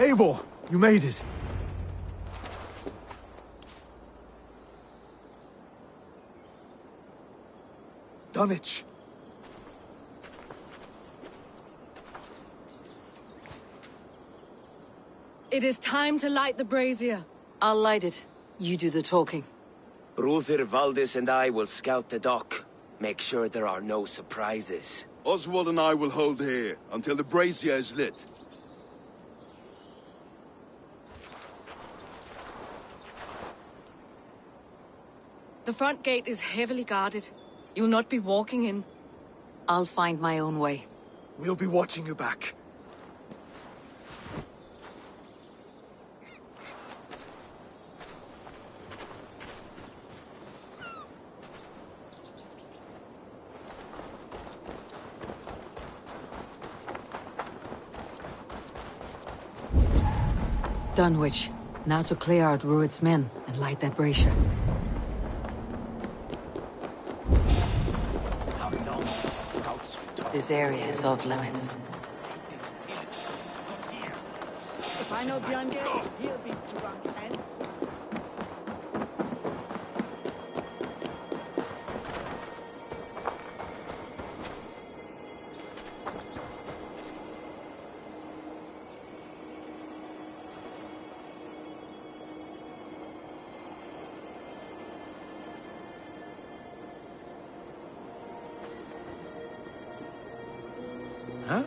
Eivor, you made it. Dunwich. It is time to light the brazier. I'll light it. You do the talking. Brother Valdis and I will scout the dock. Make sure there are no surprises. Oswald and I will hold here until the brazier is lit. The front gate is heavily guarded. You'll not be walking in. I'll find my own way. We'll be watching you back. Dunwich. Now to clear out Rued's men and light that brazier. This area is off limits. If I know Bjorn, he'll be drunk and... Huh?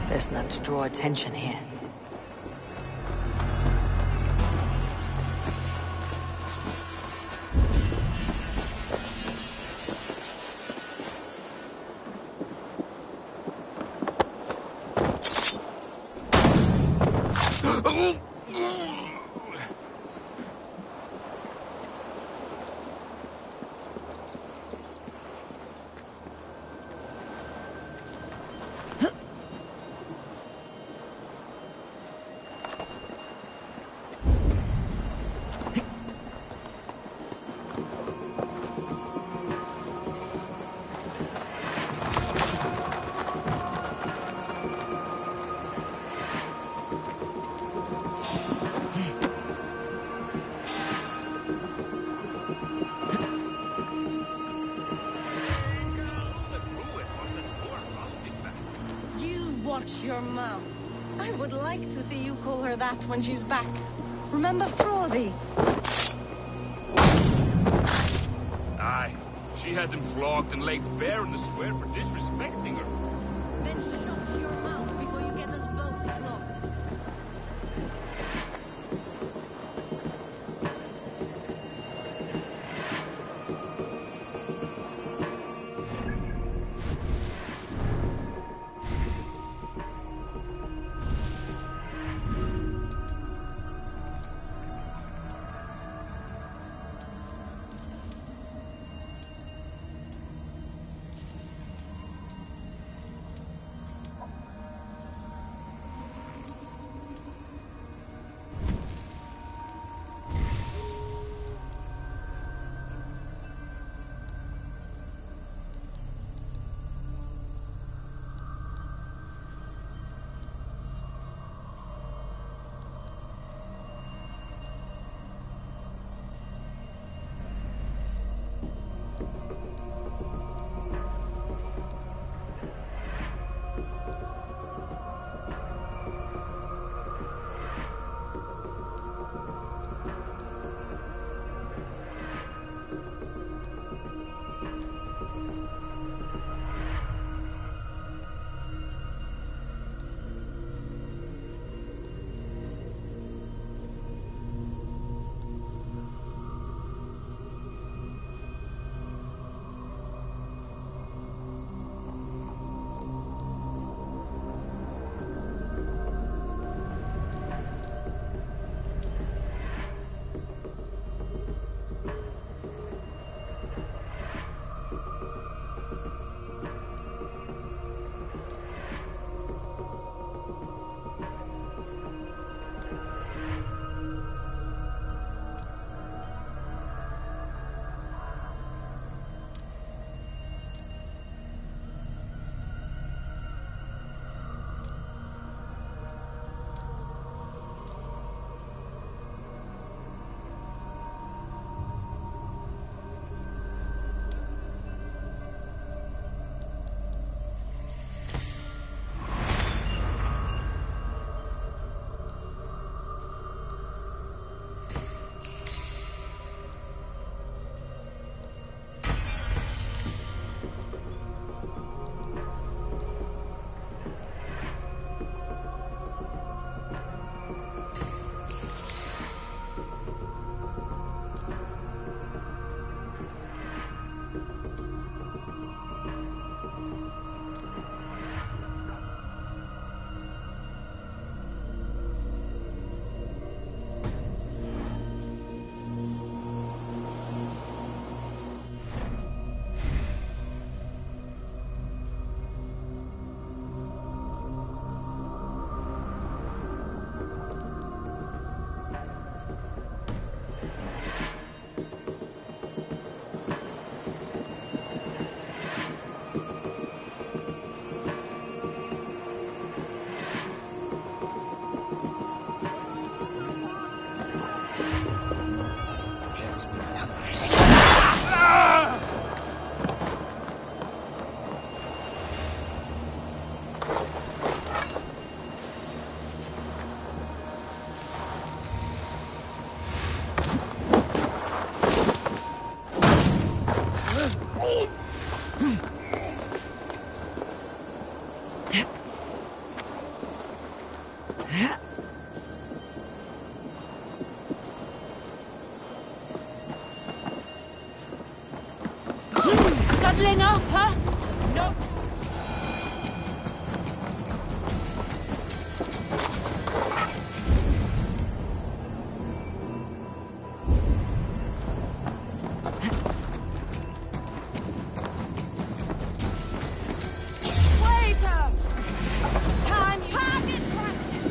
Best not to draw attention here. Watch your mouth. I would like to see you call her that when she's back. Remember Frothy? Aye. She had them flogged and laid bare in the square for disrespecting her. Then shut your mouth before you get us both flogged. Scuttling up, huh? No. Waiter! Time target practice!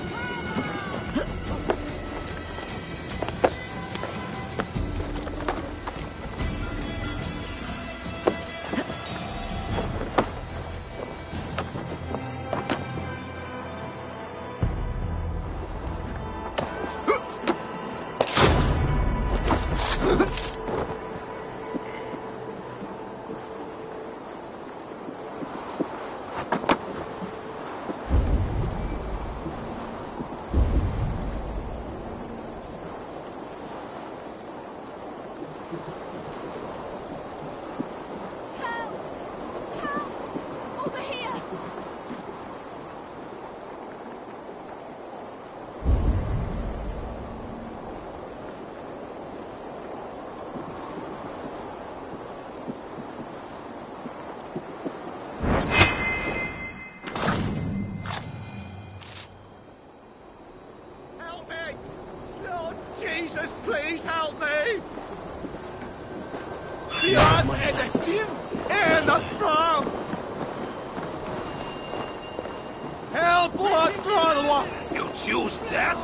You choose that?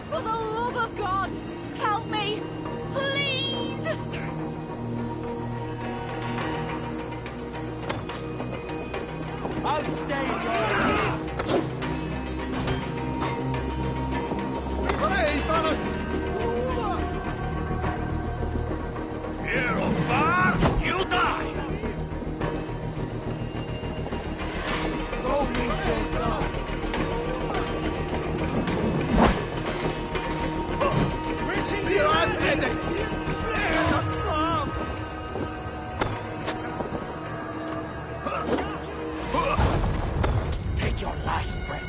For the love of God, help me! Please! I'll stay here. Here, Omar, you die! Take your last breath.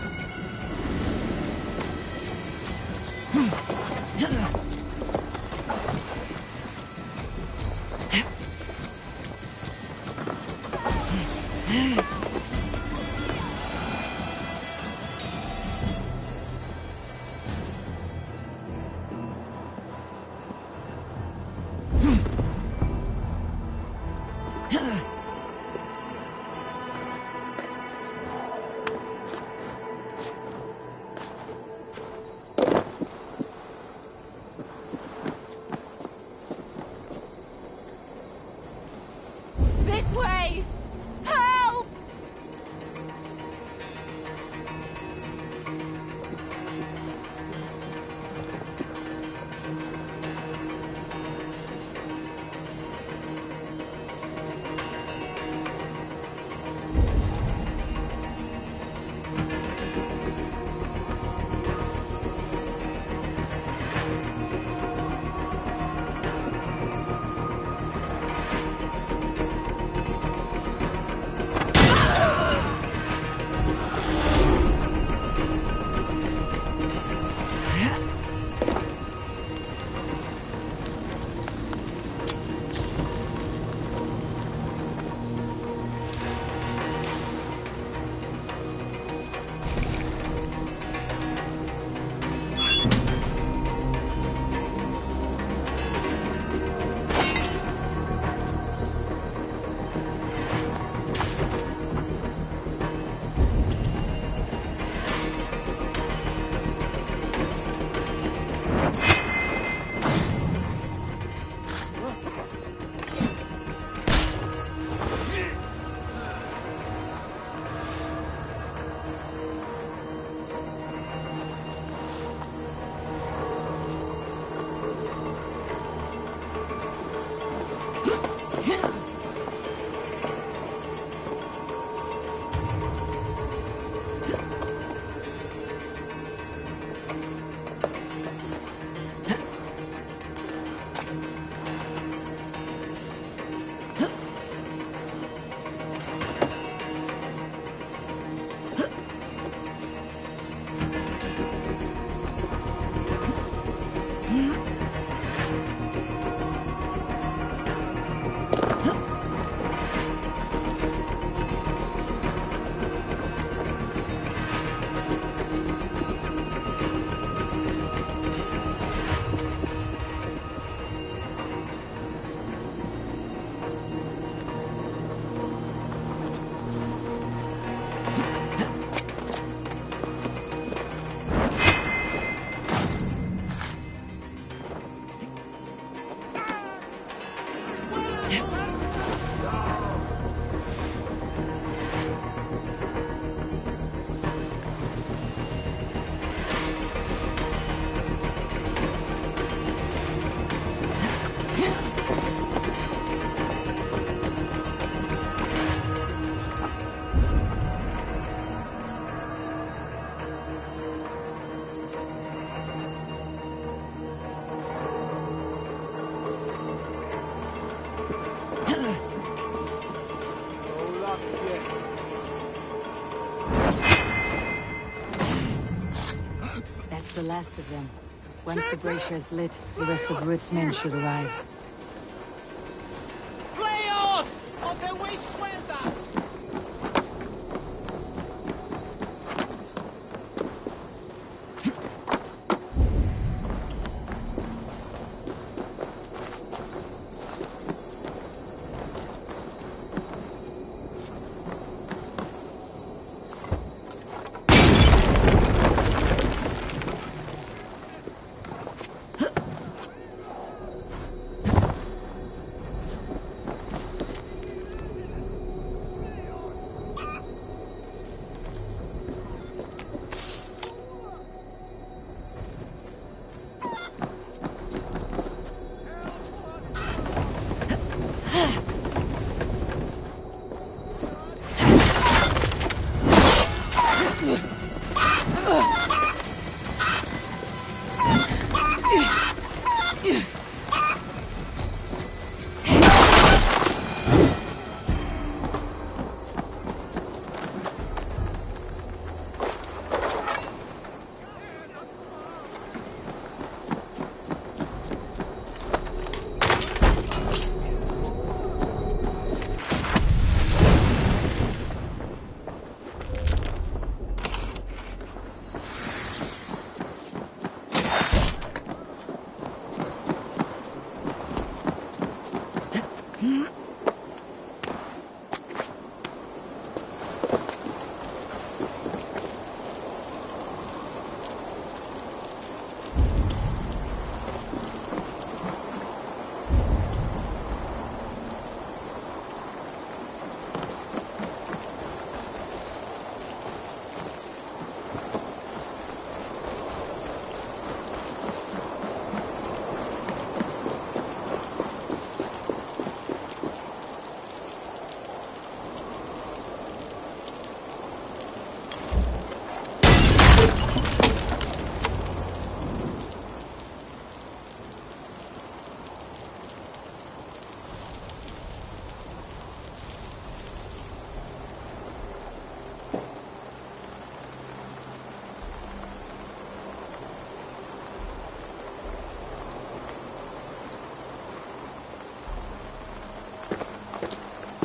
That's the last of them. Once the brazier is lit, the rest of Rued's men should arrive. ¡Fleos! ¡O te voy suelta!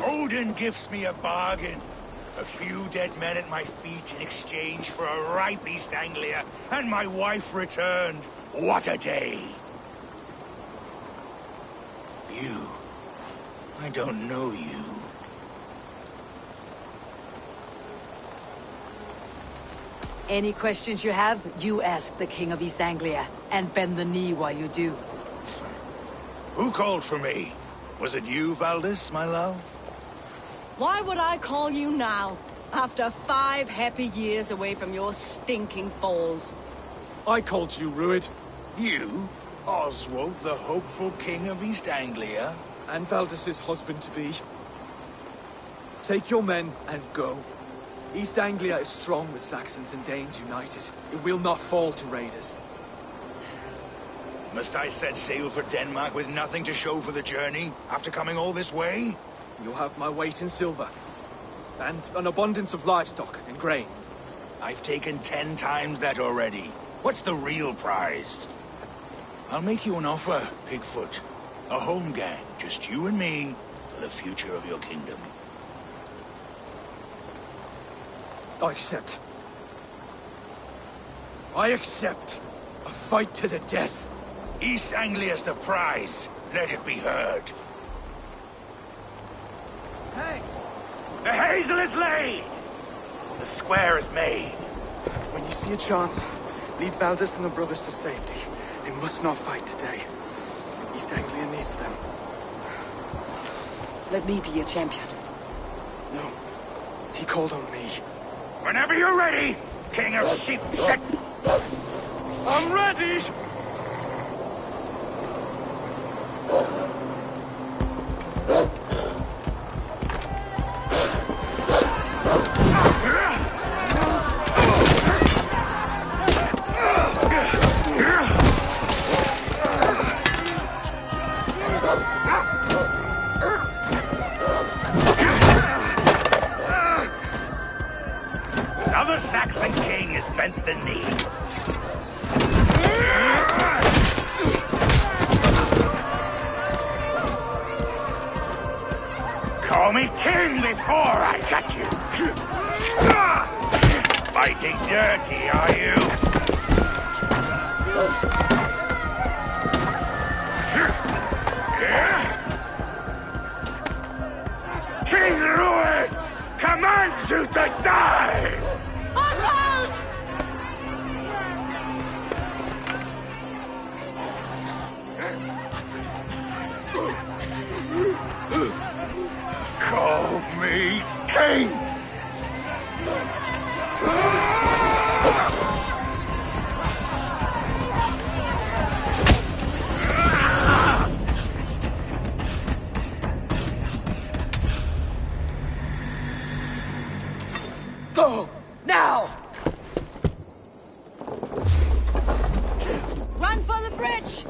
Odin gives me a bargain. A few dead men at my feet in exchange for a ripe East Anglia, and my wife returned. What a day! You. I don't know you. Any questions you have, you ask the King of East Anglia, and bend the knee while you do. Who called for me? Was it you, Valdis, my love? Why would I call you now, after 5 happy years away from your stinking balls? I called you, Rued. You? Oswald, the hopeful King of East Anglia? And Valdis's husband-to-be. Take your men and go. East Anglia is strong with Saxons and Danes united. It will not fall to raiders. Must I set sail for Denmark with nothing to show for the journey, after coming all this way? You'll have my weight in silver. And an abundance of livestock and grain. I've taken 10 times that already. What's the real prize? I'll make you an offer, Pigfoot. A home gang, just you and me, for the future of your kingdom. I accept. I accept. A fight to the death. East Anglia's the prize. Let it be heard. Hey! The hazel is laid! The square is made. When you see a chance, lead Valdis and the brothers to safety. They must not fight today. East Anglia needs them. Let me be your champion. No. He called on me. Whenever you're ready, King of Sheep. I'm ready! Another Saxon king has bent the knee. before I got you. Fighting dirty, are you? King Louis commands you to die! Oswald! Call me king! Go! Now! Run for the bridge!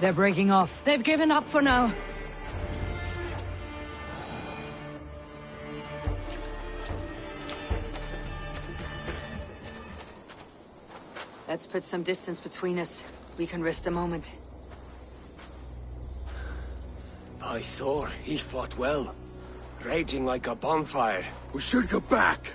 They're breaking off. They've given up for now. Let's put some distance between us. We can rest a moment. By Thor, he fought well. Raging like a bonfire. We should go back.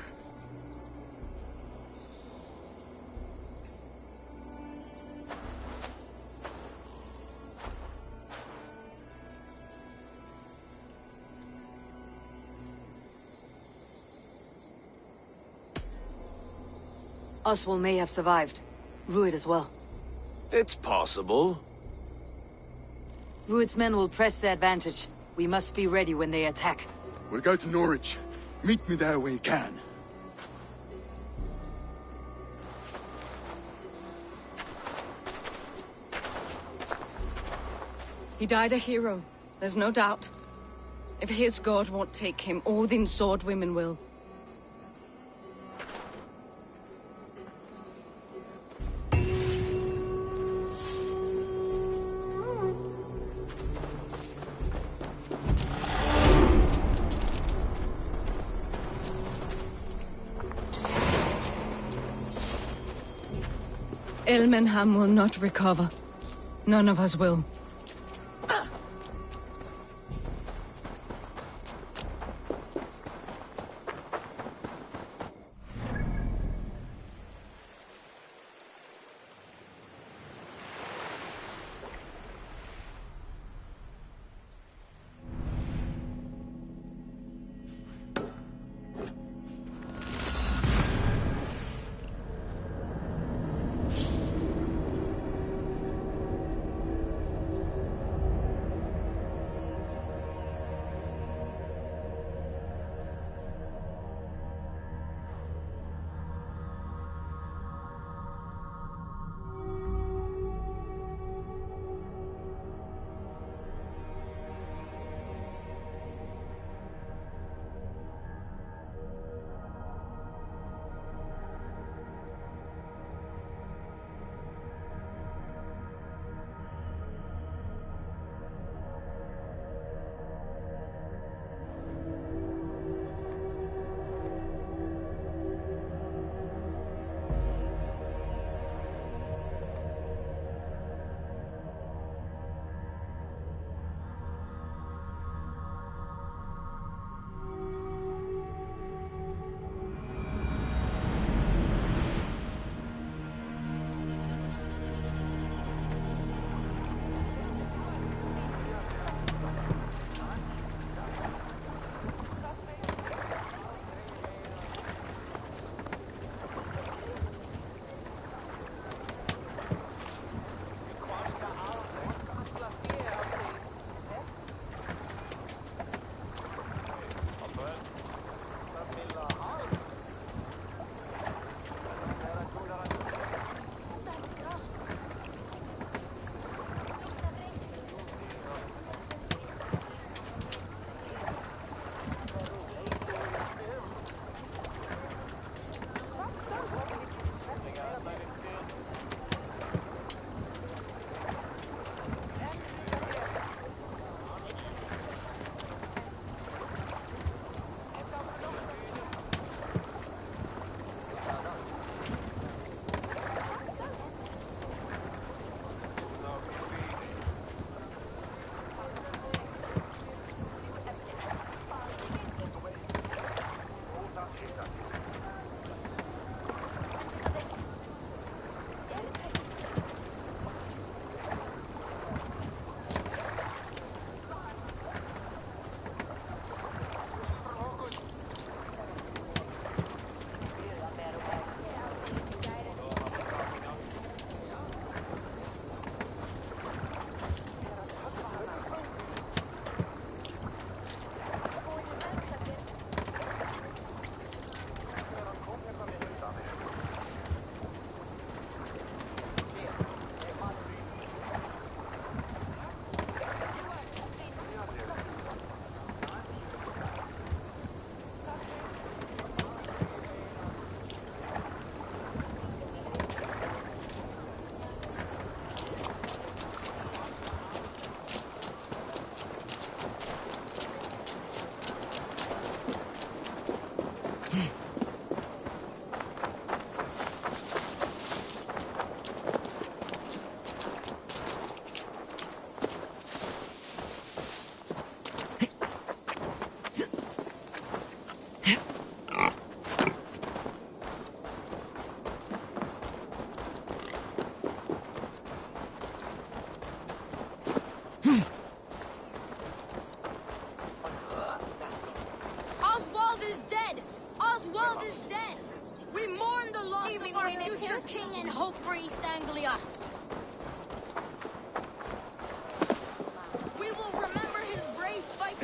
Oswald may have survived. Rued as well. It's possible. Rued's men will press the advantage. We must be ready when they attack. We'll go to Norwich. Meet me there when you can. He died a hero, there's no doubt. If his god won't take him, Odin's sword women will. Ilmenham will not recover. None of us will.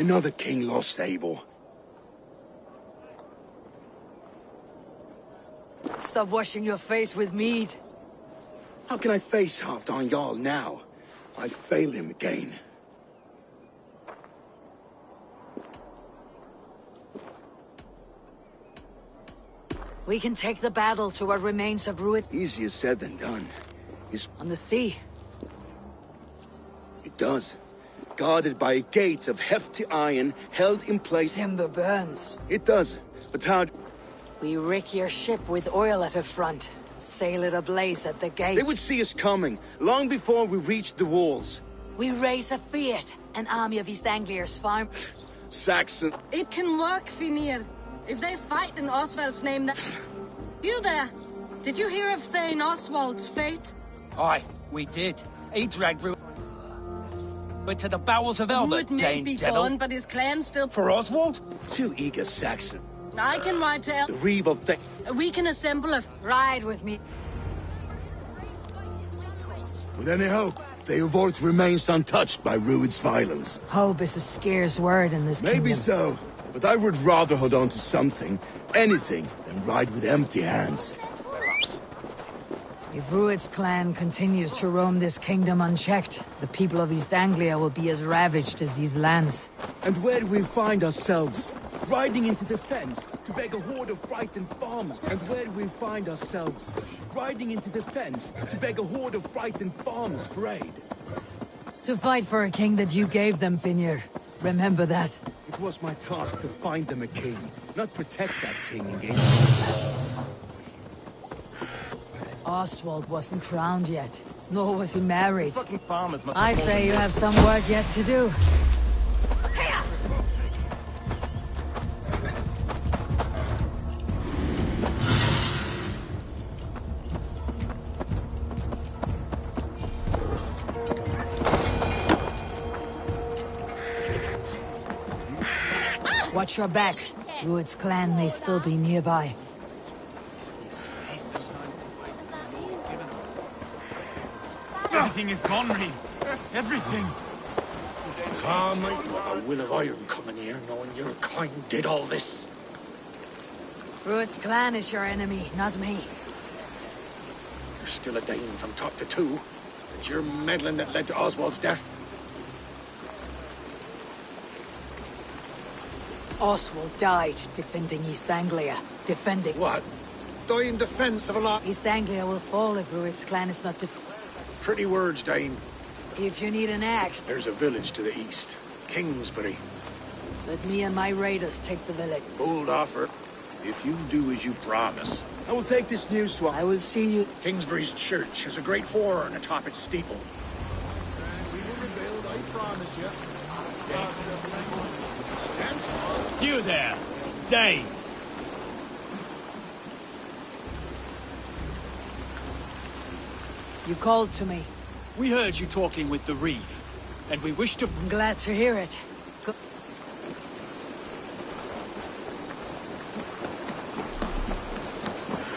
Another king lost, Abel. Stop washing your face with mead. How can I face Halfdan Jarl now? I'd fail him again. We can take the battle to what remains of Ruit Easier said than done. on the sea. It does. Guarded by a gate of hefty iron, held in place. Timber burns. It does. But how... We rig your ship with oil at her front. Sail it ablaze at the gate. They would see us coming, long before we reached the walls. We raise a fiat. An army of East Anglia's farm. Saxon... It can work, Finir. If they fight in Oswald's name, that... You there! Did you hear of Thane Oswald's fate? Aye, we did. He dragged Ruud to the bowels of hell, Ruud the may Dane be devil. gone, but his clan still... For Oswald? Too eager, Saxon. I can ride to The Reeve of the... We can assemble a... Ride with me. With any hope, Theovorth remains untouched by Rued's violence. Hope is a scarce word in this Maybe kingdom. so, but I would rather hold on to something, anything, than ride with empty hands. If Rued's clan continues to roam this kingdom unchecked, the people of East Anglia will be as ravaged as these lands. And where do we find ourselves? Riding into defense to beg a horde of frightened farmers. And where do we find ourselves? Riding into defense to beg a horde of frightened farmers for aid. To fight for a king that you gave them, Finir. Remember that. It was my task to find them a king, not protect that king against... Oswald wasn't crowned yet, nor was he married. Fucking farmers must I say you have some work yet to do. Watch your back. Rued's clan may still be nearby. Everything is gone, Reeve. Everything. Ah, might a will of iron coming here, knowing your kind did all this. Rued's clan is your enemy, not me. You're still a Dane from top to two. It's your meddling that led to Oswald's death. Oswald died defending East Anglia. Defending... What? Die in defense of a lot? East Anglia will fall if Rued's clan is not Pretty words, Dane. If you need an axe, There's a village to the east. Kingsbury. let me and my raiders take the village. Bold offer. If you do as you promise. I will take this news to... I will see you... Kingsbury's church has a great horn atop its steeple. We will rebuild, I promise you. You there, Dane. You called to me. We heard you talking with the Reeve, and we wish to... I'm glad to hear it. Go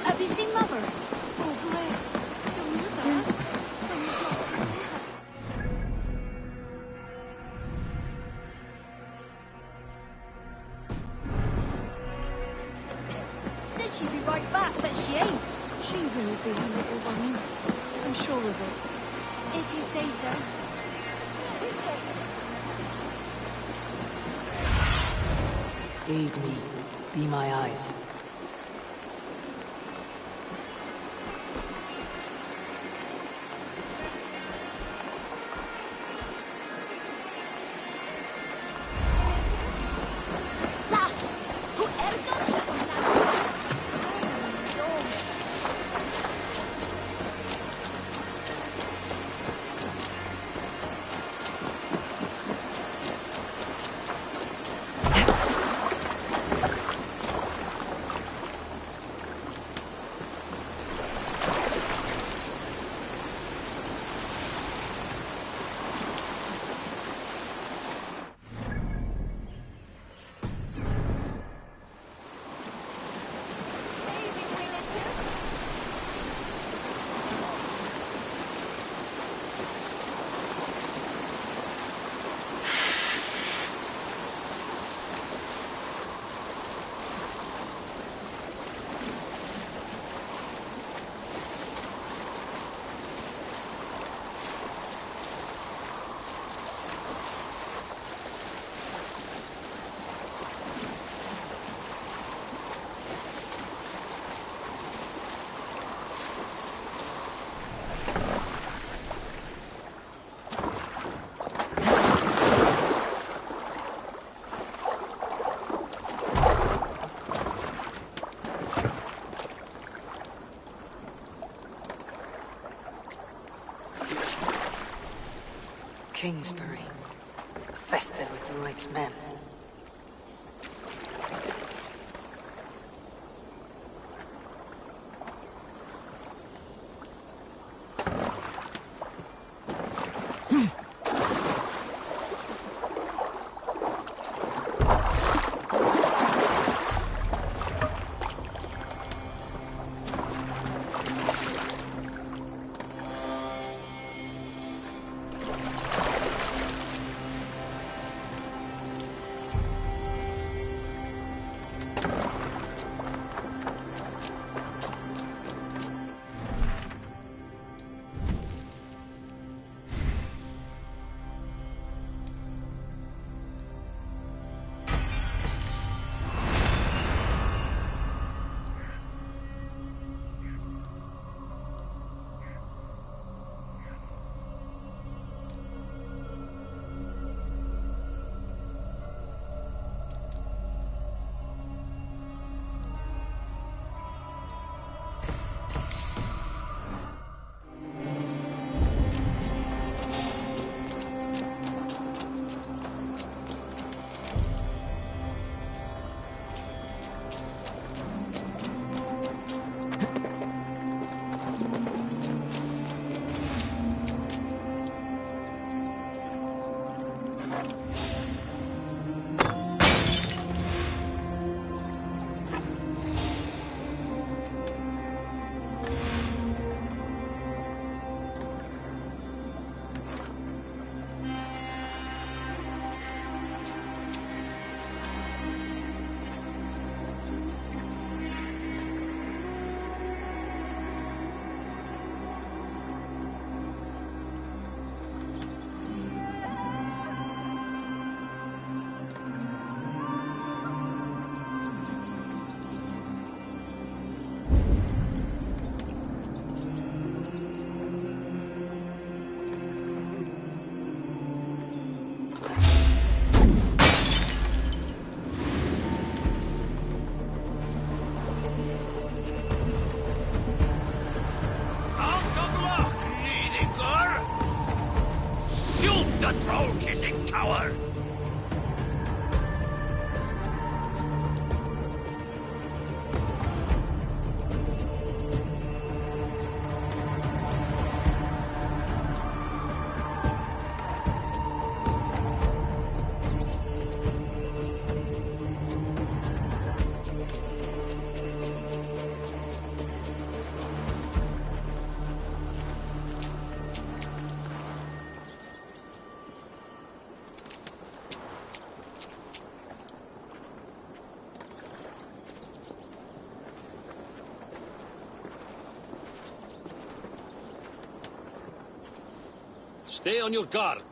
Have you seen Mother? Oh, blessed. Your mother? Said she'd be right back, but she ain't. She will be, little one. I'm sure of it. If you say so. Aid me. Be my eyes. Kingsbury. Infested with Druid's men. Stay on your guard.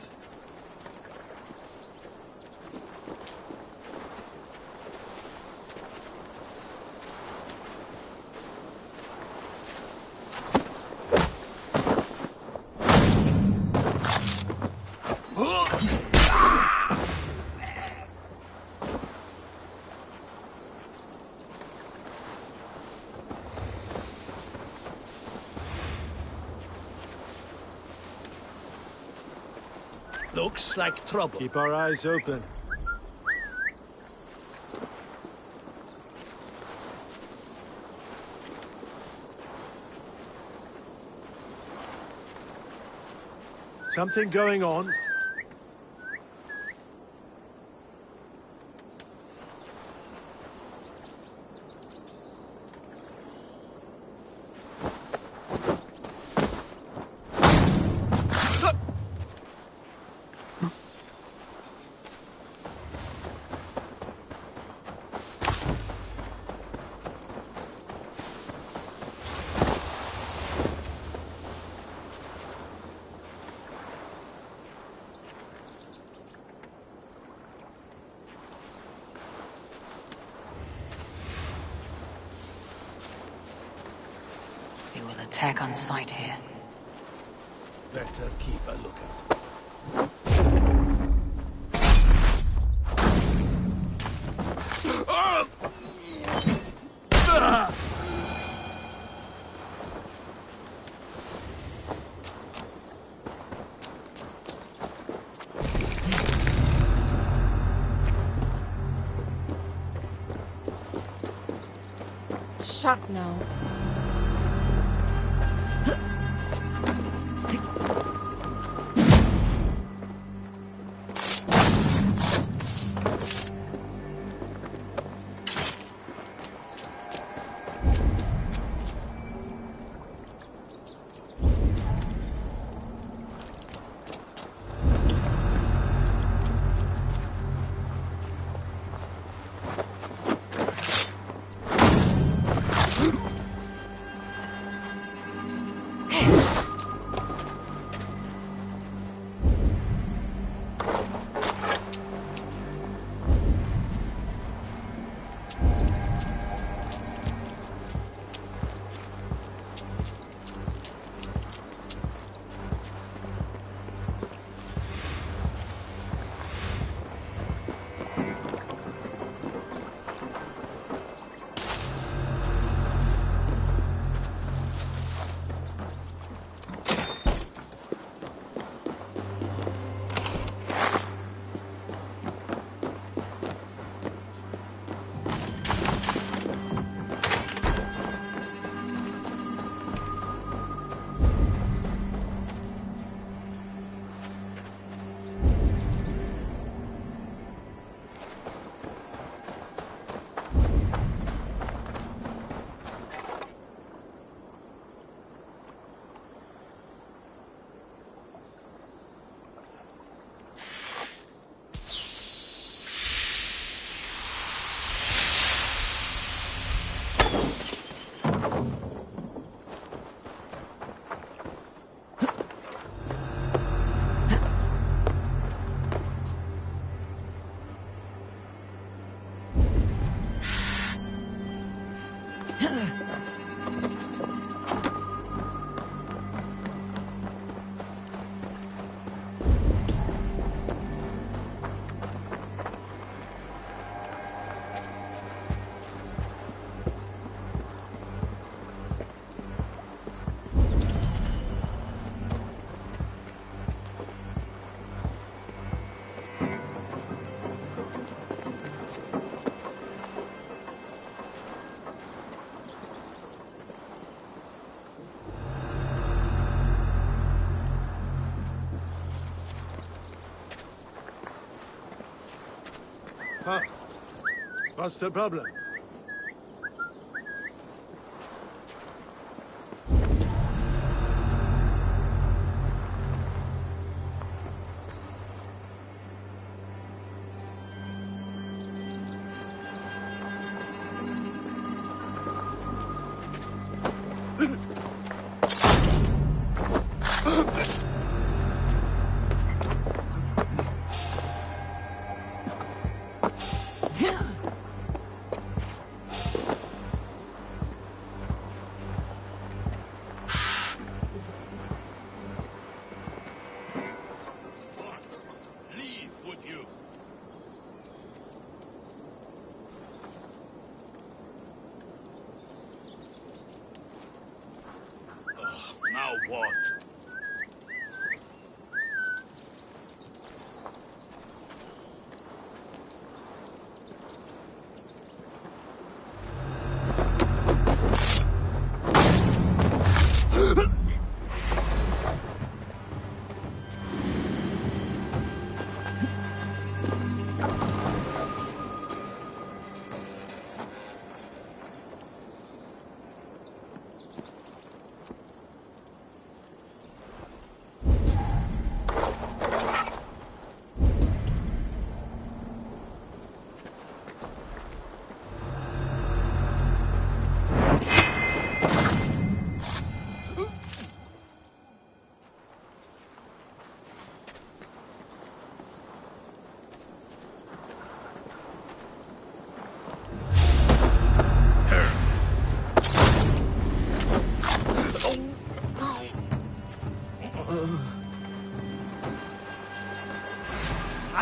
Looks like trouble. Keep our eyes open. Something going on? Attack on sight here. Better keep a lookout. shut now. Huh? What's the problem? Now what?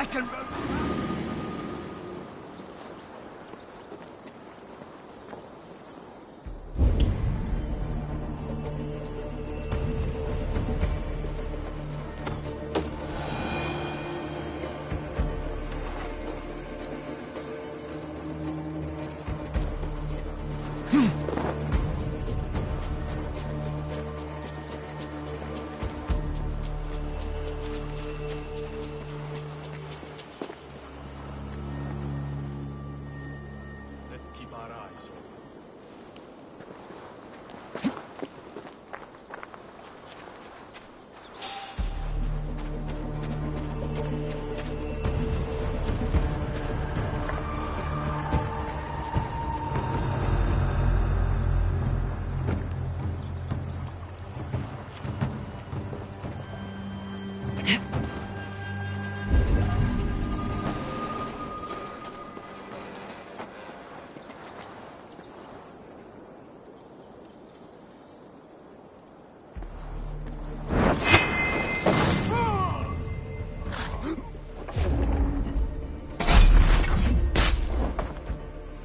I can...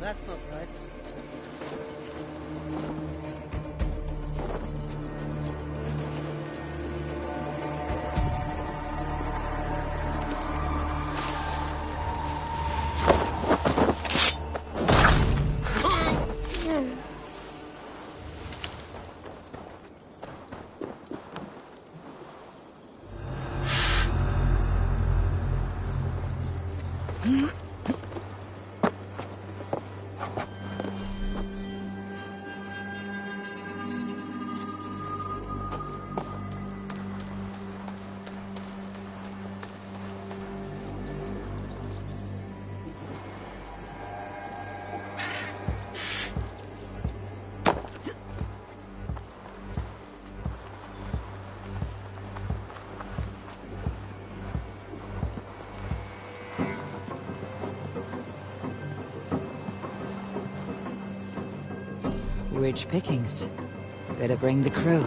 That's not right. Rich pickings. Better bring the crew.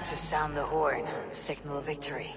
to sound the horn and signal victory.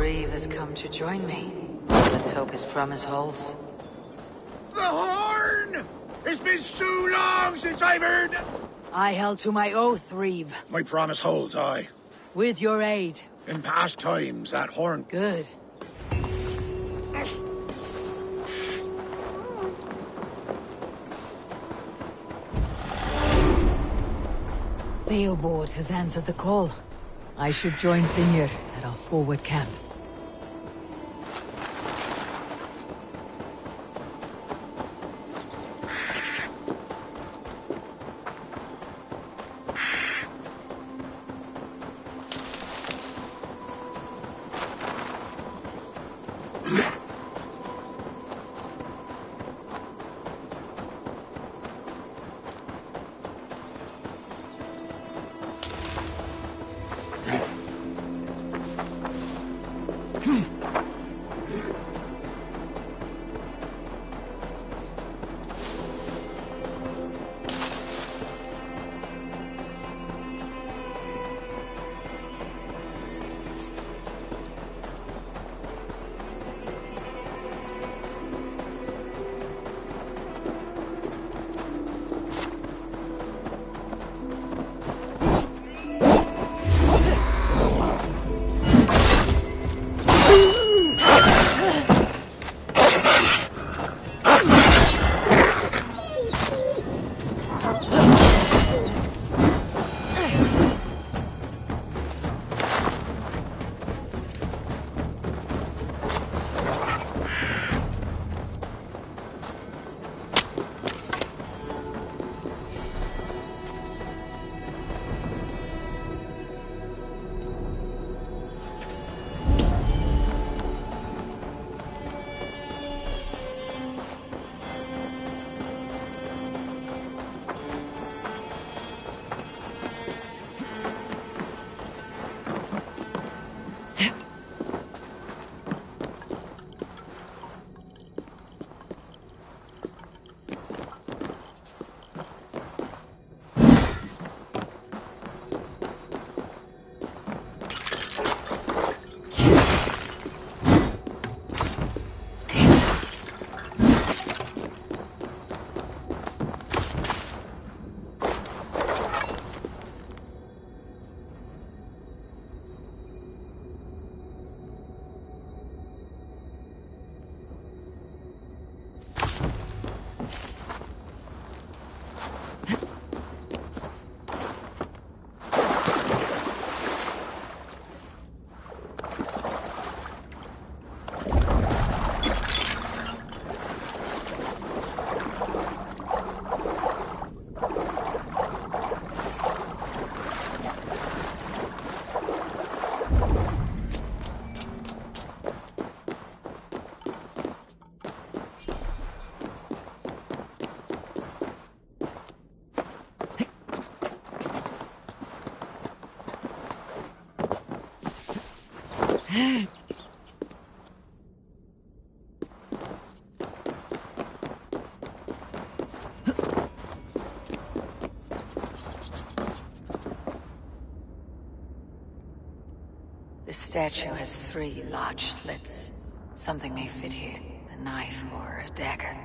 Reeve has come to join me. Let's hope his promise holds. The horn! It's been so long since I've heard... I held to my oath, Reeve. My promise holds, aye. With your aid. In past times, that horn... Good. Theobald has answered the call. I should join Finir at our forward camp. The statue has 3 large slits. Something may fit here. A knife or a dagger.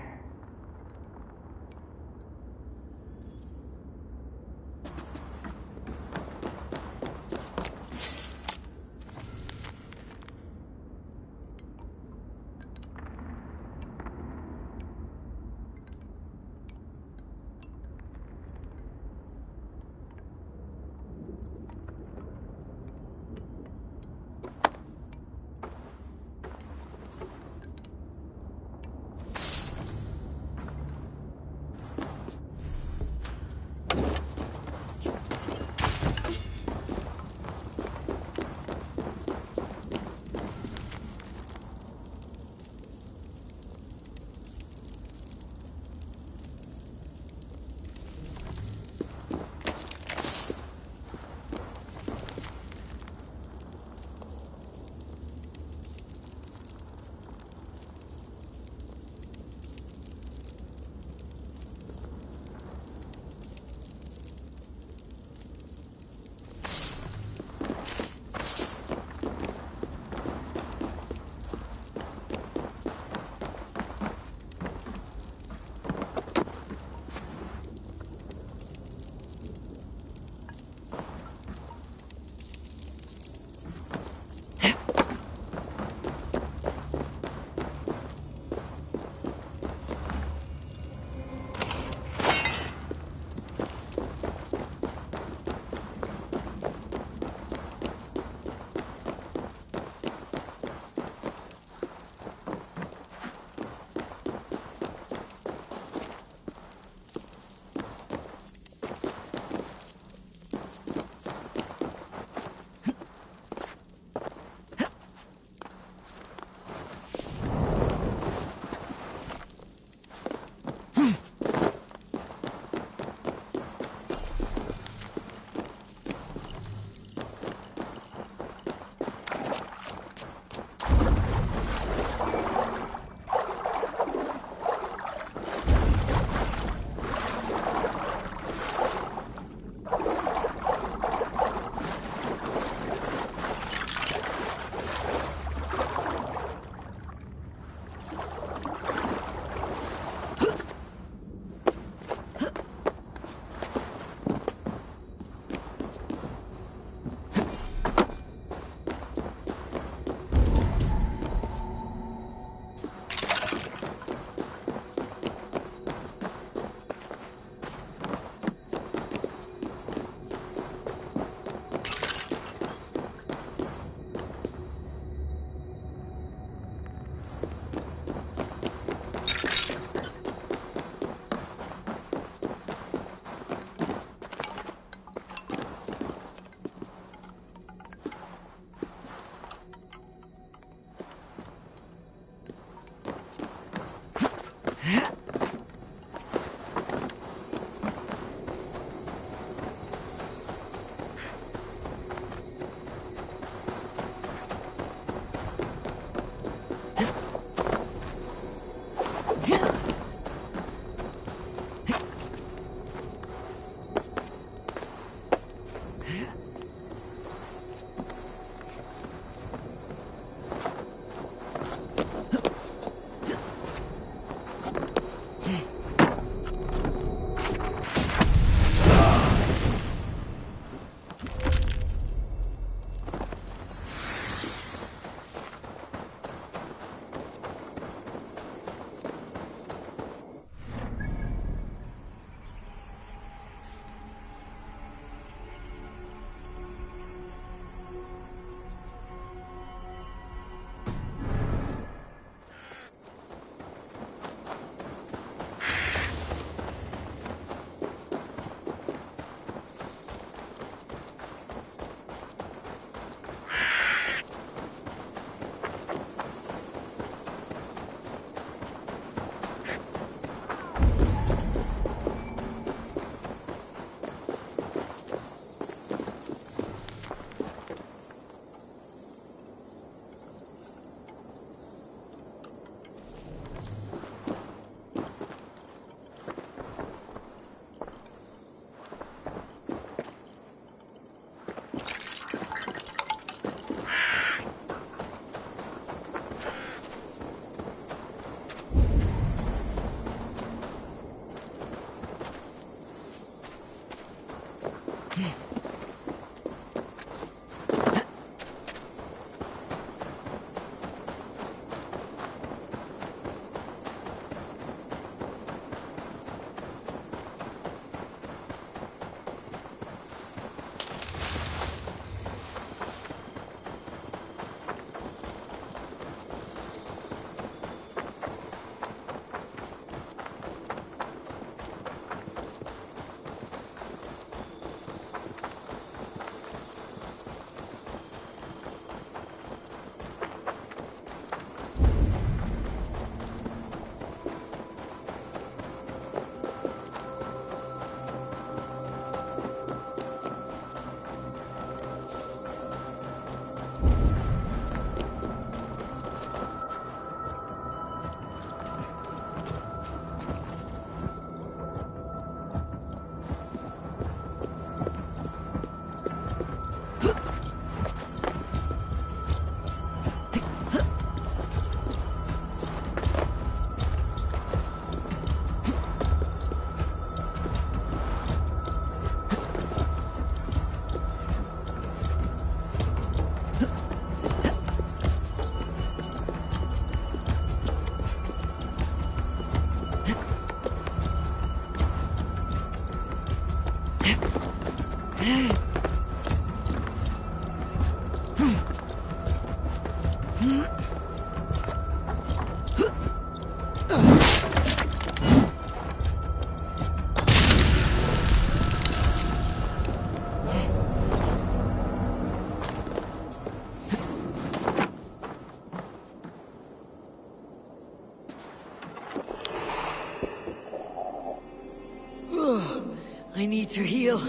I need to heal.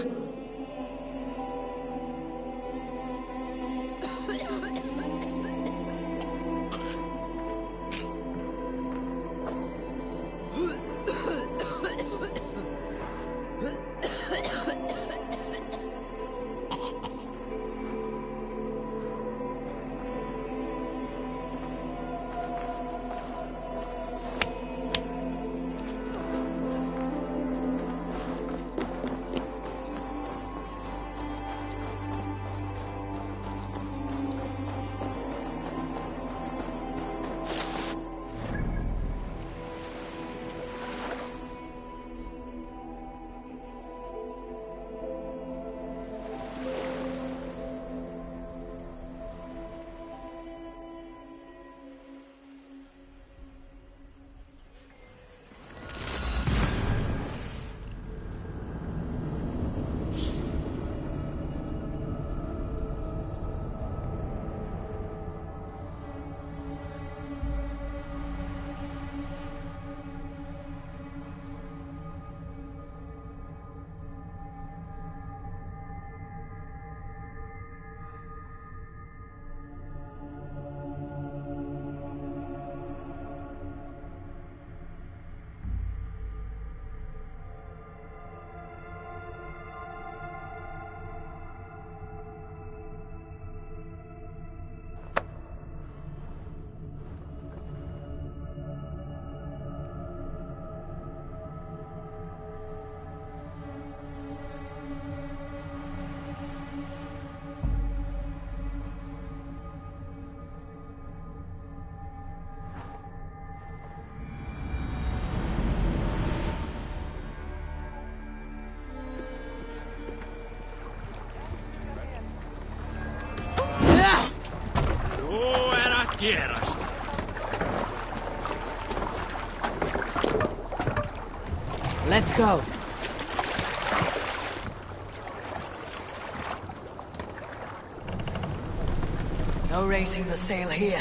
Let's go. No raising the sail here.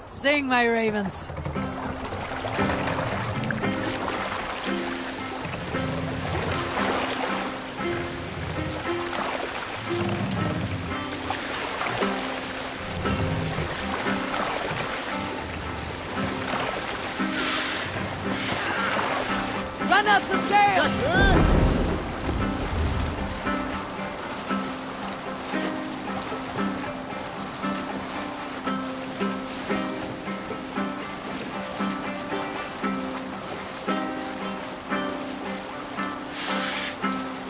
Sing, my ravens. Run up the sail!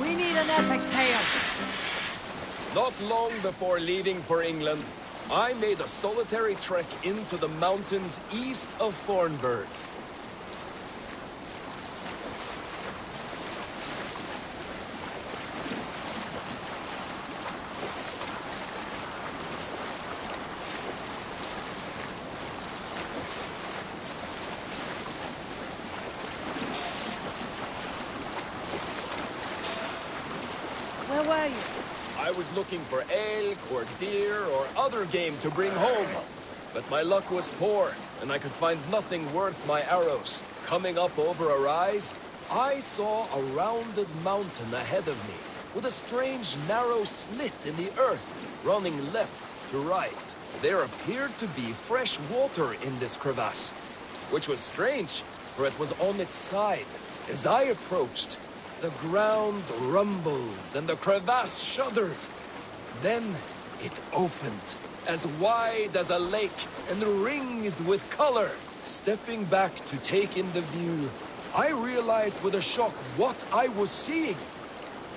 We need an epic tale. Not long before leaving for England, I made a solitary trek into the mountains east of Thornburg. Where were you? I was looking for elk or deer or other game to bring home. But my luck was poor, and I could find nothing worth my arrows. Coming up over a rise, I saw a rounded mountain ahead of me, with a strange narrow slit in the earth, running left to right. There appeared to be fresh water in this crevasse, which was strange, for it was on its side. As I approached, the ground rumbled and the crevasse shuddered. Then it opened, as wide as a lake and ringed with color. Stepping back to take in the view, I realized with a shock what I was seeing.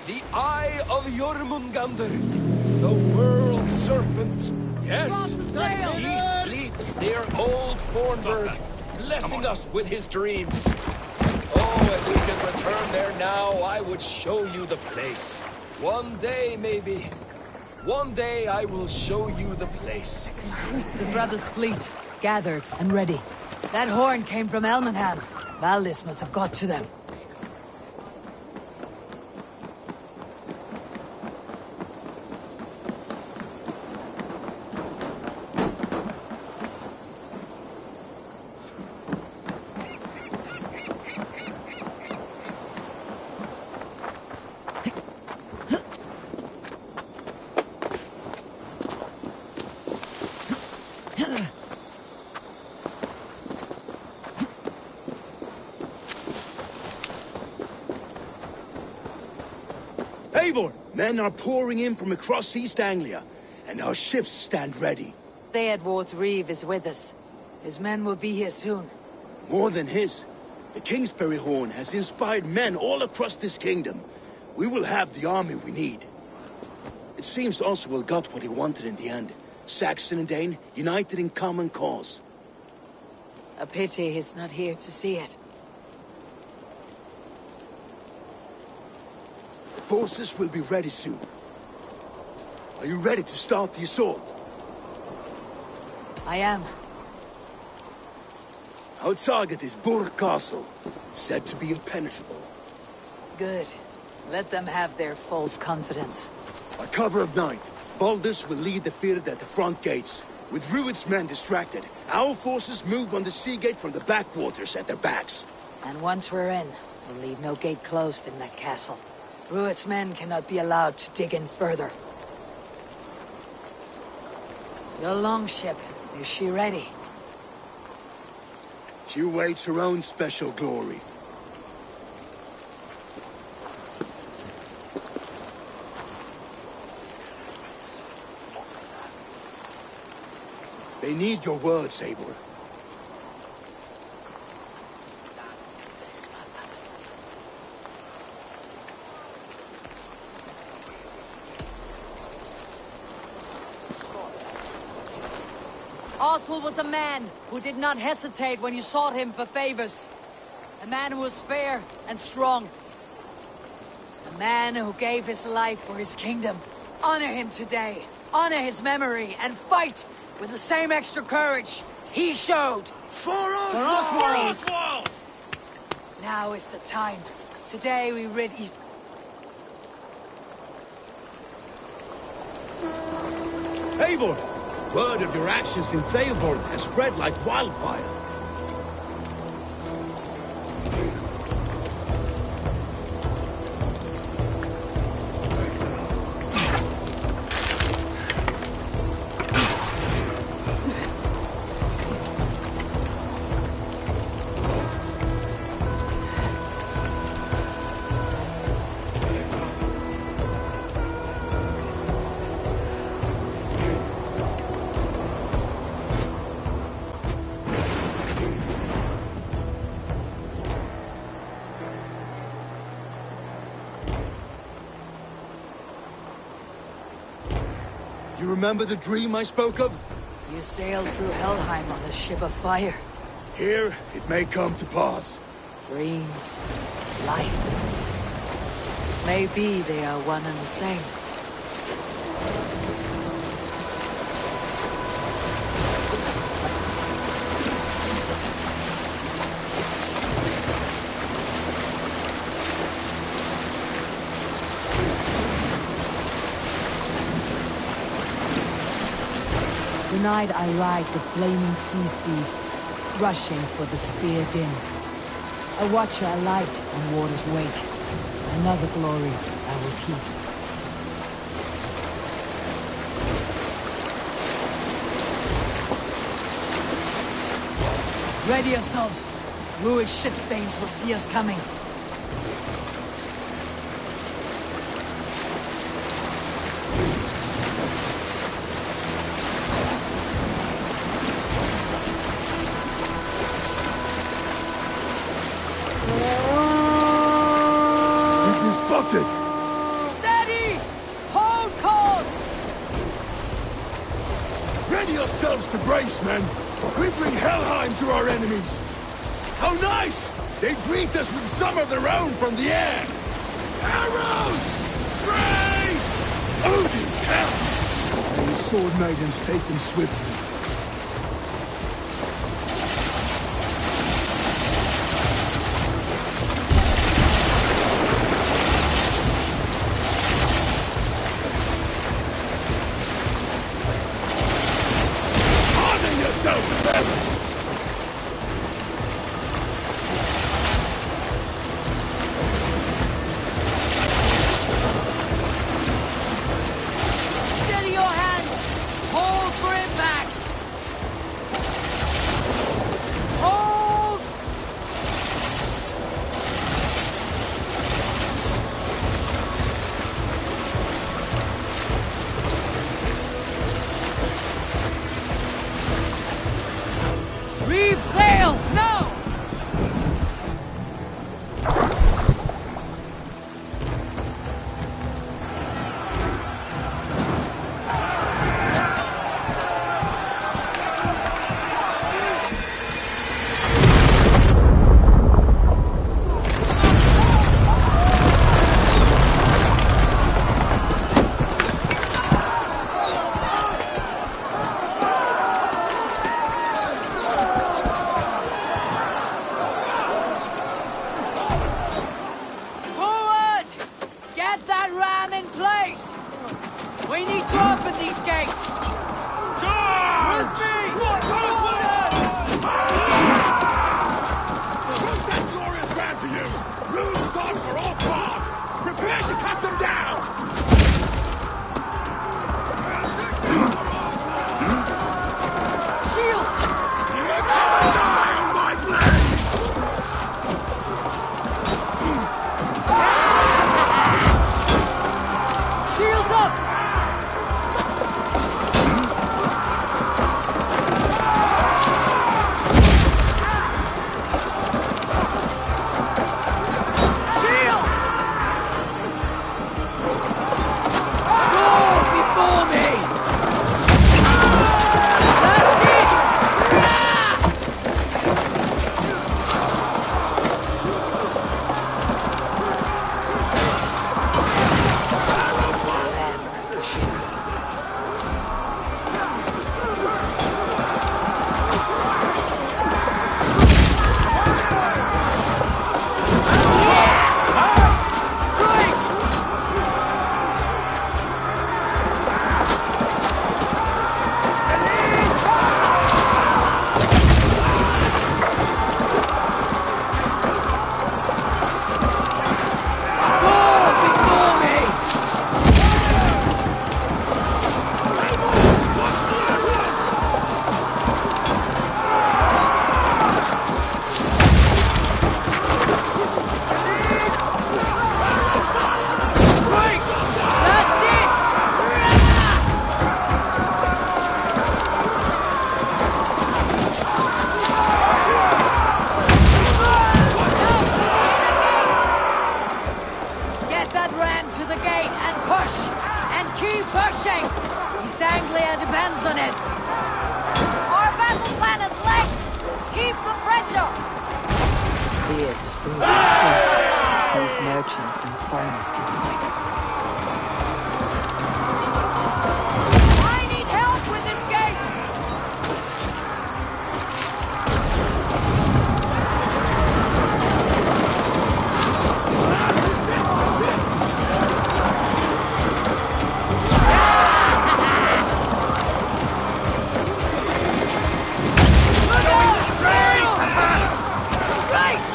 The Eye of Jormungandr, the World Serpent. Yes, he sleeps near Old Thornburg, blessing us with his dreams. Oh, if we could return there now, I would show you the place. One day, maybe. One day I will show you the place. The brothers' fleet, gathered and ready. That horn came from Elmenham. Valdis must have got to them. Eivor! Men are pouring in from across East Anglia, and our ships stand ready. Theodward's Reeve is with us. His men will be here soon. More than his. The Kingsbury Horn has inspired men all across this kingdom. We will have the army we need. It seems Oswald got what he wanted in the end. Saxon and Dane united in common cause. A pity he's not here to see it. The forces will be ready soon. Are you ready to start the assault? I am. Our target is Burg Castle, said to be impenetrable. Good. Let them have their false confidence. By cover of night, Baldus will lead the field at the front gates. With Rued's men distracted, our forces move on the sea gate from the backwaters at their backs. And once we're in, we'll leave no gate closed in that castle. Rued's men cannot be allowed to dig in further. Your longship, is she ready? She awaits her own special glory. They need your words, Eivor. Oswald was a man who did not hesitate when you sought him for favors. A man who was fair and strong. A man who gave his life for his kingdom. Honor him today. Honor his memory and fight with the same extra courage he showed. For Oswald! Now is the time. Today we rid East... Eivor! Word of your actions in Theoborg has spread like wildfire. You remember the dream I spoke of? You sailed through Helheim on a ship of fire. Here, it may come to pass. Dreams, life. Maybe they are one and the same. Tonight I ride the flaming sea steed, rushing for the spear din. A watcher alight on water's wake. Another glory I will keep. Ready yourselves. Ruined ship stains will see us coming. Steady! Hold course! Ready yourselves to brace, men! We bring Helheim to our enemies! How nice! They greet us with some of their own from the air! Arrows! Brace! Odin's hell! May the sword maidens take them swiftly. Steady your hands! Hold for impact! Get that ram in place! We need to open these gates! With me! Who's that glorious ram to use? Rude dogs are all barred! Prepare to cut them down! Shield! You'll never die on my blades! Shields up! Shields! Go before me! That's it! Get that ram to the gate and push! And keep pushing! East Anglia depends on it! Our battle plan is legs! Keep the pressure! Fear is brutal. These merchants and farmers can fight. I need help with this gate! Look out! Grace!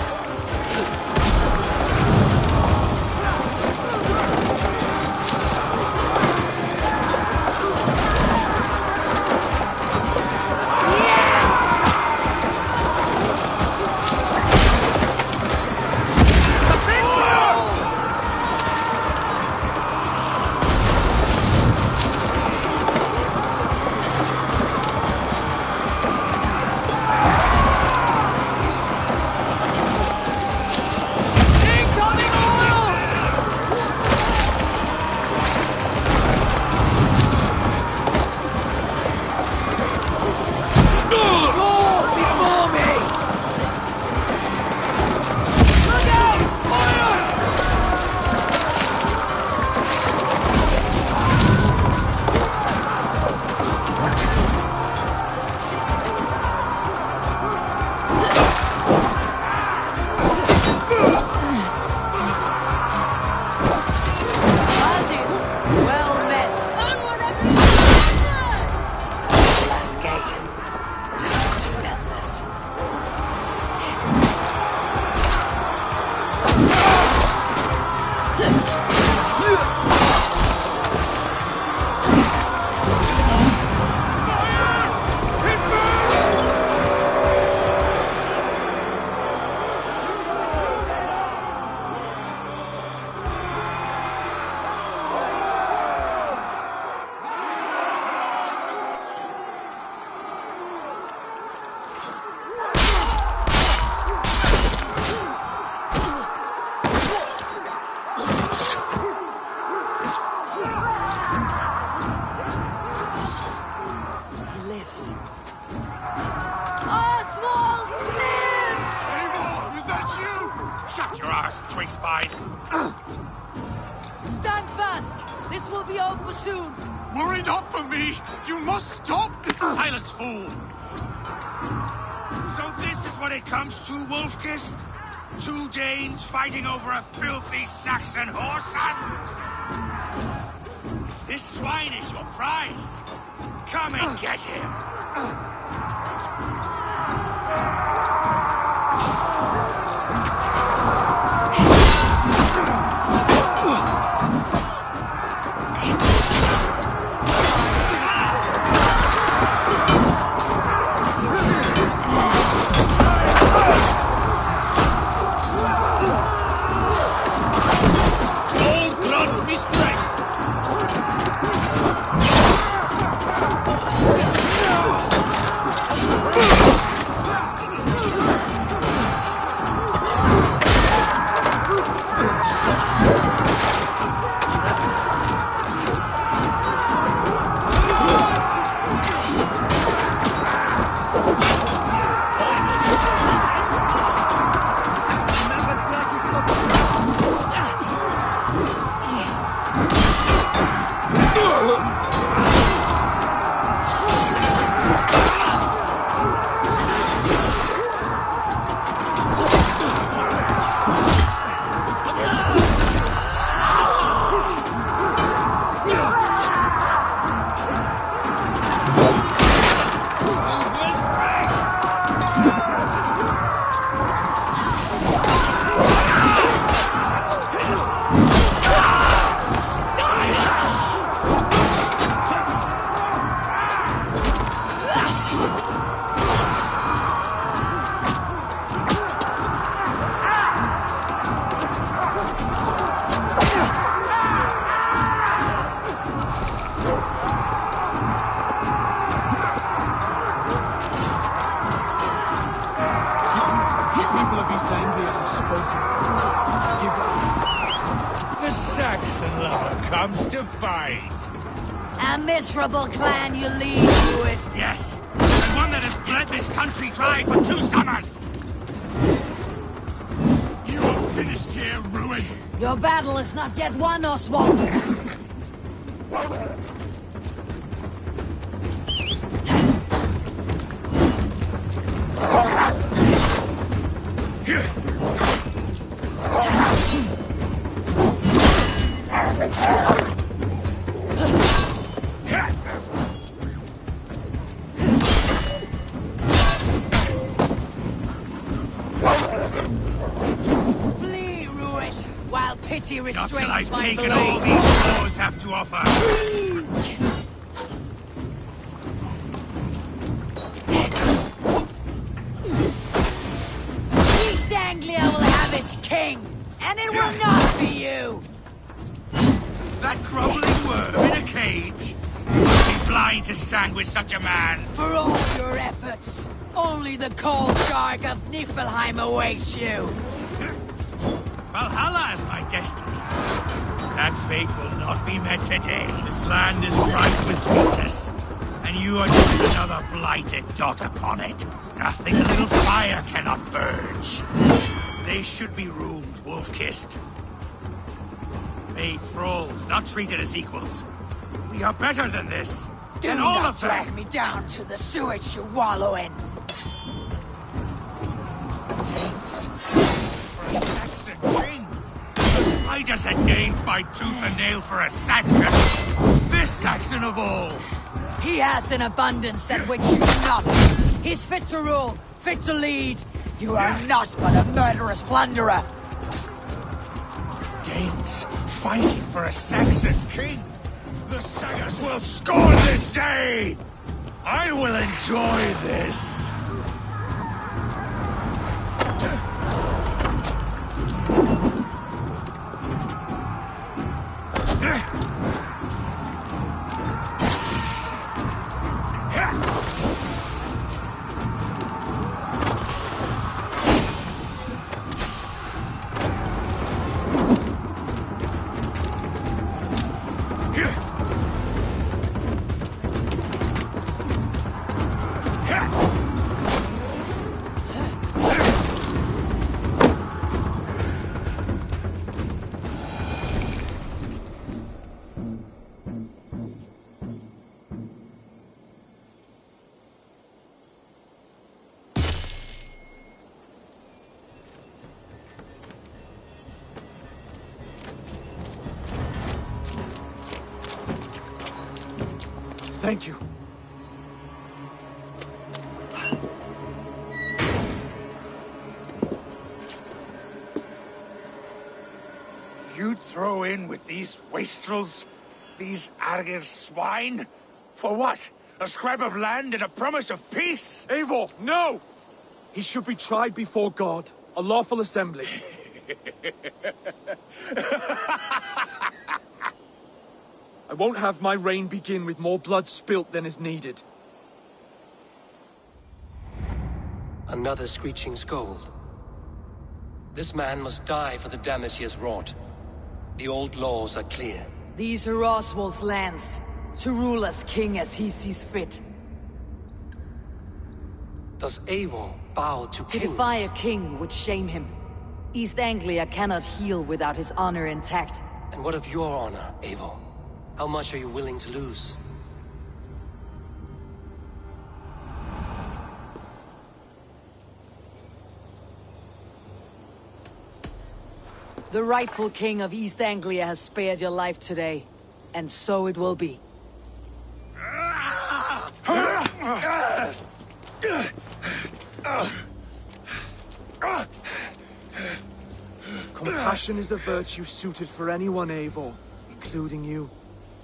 twig spine. Stand fast! This will be over soon! Worry not for me! You must stop! Silence, fool! So this is what it comes to, Wolf-Kissed? Two Danes fighting over a filthy Saxon horse? If this swine is your prize, come and get him! Comes to fight. A miserable clan you lead to it. Yes, and one that has bled this country dry for 2 summers. You are finished here, ruined. Your battle is not yet won, Oswald. Flee, Ruit, while pity Not till restrains I've my taken blade. all these wars have to offer. East Anglia will have its king, and it will not be you. That groveling worm in a cage? You must be blind to stand with such a man. For all your efforts, only the cold dark of Niflheim awaits you. Valhalla is my destiny. That fate will not be met today. This land is rife with weakness, and you are just another blighted dot upon it. Nothing a little fire cannot purge. They should be roomed, wolf-kissed. Made thralls, not treated as equals. We are better than this. Do and all not of them. drag me down to the sewage you wallow in. Danes. For a Saxon king. Why does a Dane fight tooth and nail for a Saxon? This Saxon of all. He has an abundance that which you do not. He's fit to rule, fit to lead. You are not but a murderous plunderer. Danes fighting for a Saxon king. The Sagas will scorn this day! I will enjoy this! Thank you. You'd throw in with these wastrels? These Argir swine? For what? A scrap of land and a promise of peace? Eivor, no! He should be tried before God, a lawful assembly. I won't have my reign begin with more blood spilt than is needed. Another screeching scold. This man must die for the damage he has wrought. The old laws are clear. These are Oswald's lands, to rule as king as he sees fit. Does Eivor bow to kings? To defy a king would shame him. East Anglia cannot heal without his honor intact. And what of your honor, Eivor? How much are you willing to lose? The rightful king of East Anglia has spared your life today, and so it will be. Compassion is a virtue suited for anyone, Eivor, including you.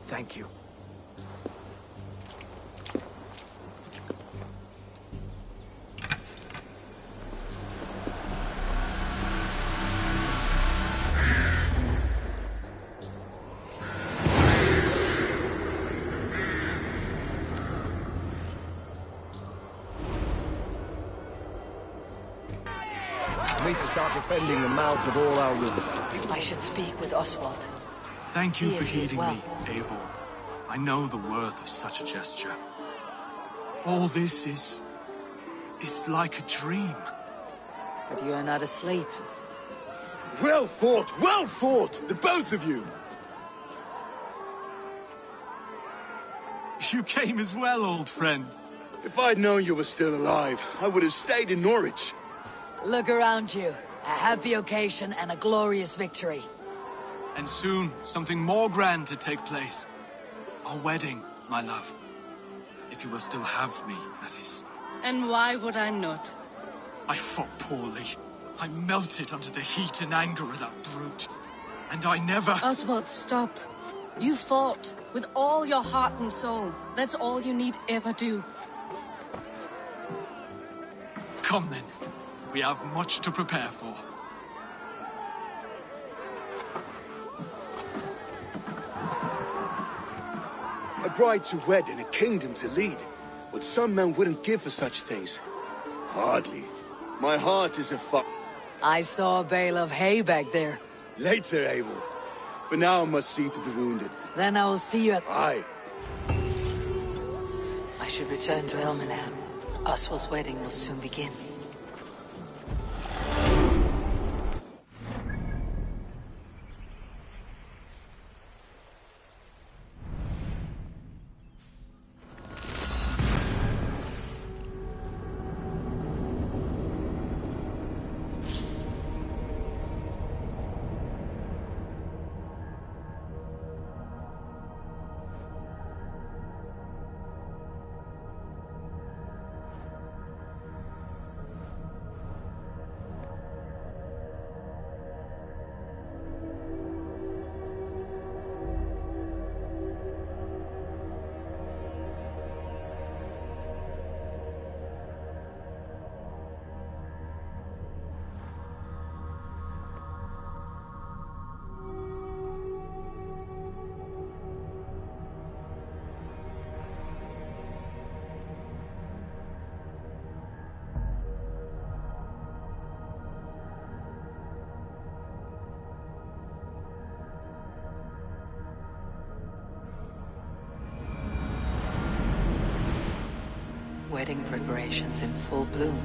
Thank you. We need to start defending the mouths of all our rivers. I should speak with Oswald. Thank you See for if he is heeding well. me, Eivor. I know the worth of such a gesture. All this is like a dream. But you are not asleep. Well fought, the both of you! You came as well, old friend. If I'd known you were still alive, I would have stayed in Norwich. Look around you. A happy occasion and a glorious victory. And soon, something more grand to take place. Our wedding, my love. If you will still have me, that is. And why would I not? I fought poorly. I melted under the heat and anger of that brute. And I never... Oswald, stop. You fought with all your heart and soul. That's all you need ever do. Come then. We have much to prepare for. A bride to wed and a kingdom to lead. What some men wouldn't give for such things. Hardly. My heart is a I saw a bale of hay back there. Later, Abel. For now I must see to the wounded. Then I will see you at... Aye. I should return to Elmenham. Oswald's wedding will soon begin. Wedding preparations in full bloom.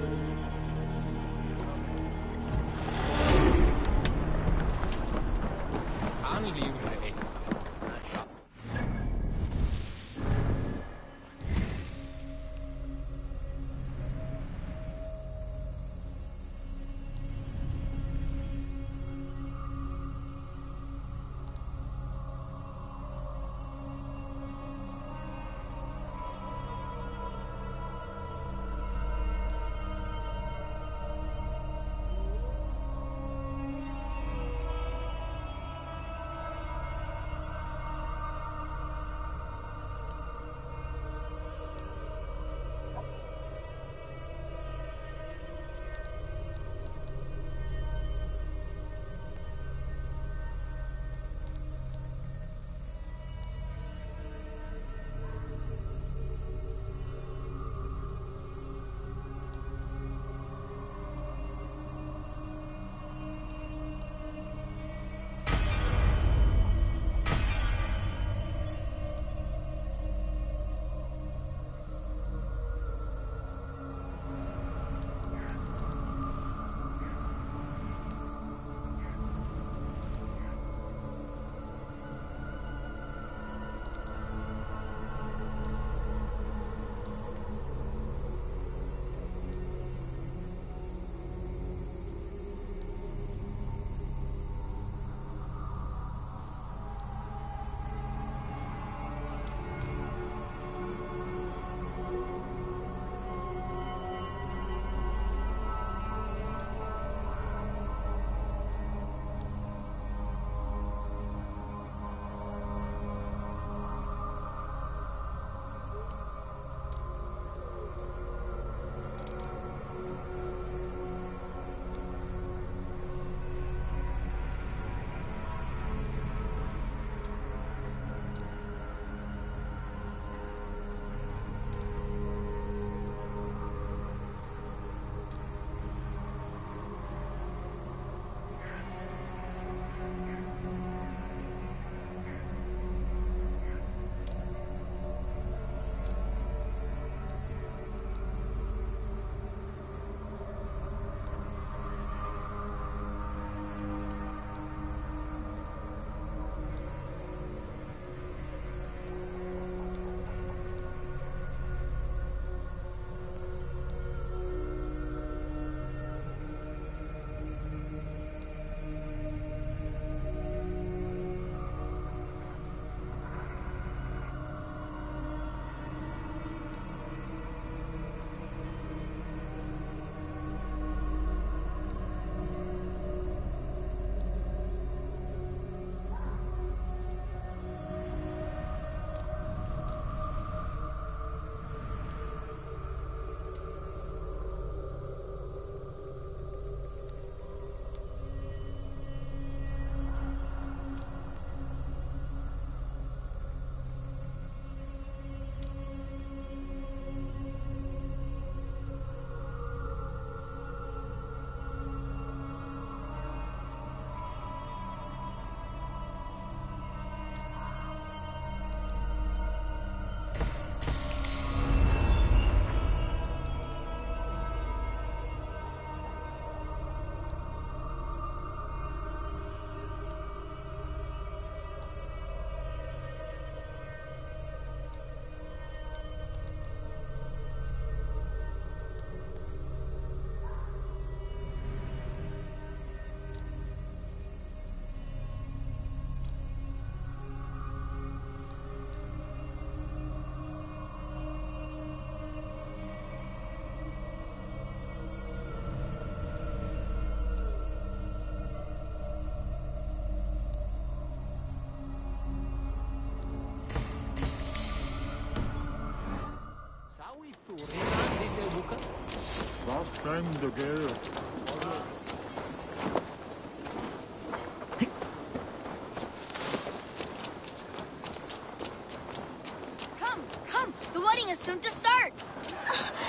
Come! The wedding is soon to start!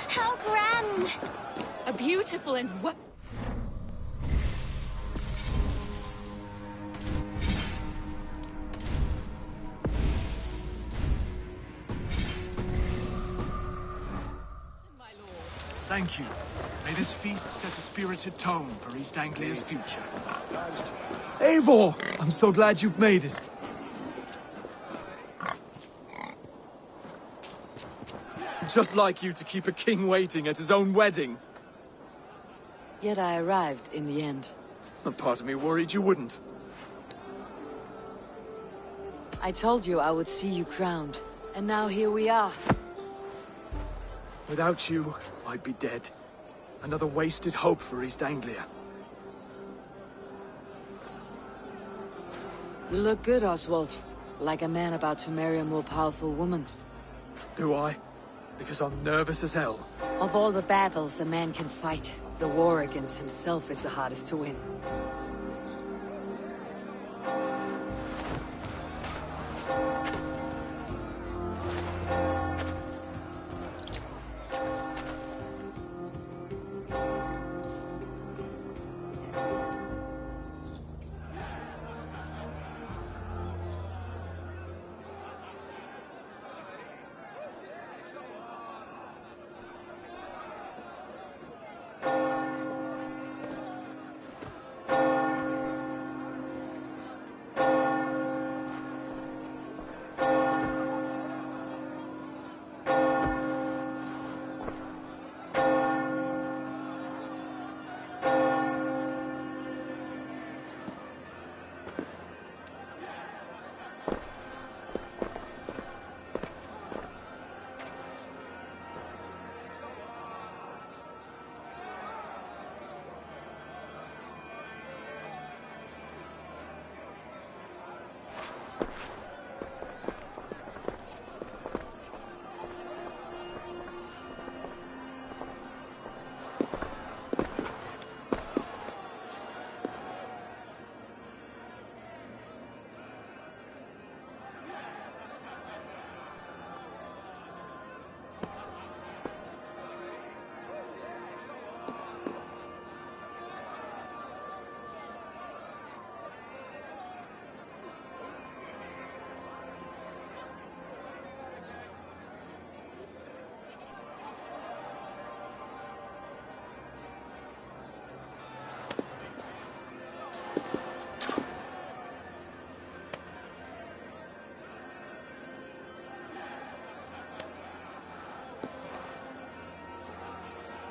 How grand! A beautiful and Thank you. May this feast set a spirited tone for East Anglia's future. Eivor! I'm so glad you've made it. Just like you to keep a king waiting at his own wedding. Yet I arrived in the end. A part of me worried you wouldn't. I told you I would see you crowned, and now here we are. Without you, I'd be dead. Another wasted hope for East Anglia. You look good, Oswald. Like a man about to marry a more powerful woman. Do I? Because I'm nervous as hell. Of all the battles a man can fight, the war against himself is the hardest to win.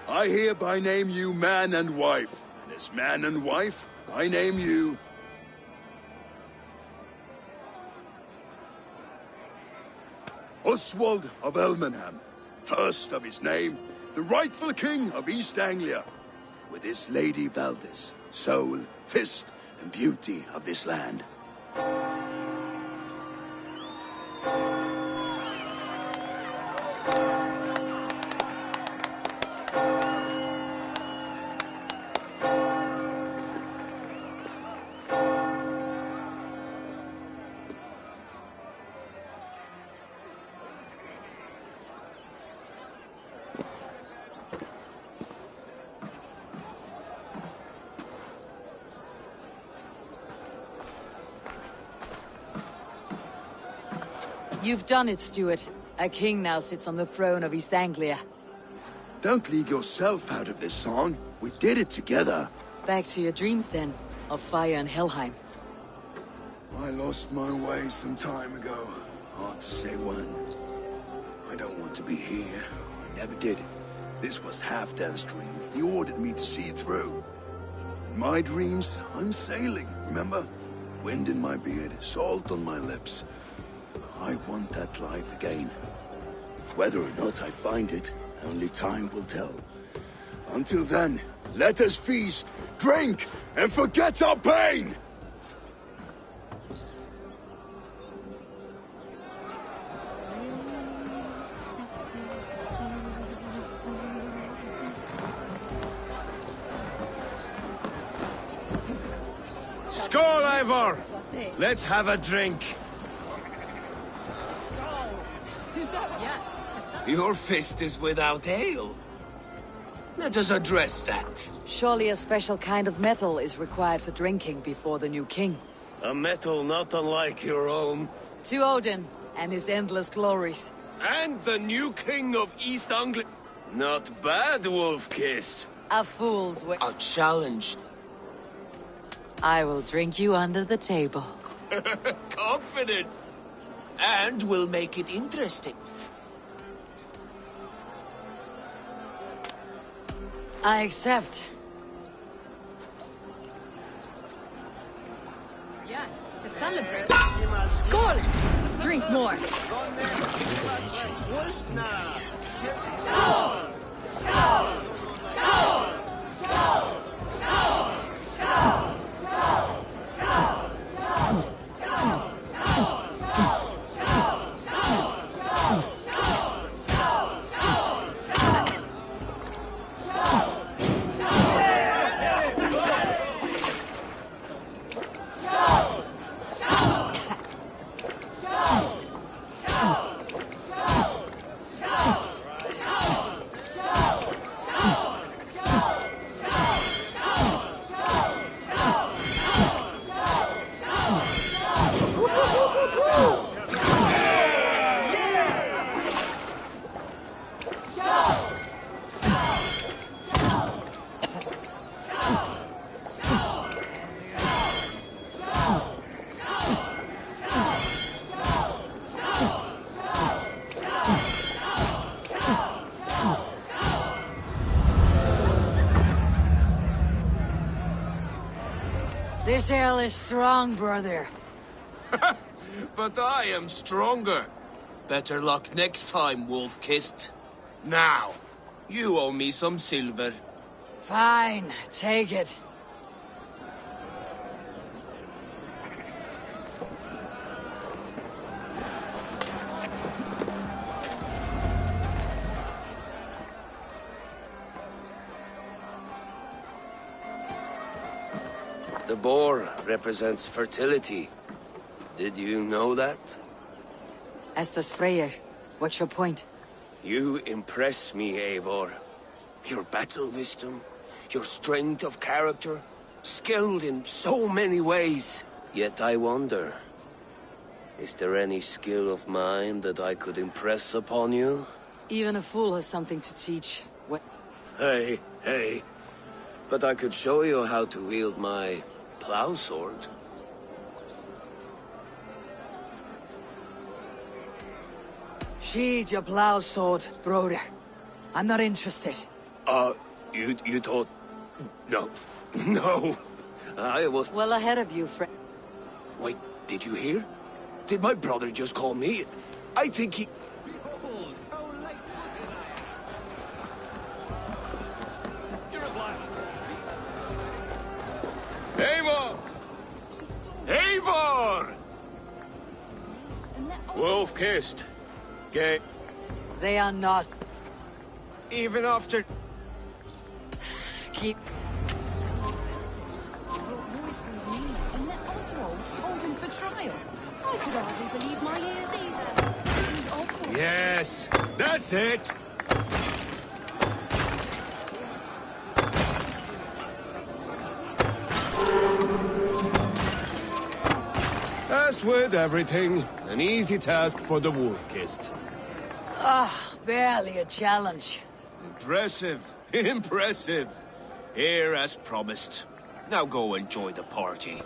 I hereby name you man and wife, and as man and wife, I name you... Oswald of Elmenham, first of his name, the rightful king of East Anglia, with his lady Valdis, soul, fist, and beauty of this land. You've done it, Stuart. A king now sits on the throne of East Anglia. Don't leave yourself out of this song. We did it together. Back to your dreams, then, of fire and Helheim. I lost my way some time ago. Hard to say when. I don't want to be here. I never did. This was Halfdan's dream. He ordered me to see it through. In my dreams, I'm sailing, remember? Wind in my beard, salt on my lips. I want that life again. Whether or not I find it, only time will tell. Until then, let us feast, drink, and forget our pain! Skål, Eivor! Let's have a drink. Your fist is without ale. Let us address that. Surely a special kind of metal is required for drinking before the new king. A metal not unlike your own. To Odin and his endless glories. And the new king of East Anglia. Not bad, Wolf-Kissed. A fool's way. A challenge. I will drink you under the table. Confident. And we'll make it interesting. I accept. Yes, to celebrate. Skål! Drink more. This ale is strong, brother. But I am stronger. Better luck next time, Wolf-Kissed. Now, you owe me some silver. Fine, take it. The boar represents fertility. Did you know that? As does Freyr. What's your point? You impress me, Eivor. Your battle wisdom, your strength of character, skilled in so many ways. Yet I wonder, is there any skill of mine that I could impress upon you? Even a fool has something to teach. What? Hey, hey. But I could show you how to wield my plow sword. Sheathe your plow sword, brother. I'm not interested. You thought... No. No. I was... Well ahead of you, friend. Wait, did you hear? Did my brother just call me? I think he... Behold, how light Eivor! Eivor! Wolf-Kissed. Gay. They are not. Even after... Keep... Brought to his knees and let Oswald hold him for trial. I could hardly believe my ears either. It was Oswald. Yes, that's it! As with everything, an easy task for the Wolf-Kissed. Barely a challenge. Impressive, impressive. Here as promised. Now go enjoy the party.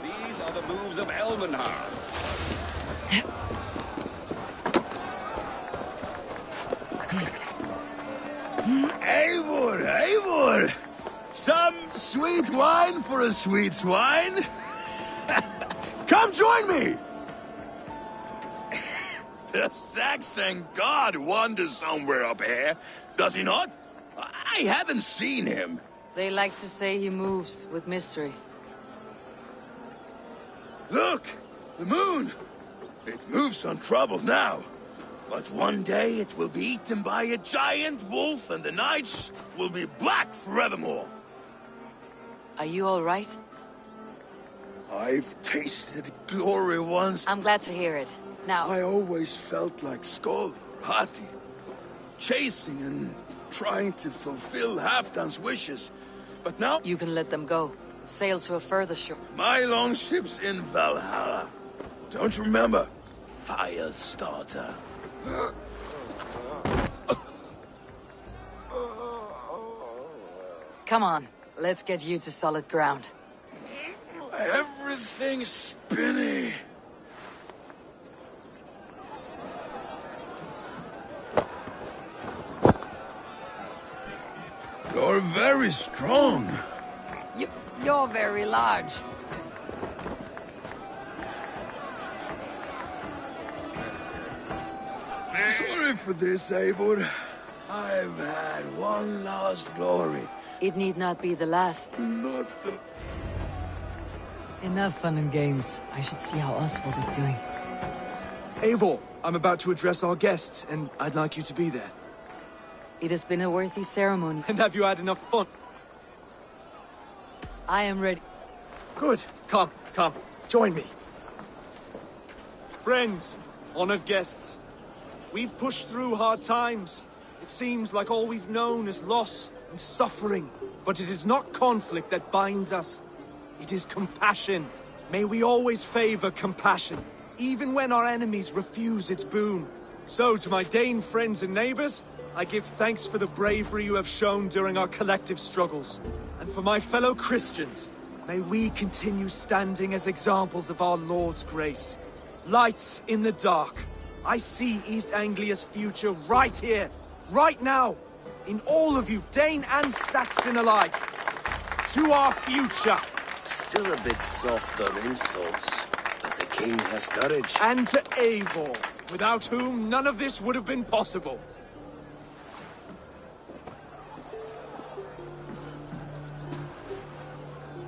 These are the moves of Elmenhar. Eivor, Eivor! Some sweet wine for a sweet swine? Come join me! The Saxon god wanders somewhere up here, does he not? I haven't seen him. They like to say he moves with mystery. Look! The moon! It moves untroubled now. But one day it will be eaten by a giant wolf and the nights will be black forevermore. Are you all right? I've tasted glory once. I'm glad to hear it. Now... I always felt like Skoll or Hati, chasing and trying to fulfill Halfdan's wishes. But now... You can let them go. Sail to a further shore. My longship's in Valhalla. Don't you remember? Firestarter. Come on, let's get you to solid ground. Everything's spinny. You're very strong. You're very large. Sorry for this, Eivor. I've had one last glory. It need not be the last. Not the... Enough fun and games. I should see how Oswald is doing. Eivor, I'm about to address our guests, and I'd like you to be there. It has been a worthy ceremony. And have you had enough fun? I am ready. Good. Come, join me. Friends, honored guests, we've pushed through hard times. It seems like all we've known is loss and suffering. But it is not conflict that binds us. It is compassion. May we always favor compassion, even when our enemies refuse its boon. So, to my Dane friends and neighbors, I give thanks for the bravery you have shown during our collective struggles. And for my fellow Christians, may we continue standing as examples of our Lord's grace. Lights in the dark. I see East Anglia's future right here, right now, in all of you, Dane and Saxon alike. To our future. Still a bit soft on insults, but the king has courage. And to Eivor, without whom none of this would have been possible.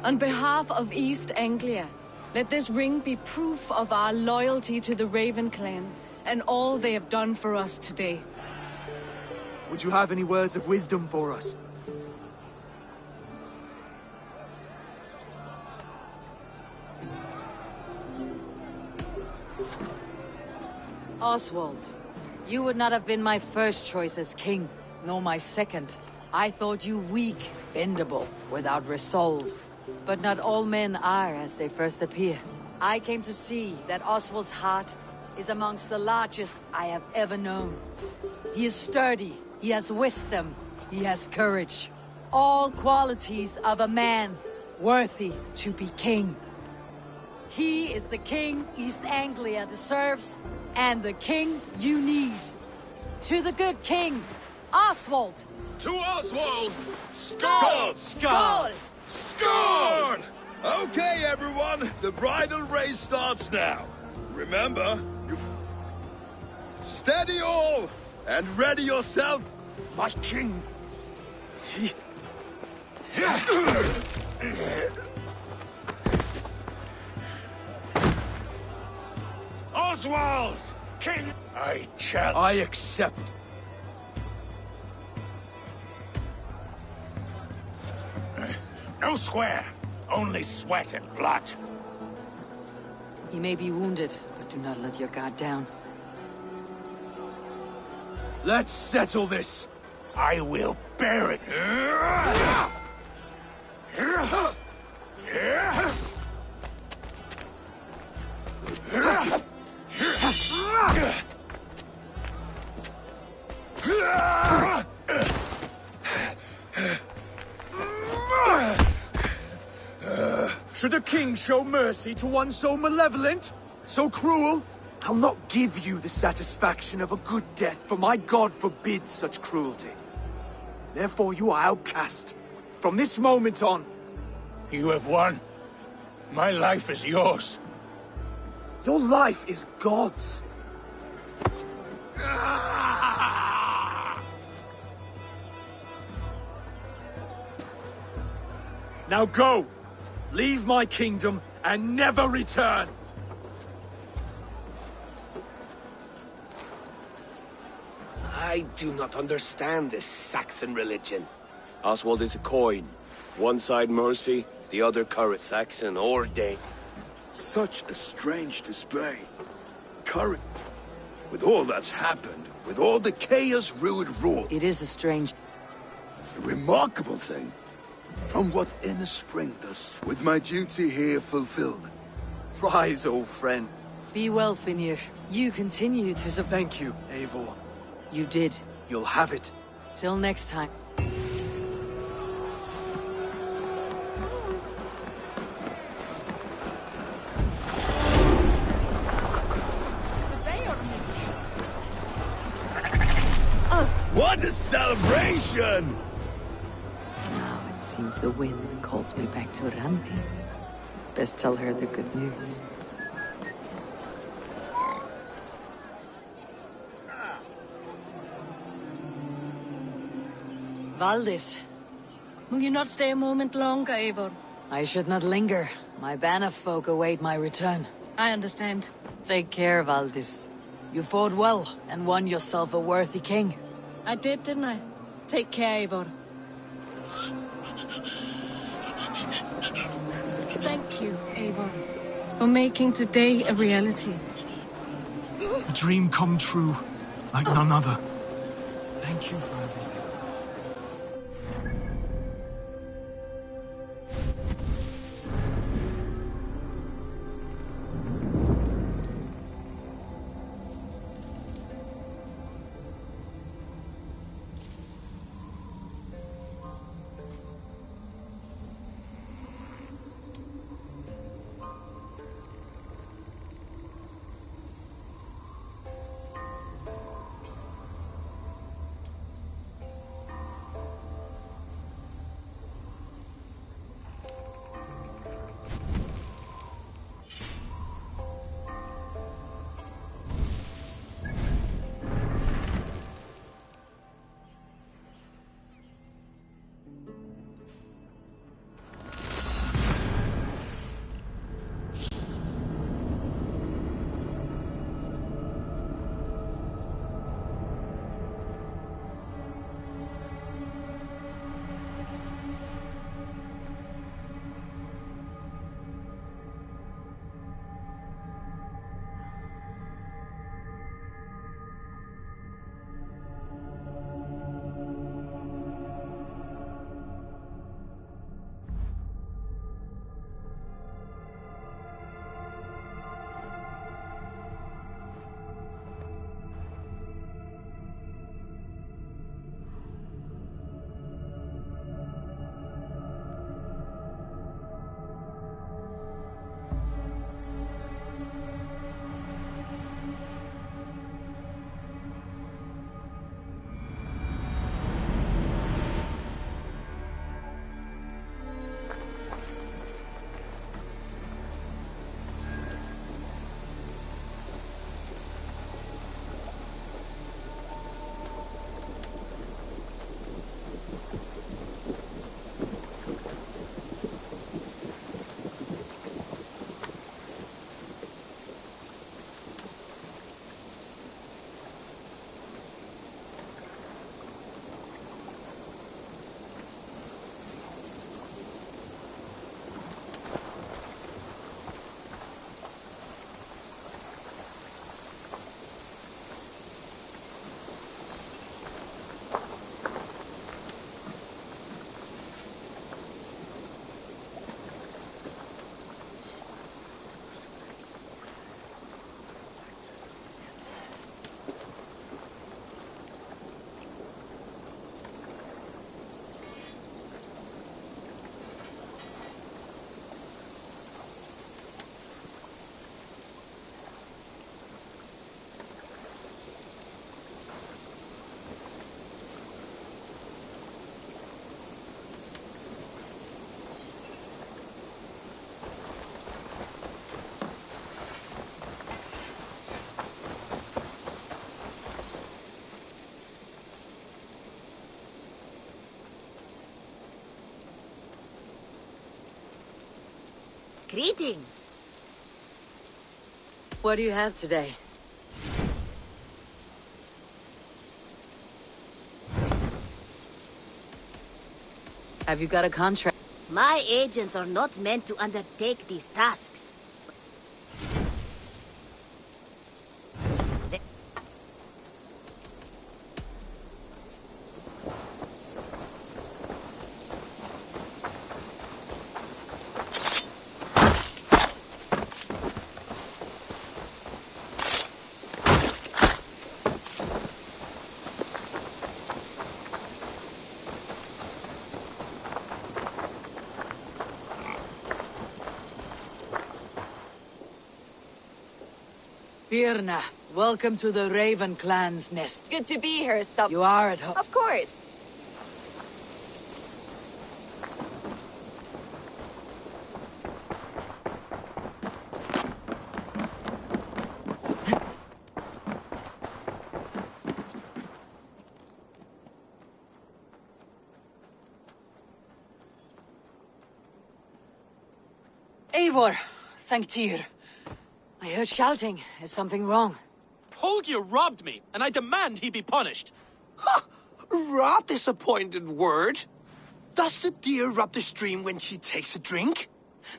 On behalf of East Anglia, let this ring be proof of our loyalty to the Raven clan and all they have done for us today. Would you have any words of wisdom for us? Oswald, you would not have been my first choice as king, nor my second. I thought you weak, bendable, without resolve. But not all men are as they first appear. I came to see that Oswald's heart is amongst the largest I have ever known. He is sturdy, he has wisdom, he has courage. All qualities of a man worthy to be king. He is the king East Anglia deserves, and the king you need. To the good king, Oswald! To Oswald! Skål! Skål! Score! Okay, everyone, the bridal race starts now. Remember, steady all, and ready yourself. My king, Oswald! King! I accept. No square, only sweat and blood. He may be wounded, but do not let your guard down. Let's settle this. I will bear it. Should a king show mercy to one so malevolent, so cruel? I'll not give you the satisfaction of a good death, for my god forbids such cruelty. Therefore you are outcast. From this moment on. You have won. My life is yours. Your life is God's. Now go! Leave my kingdom and never return! I do not understand this Saxon religion. Oswald is a coin. One side mercy, the other courage. Saxon or Dane. Such a strange display. Courage. With all that's happened, with all the chaos ruined wrought. It is a strange... A remarkable thing. From what inner spring thus, with my duty here fulfilled. Rise, old friend. Be well, Finir. You continue to Thank you, Eivor. You did. You'll have it. Till next time. What a celebration! Now it seems the wind calls me back to Randi. Best tell her the good news. Valdis. Will you not stay a moment longer, Eivor? I should not linger. My banner folk await my return. I understand. Take care, Valdis. You fought well, and won yourself a worthy king. I did, didn't I? Take care, Eivor. Thank you, Eivor, for making today a reality. A dream come true, like none other. Thank you for everything. Greetings. What do you have today? Have you got a contract? My agents are not meant to undertake these tasks. Birna, welcome to the Raven clan's nest. Good to be here, Sub. You are at home. Of course. Eivor, thank Tyr. I heard shouting. Is something wrong? Holger robbed me, and I demand he be punished. Ha! Robbed is a pointed word. Does the deer rub the stream when she takes a drink?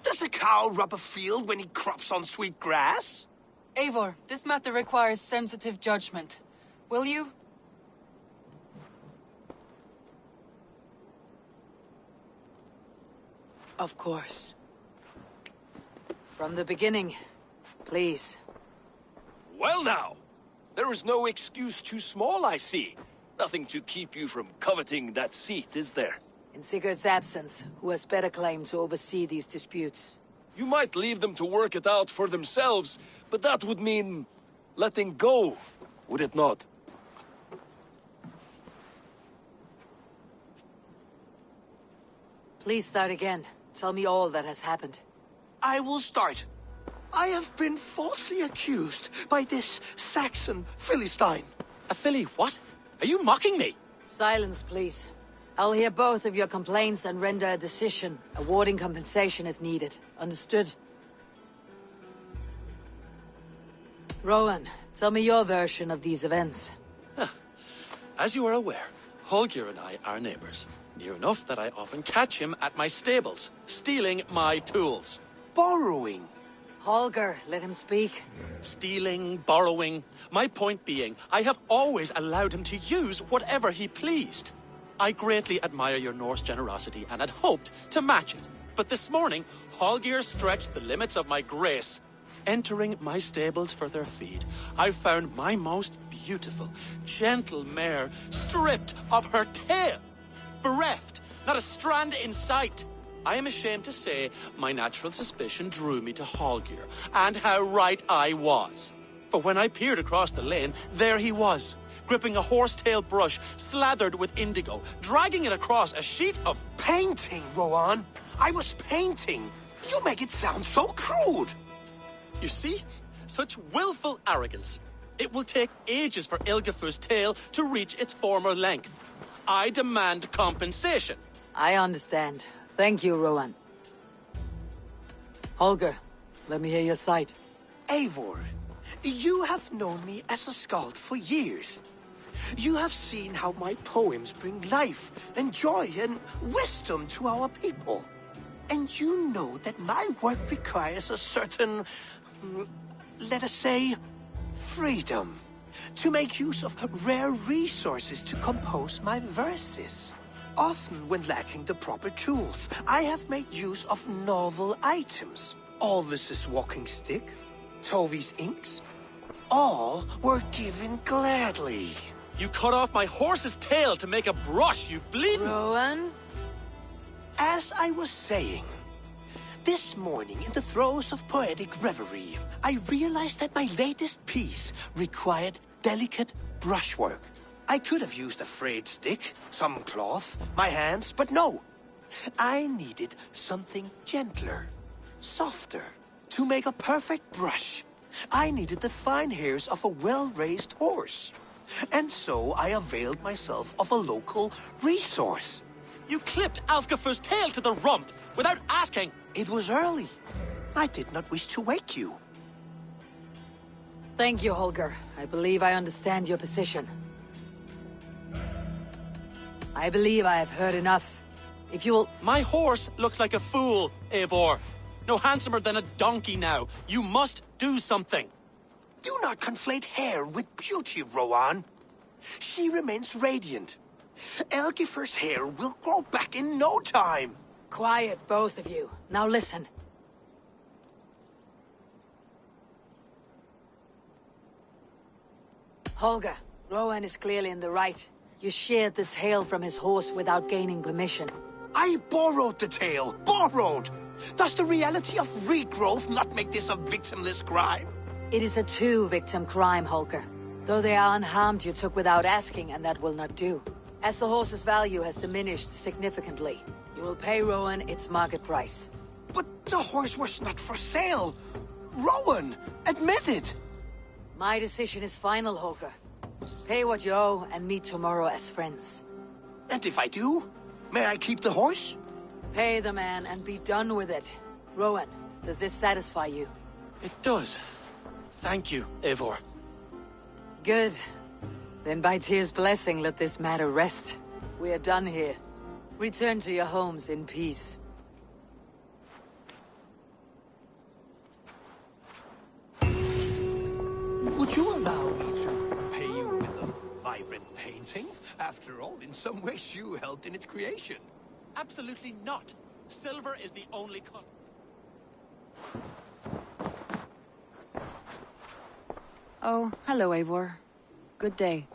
Does a cow rub a field when he crops on sweet grass? Eivor, this matter requires sensitive judgment. Will you? Of course. From the beginning, please. Well now, there is no excuse too small, I see. Nothing to keep you from coveting that seat, is there? In Sigurd's absence, who has better claim to oversee these disputes? You might leave them to work it out for themselves, but that would mean letting go, would it not? Please start again. Tell me all that has happened. I will start. I have been falsely accused by this Saxon Philistine. A Philly what? Are you mocking me? Silence, please. I'll hear both of your complaints and render a decision, awarding compensation if needed. Understood? Rowan, tell me your version of these events. As you are aware, Holger and I are neighbors. Near enough that I often catch him at my stables, stealing my tools. Borrowing. Holger, let him speak. Stealing, borrowing. My point being, I have always allowed him to use whatever he pleased. I greatly admire your Norse generosity and had hoped to match it. But this morning, Holger stretched the limits of my grace. Entering my stables for their feed, I found my most beautiful, gentle mare stripped of her tail. Bereft, not a strand in sight. I am ashamed to say my natural suspicion drew me to Holger, and how right I was. For when I peered across the lane, there he was, gripping a horsetail brush slathered with indigo, dragging it across a sheet of painting, Rowan. I was painting. You make it sound so crude. You see? Such willful arrogance. It will take ages for Ilgafur's tail to reach its former length. I demand compensation. I understand. Thank you, Rowan. Holger, let me hear your side. Eivor, you have known me as a skald for years. You have seen how my poems bring life and joy and wisdom to our people. And you know that my work requires a certain, let us say, freedom. To make use of rare resources to compose my verses. Often when lacking the proper tools, I have made use of novel items. Alvis's walking stick, Tovi's inks, all were given gladly. You cut off my horse's tail to make a brush, you bleeding... Rowan? As I was saying, this morning in the throes of poetic reverie, I realized that my latest piece required delicate brushwork. I could have used a frayed stick, some cloth, my hands, but no. I needed something gentler, softer. To make a perfect brush, I needed the fine hairs of a well-raised horse. And so I availed myself of a local resource. You clipped Alfgafur's tail to the rump without asking. It was early. I did not wish to wake you. Thank you, Holger. I believe I understand your position. I believe I have heard enough. If you will... My horse looks like a fool, Eivor. No handsomer than a donkey now. You must do something. Do not conflate hair with beauty, Rowan. She remains radiant. Elgifer's hair will grow back in no time. Quiet, both of you. Now listen. Holger, Rowan is clearly in the right. You sheared the tail from his horse without gaining permission. I borrowed the tail. Borrowed! Does the reality of regrowth not make this a victimless crime? It is a two-victim crime, Holger. Though they are unharmed, you took without asking, and that will not do. As the horse's value has diminished significantly, you will pay Rowan its market price. But the horse was not for sale. Rowan, admit it. My decision is final, Holger. Pay what you owe and meet tomorrow as friends. And if I do, may I keep the horse? Pay the man and be done with it. Rowan, does this satisfy you? It does. Thank you, Eivor. Good. Then by Tyr's blessing, let this matter rest. We are done here. Return to your homes in peace. Would you allow me to pay you with a vibrant painting? After all, in some ways you helped in its creation. Absolutely not. Silver is the only color. Oh, hello, Eivor. Good day.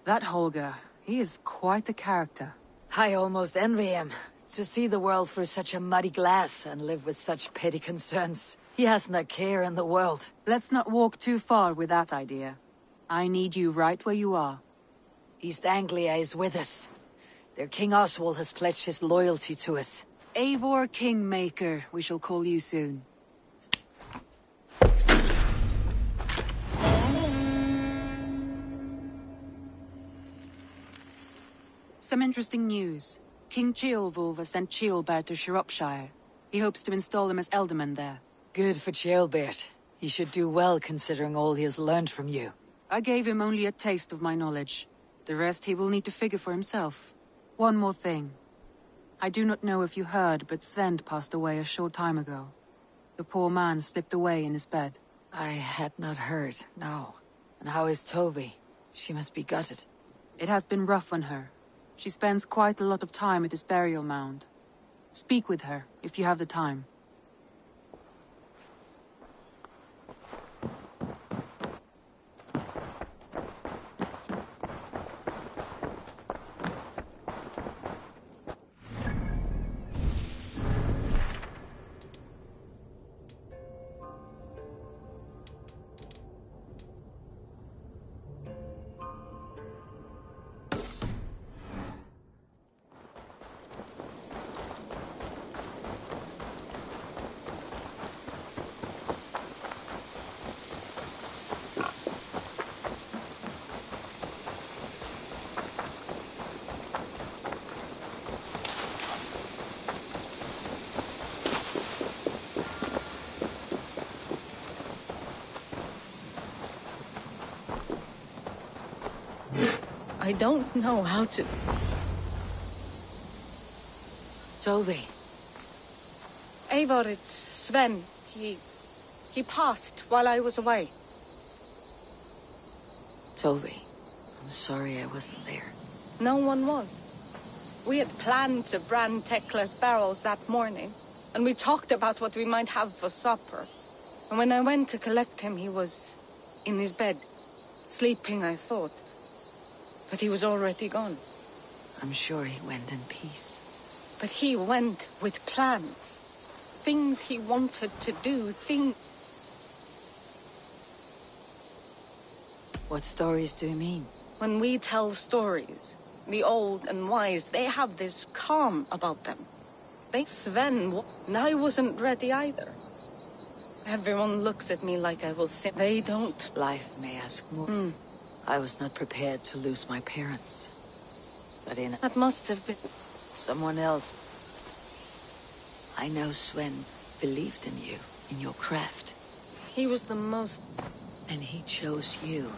That Holger, he is quite the character. I almost envy him. To see the world through such a muddy glass and live with such petty concerns. He hasn't a care in the world. Let's not walk too far with that idea. I need you right where you are. East Anglia is with us. Their King Oswald has pledged his loyalty to us. Eivor Kingmaker, we shall call you soon. Some interesting news. King Ceolwulf has sent Ceolbert to Shropshire. He hopes to install him as Elderman there. Good for Ceolbert. He should do well considering all he has learned from you. I gave him only a taste of my knowledge. The rest he will need to figure for himself. One more thing. I do not know if you heard, but Sven passed away a short time ago. The poor man slipped away in his bed. I had not heard, no. And how is Tovi? She must be gutted. It has been rough on her. She spends quite a lot of time at his burial mound. Speak with her, if you have the time. I don't know how to... Tovi. Eivor, it's Sven. He passed while I was away. Tovi, I'm sorry I wasn't there. No one was. We had planned to brand Tekla's barrels that morning, and we talked about what we might have for supper. And when I went to collect him, he was in his bed. Sleeping, I thought. But he was already gone. I'm sure he went in peace. But he went with plans. Things he wanted to do, things... What stories do you mean? When we tell stories, the old and wise, they have this calm about them. Sven, and I wasn't ready either. Everyone looks at me like I will sin. They don't. Life may ask more. I was not prepared to lose my parents. But in... That must have been... someone else. I know Sven believed in you. in your craft. He was the most... And he chose you.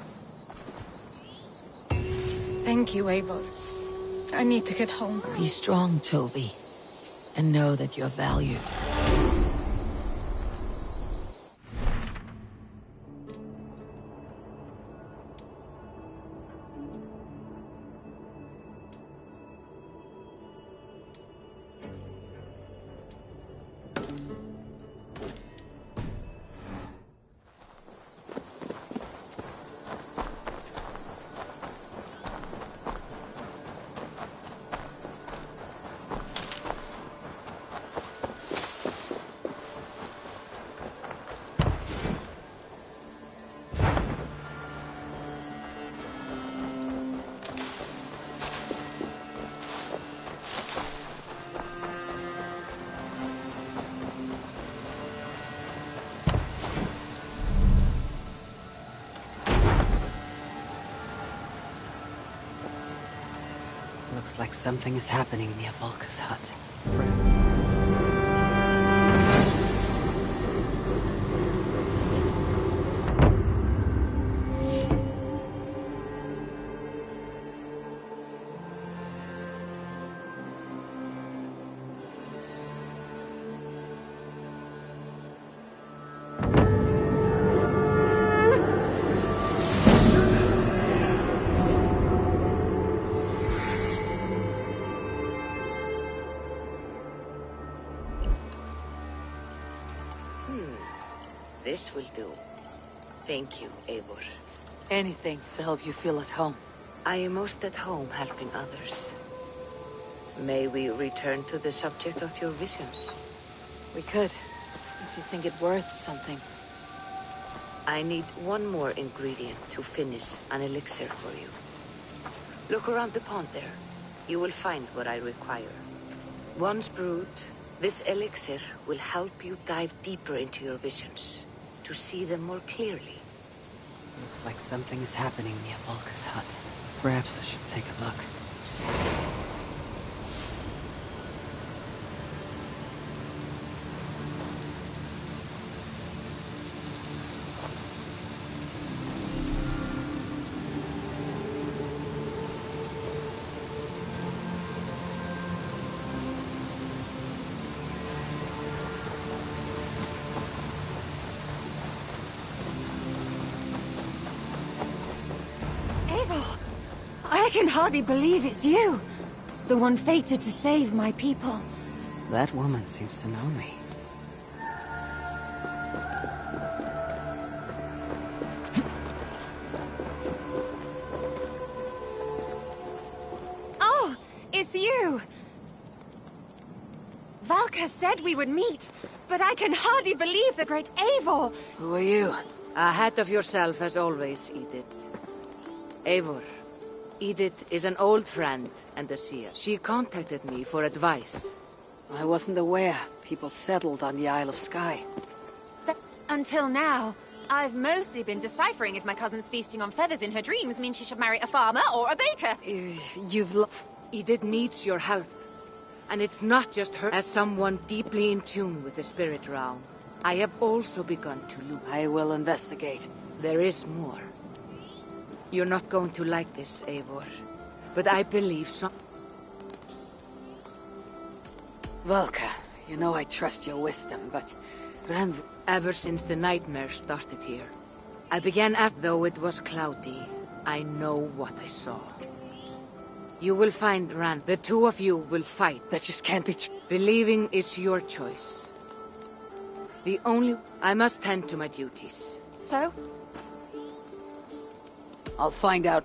Thank you, Eivor. I need to get home. Be strong, Toby. And know that you're valued. Looks like something is happening near Volka's hut. This will do. Thank you, Eivor. Anything to help you feel at home. I am most at home helping others. May we return to the subject of your visions? We could, if you think it worth something. I need one more ingredient to finish an elixir for you. Look around the pond there. You will find what I require. Once brewed, this elixir will help you dive deeper into your visions, to see them more clearly. Looks like something is happening near Volka's hut. Perhaps I should take a look. I can hardly believe it's you. The one fated to save my people. That woman seems to know me. Oh, it's you! Valka said we would meet, but I can hardly believe the great Eivor! Who are you? Ahead of yourself as always, Edith. Eivor. Edith is an old friend and a seer. She contacted me for advice. I wasn't aware people settled on the Isle of Skye. Until now, I've mostly been deciphering if my cousin's feasting on feathers in her dreams means she should marry a farmer or a baker. Edith needs your help. And it's not just her. As someone deeply in tune with the spirit realm, I have also begun to look. I will investigate. There is more. You're not going to like this, Eivor. But I believe some... Volka, you know I trust your wisdom, but... Ever since the nightmare started here, I began though it was cloudy, I know what I saw. You will find Rand. The two of you will fight. That just can't be Believing is your choice. I must tend to my duties. So? I'll find out.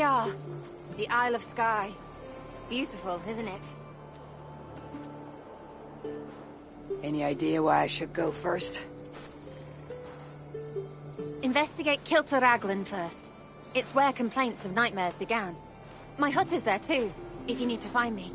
we are. The Isle of Skye. Beautiful, isn't it? Any idea why I should go first? Investigate Kilter Raglan first. It's where complaints of nightmares began. My hut is there too, if you need to find me.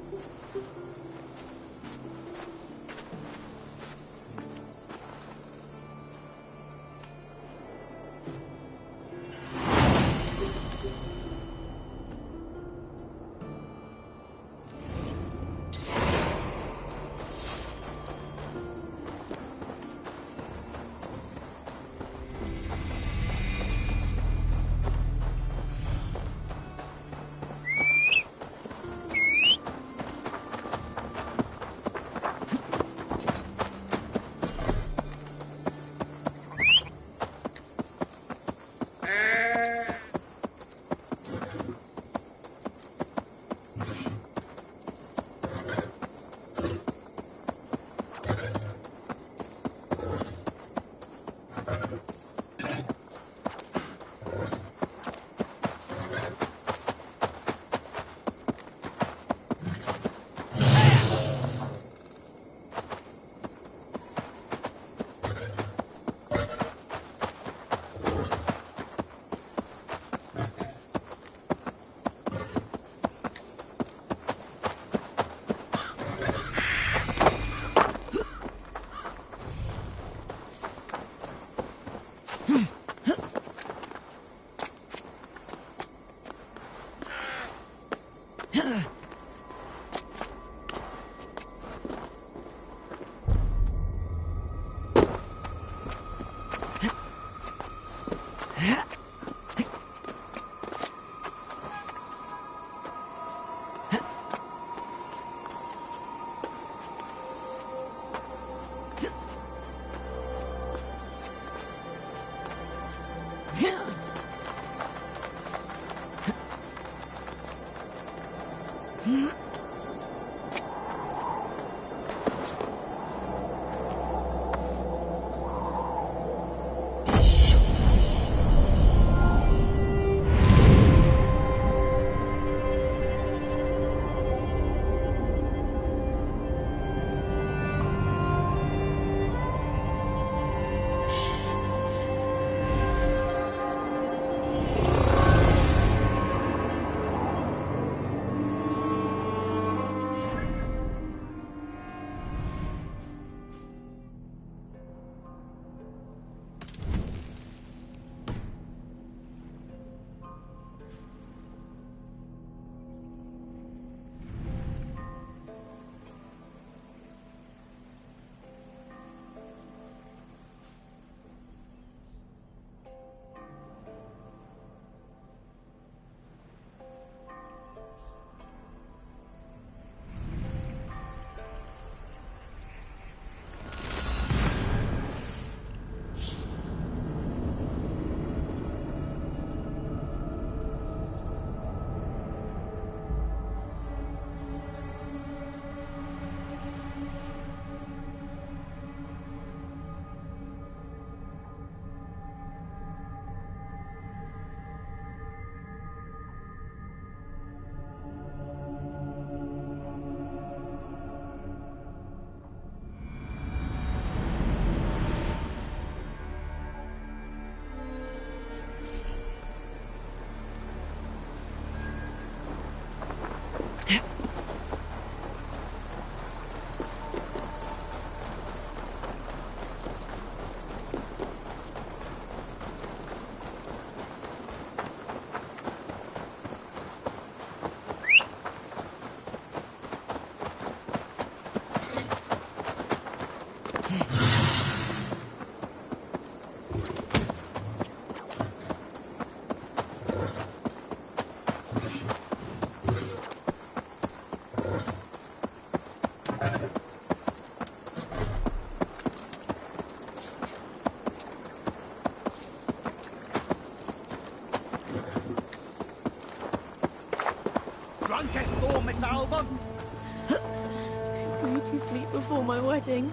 Going to sleep before my wedding.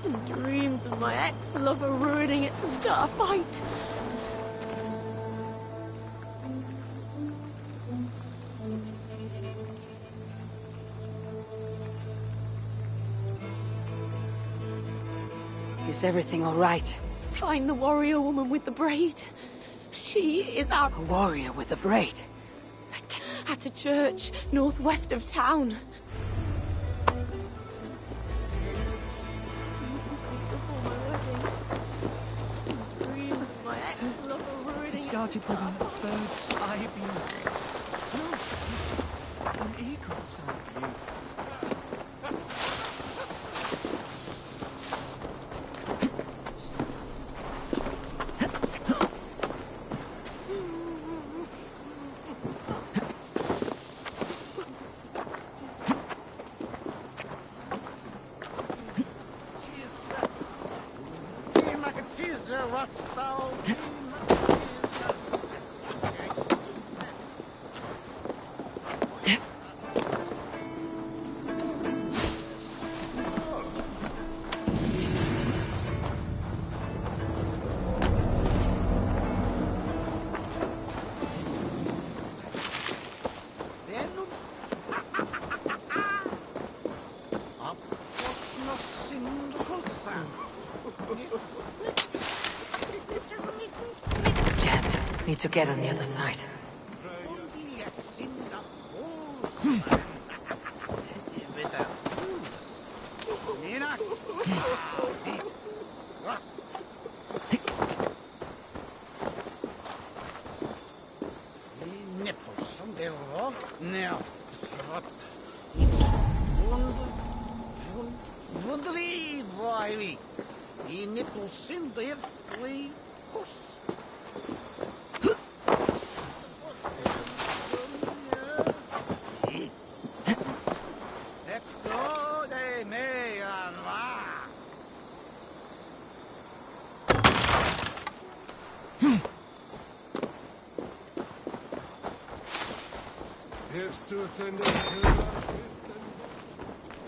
And dreams of my ex-lover ruining it to start a fight. Is everything all right? Find the warrior woman with the braid. She is out. A warrior with a braid? At a church northwest of town. It started with a bird's eye view. No, an eagle's eye view. Jammed. Need to get on the other side.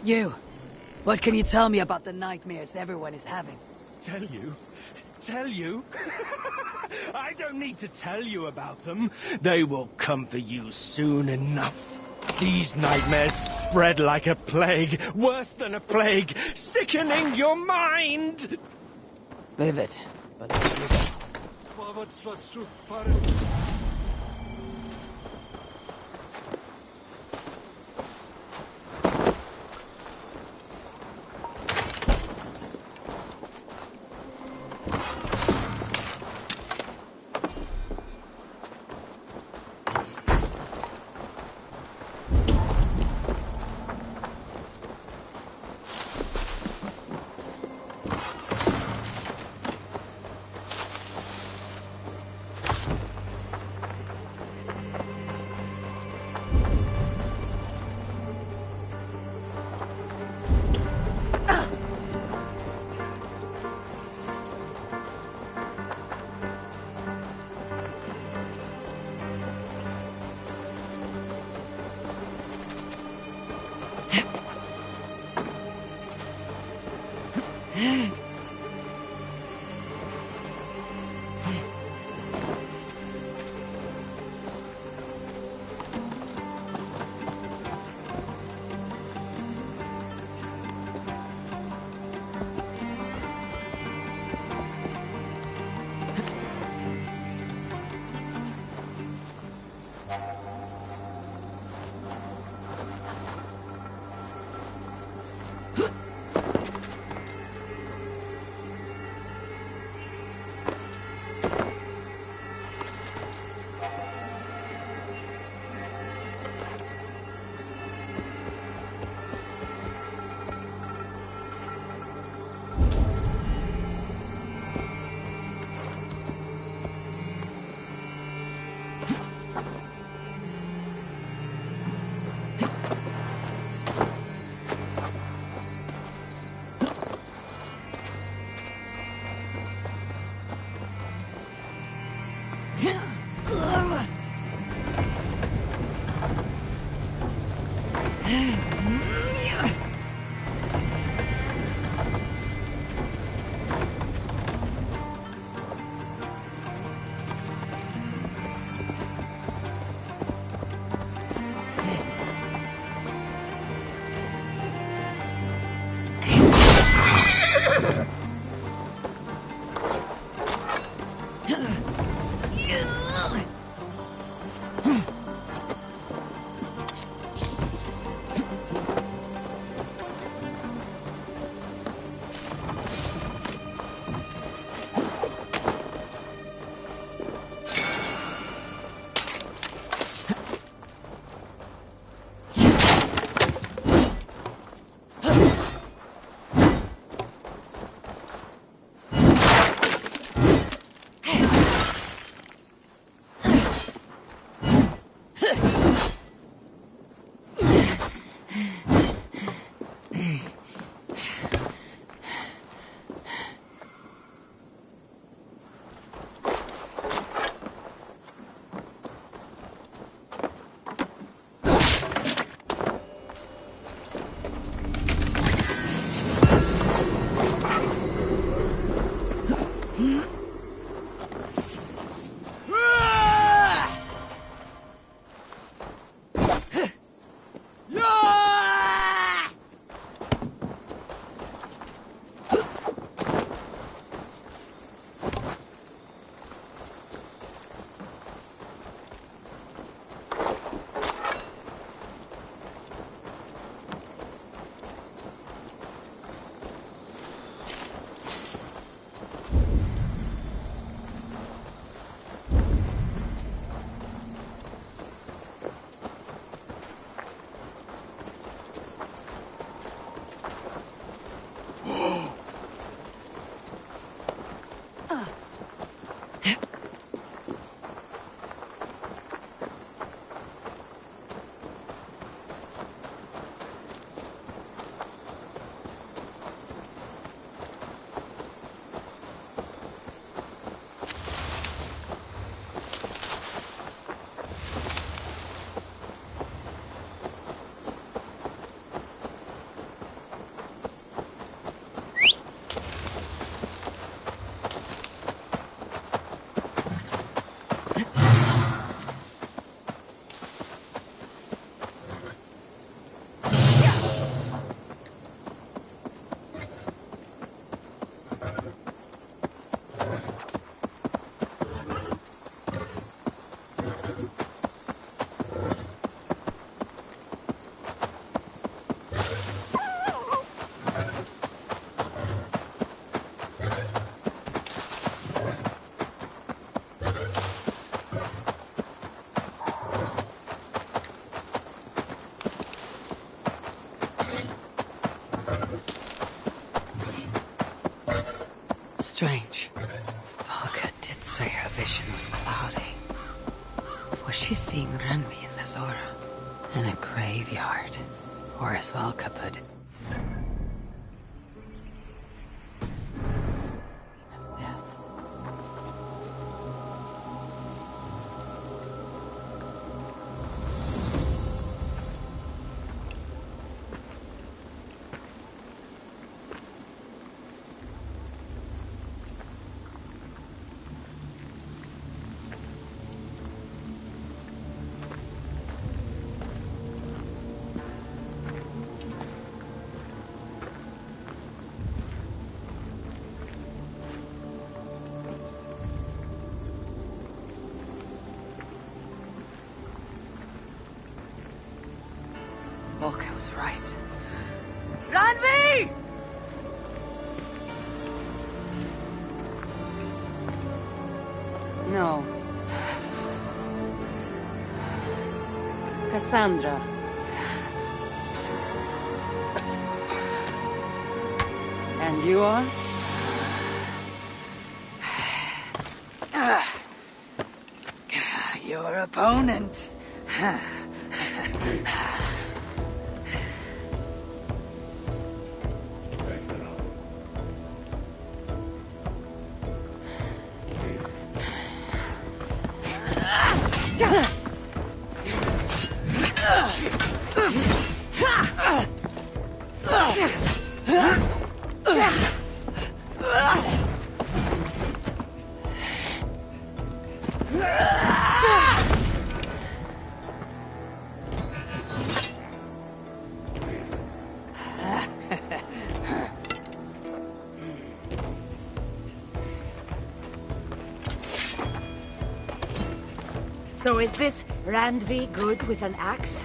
You! What can you tell me about the nightmares everyone is having? Tell you? Tell you? I don't need to tell you about them. They will come for you soon enough. These nightmares spread like a plague, worse than a plague, sickening your mind! Live it. But Strange. Volga did say her vision was cloudy. Was she seeing Renmi in the Zora? In a graveyard? Or as Volga put it, of death. Volga was right. Ranvi! No. Cassandra. And you are? Your opponent. So is this Randvi good with an axe?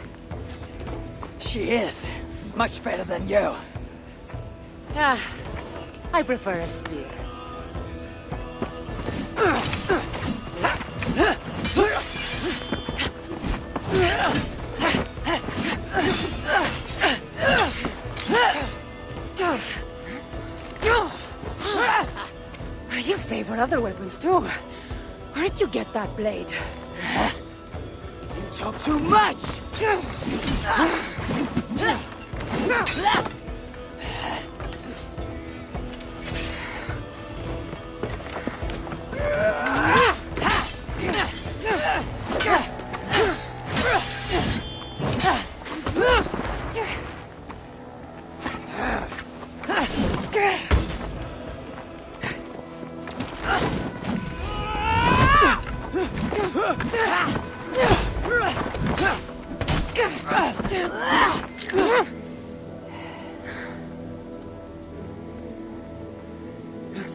She is. Much better than you. Ah, I prefer a spear. You favor other weapons too. Where did you get that blade? You talk too much! Looks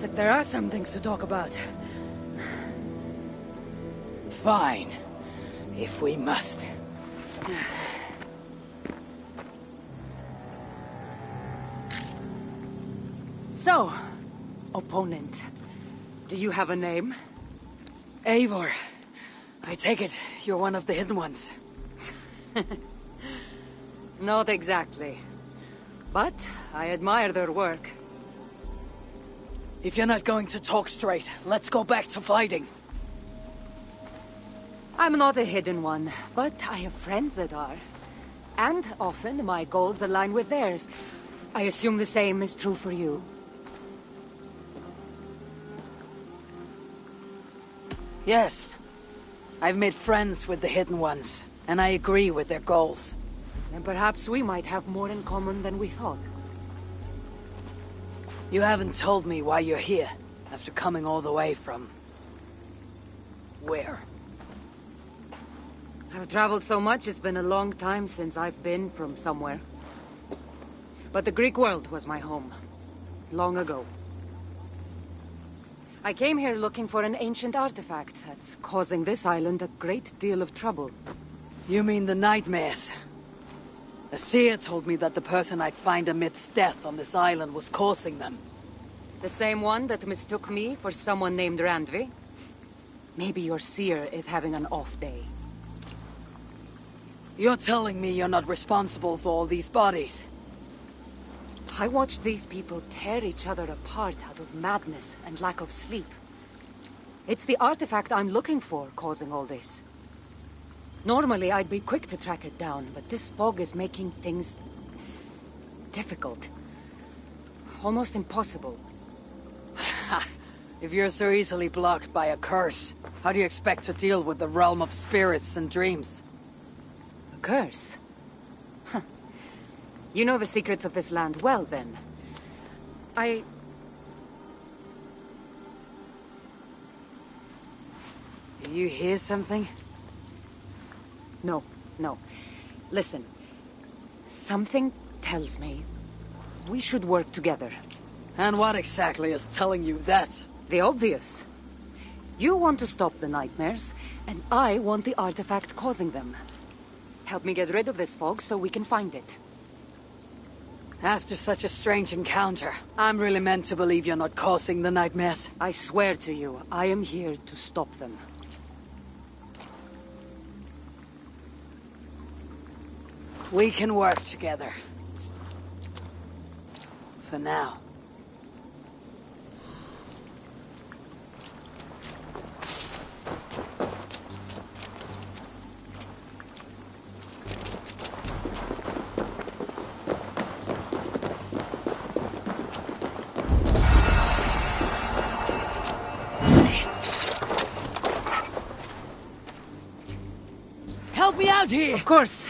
like there are some things to talk about. Fine. If we must. So, opponent, do you have a name? Eivor. I take it you're one of the Hidden Ones. Not exactly. But I admire their work. If you're not going to talk straight, let's go back to fighting. I'm not a Hidden One, but I have friends that are. And often my goals align with theirs. I assume the same is true for you. Yes. I've made friends with the Hidden Ones, and I agree with their goals. Then perhaps we might have more in common than we thought. You haven't told me why you're here, after coming all the way from... where? I've traveled so much, it's been a long time since I've been from somewhere. But the Greek world was my home. Long ago. I came here looking for an ancient artifact that's causing this island a great deal of trouble. You mean the nightmares? A seer told me that the person I'd find amidst death on this island was causing them. The same one that mistook me for someone named Randvi? Maybe your seer is having an off day. You're telling me you're not responsible for all these bodies? I watched these people tear each other apart out of madness and lack of sleep. It's the artifact I'm looking for causing all this. Normally I'd be quick to track it down, but this fog is making things... difficult. Almost impossible. If you're so easily blocked by a curse, how do you expect to deal with the realm of spirits and dreams? A curse? Huh. You know the secrets of this land well, then. Do you hear something? No. Listen. Something tells me we should work together. And what exactly is telling you that? The obvious. You want to stop the nightmares, and I want the artifact causing them. Help me get rid of this fog so we can find it. After such a strange encounter, I'm really meant to believe you're not causing the nightmares. I swear to you, I am here to stop them. We can work together. For now. Help me out here! Of course.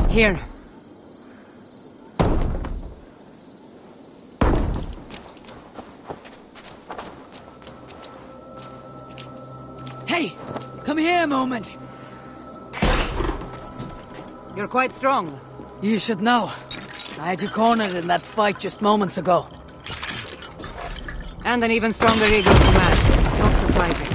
Here. Hey! Come here a moment! You're quite strong. You should know. I had you cornered in that fight just moments ago. And an even stronger ego to match. Not surprising.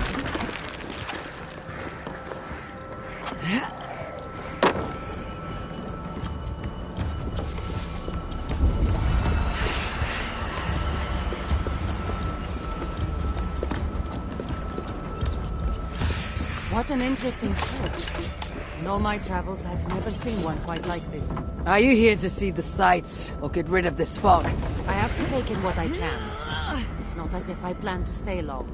What an interesting church. In all my travels, I've never seen one quite like this. Are you here to see the sights, or get rid of this fog? I have to take in what I can. It's not as if I plan to stay long.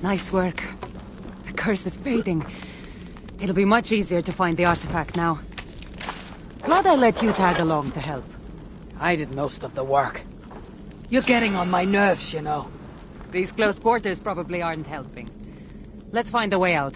Nice work. The curse is fading. It'll be much easier to find the artifact now. Glad I let you tag along to help. I did most of the work. You're getting on my nerves, you know. These close quarters probably aren't helping. Let's find a way out.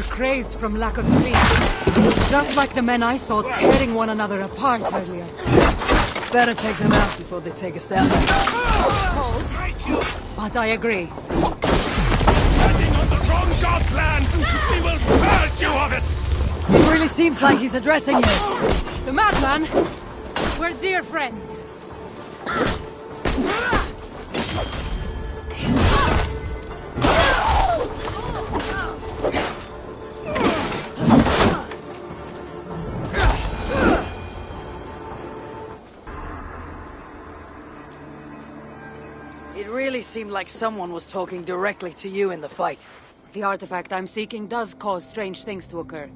Crazed from lack of sleep. Just like the men I saw tearing one another apart earlier. Better take them out before they take us down there. But I agree. Standing on the wrong god's land! We will purge you of it! It really seems like he's addressing you. The madman? We're dear friends. It really seemed like someone was talking directly to you in the fight. The artifact I'm seeking does cause strange things to occur.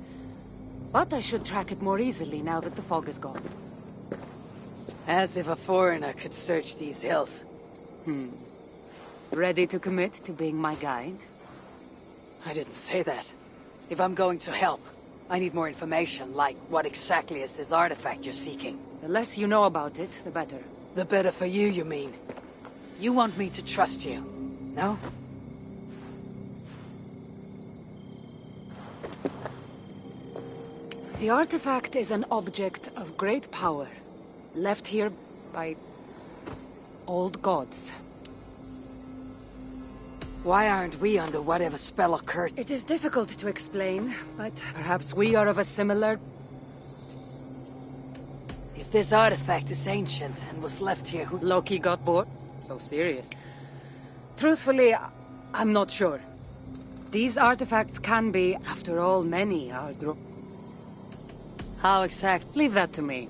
But I should track it more easily now that the fog is gone. As if a foreigner could search these hills. Ready to commit to being my guide? I didn't say that. If I'm going to help, I need more information, like what exactly is this artifact you're seeking? The less you know about it, the better. The better for you, you mean? You want me to trust you, no? The artifact is an object of great power, left here by old gods. Why aren't we under whatever spell or curse? It is difficult to explain, but perhaps we are of a similar... If this artifact is ancient and was left here, who... Loki got bored? So serious. Truthfully, I'm not sure. These artifacts can be, after all, many are How exact? Leave that to me.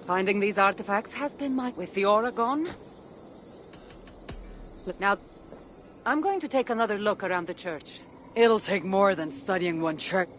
Finding these artifacts has been my... With the aura gone? Look, now... I'm going to take another look around the church. It'll take more than studying one church.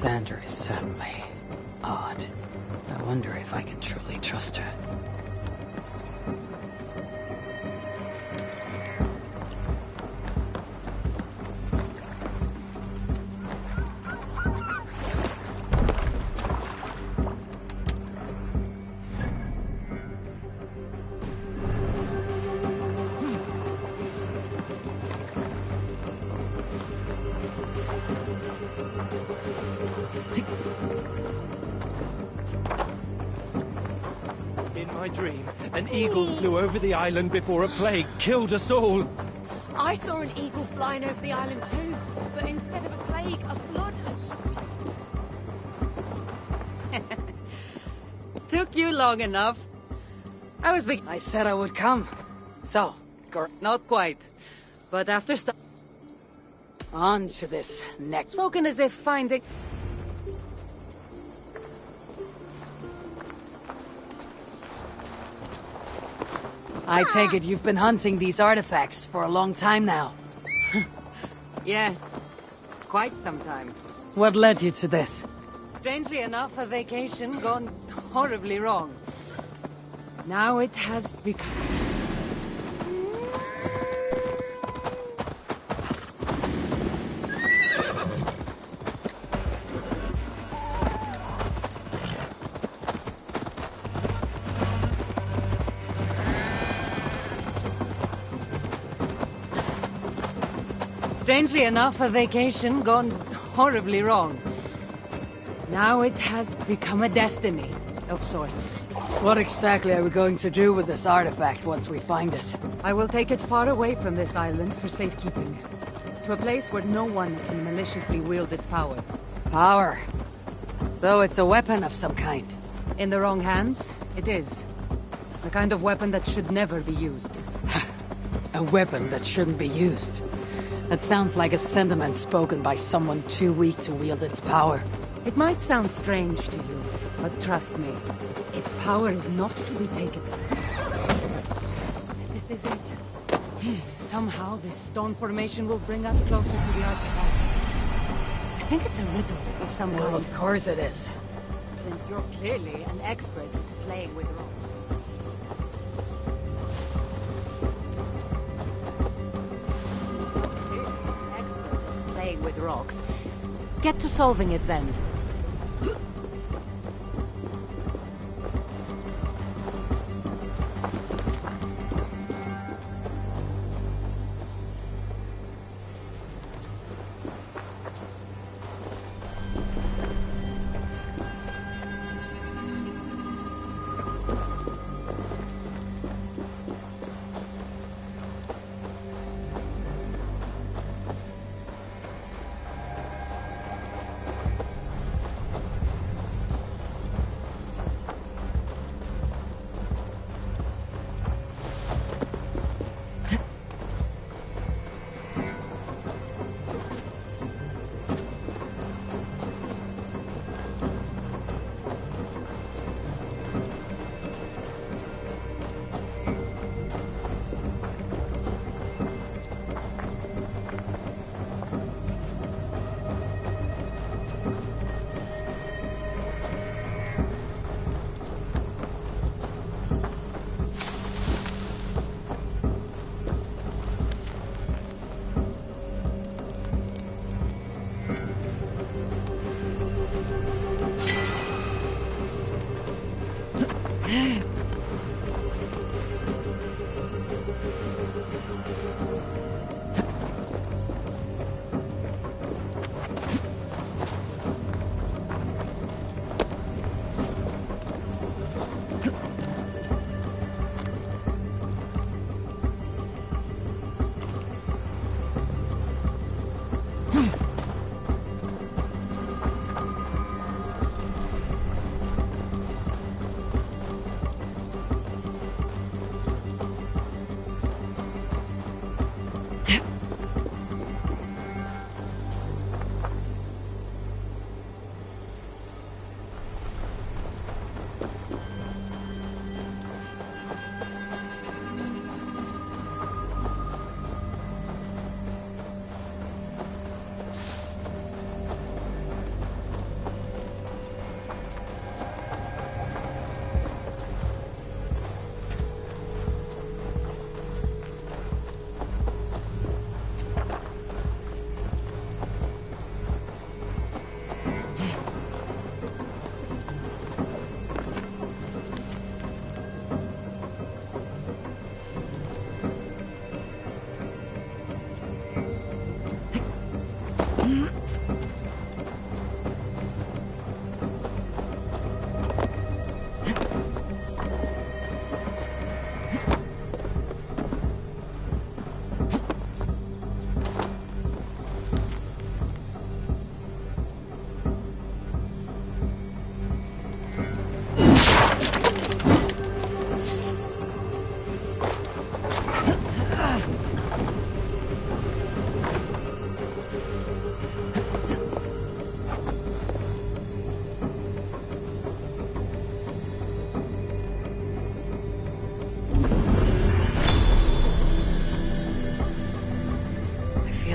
Cassandra is certainly odd. I wonder if I can truly trust her. In my dream, an eagle flew over the island before a plague killed us all. I saw an eagle flying over the island too, but instead of a plague, a flood. Took you long enough. I said I would come. So, not quite. But after on to this next. Spoken as if finding... I take it you've been hunting these artifacts for a long time now. Yes, quite some time. What led you to this? Strangely enough, a vacation gone horribly wrong. Now it has become... Strangely enough, a vacation gone horribly wrong. Now it has become a destiny of sorts. What exactly are we going to do with this artifact once we find it? I will take it far away from this island for safekeeping. To a place where no one can maliciously wield its power. Power? So it's a weapon of some kind? In the wrong hands, it is. The kind of weapon that should never be used. A weapon that shouldn't be used? That sounds like a sentiment spoken by someone too weak to wield its power. It might sound strange to you, but trust me, its power is not to be taken. This is it. Somehow this stone formation will bring us closer to the artifact. I think it's a riddle of some kind. Well, of course it is. Since you're clearly an expert at playing with rocks. With rocks. Get to solving it then.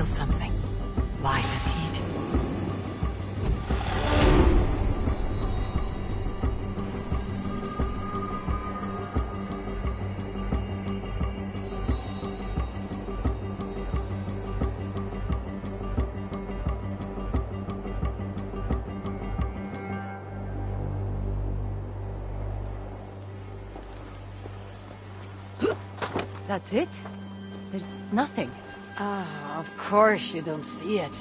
feel something. Light and heat. That's it? There's nothing. Ah, of course you don't see it.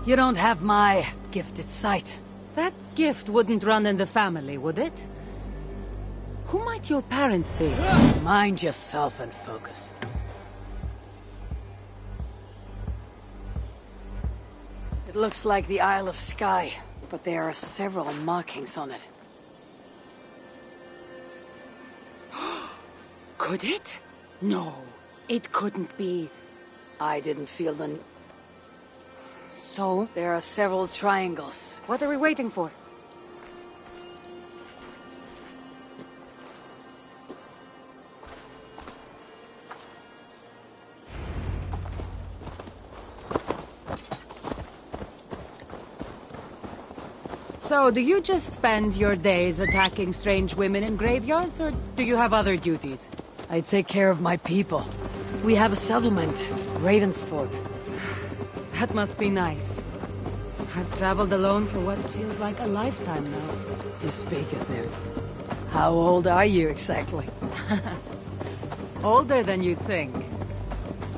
You don't have my gifted sight. That gift wouldn't run in the family, would it? Who might your parents be? Mind yourself and focus. It looks like the Isle of Skye, but there are several markings on it. Could it? No, it couldn't be. I didn't feel the... So? There are several triangles. What are we waiting for? So, do you just spend your days attacking strange women in graveyards, or do you have other duties? I take care of my people. We have a settlement, Ravensthorpe. That must be nice. I've traveled alone for what feels like a lifetime now. You speak as if. How old are you exactly? Older than you'd think.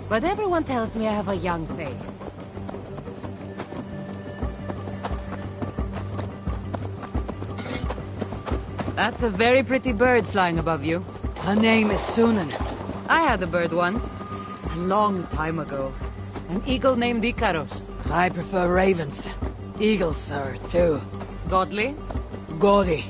But everyone tells me I have a young face. That's a very pretty bird flying above you. Her name is Sunan. I had a bird once. A long time ago. An eagle named Ikaros. I prefer ravens. Eagles, sir, too. Godly? Gaudy.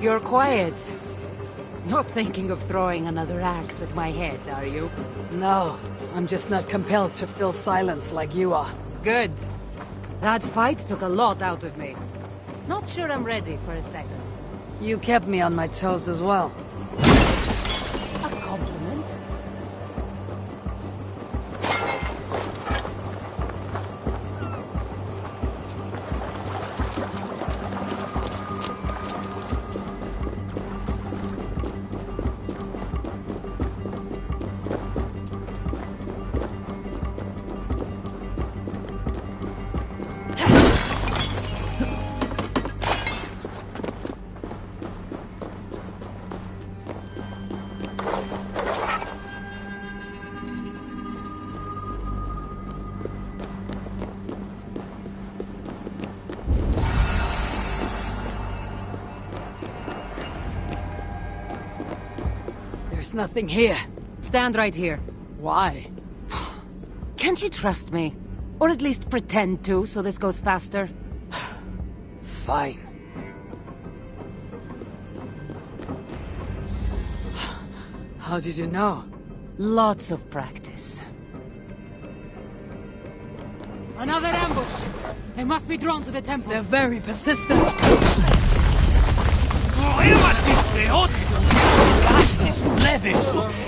You're quiet. Not thinking of throwing another axe at my head, are you? No, I'm just not compelled to fill silence like you are. Good. That fight took a lot out of me. Not sure I'm ready for a second. You kept me on my toes as well. A compliment? There's nothing here. Stand right here. Why? Can't you trust me? Or at least pretend to, so this goes faster? Fine. How did you know? Lots of practice. Another ambush! They must be drawn to the temple. They're very persistent.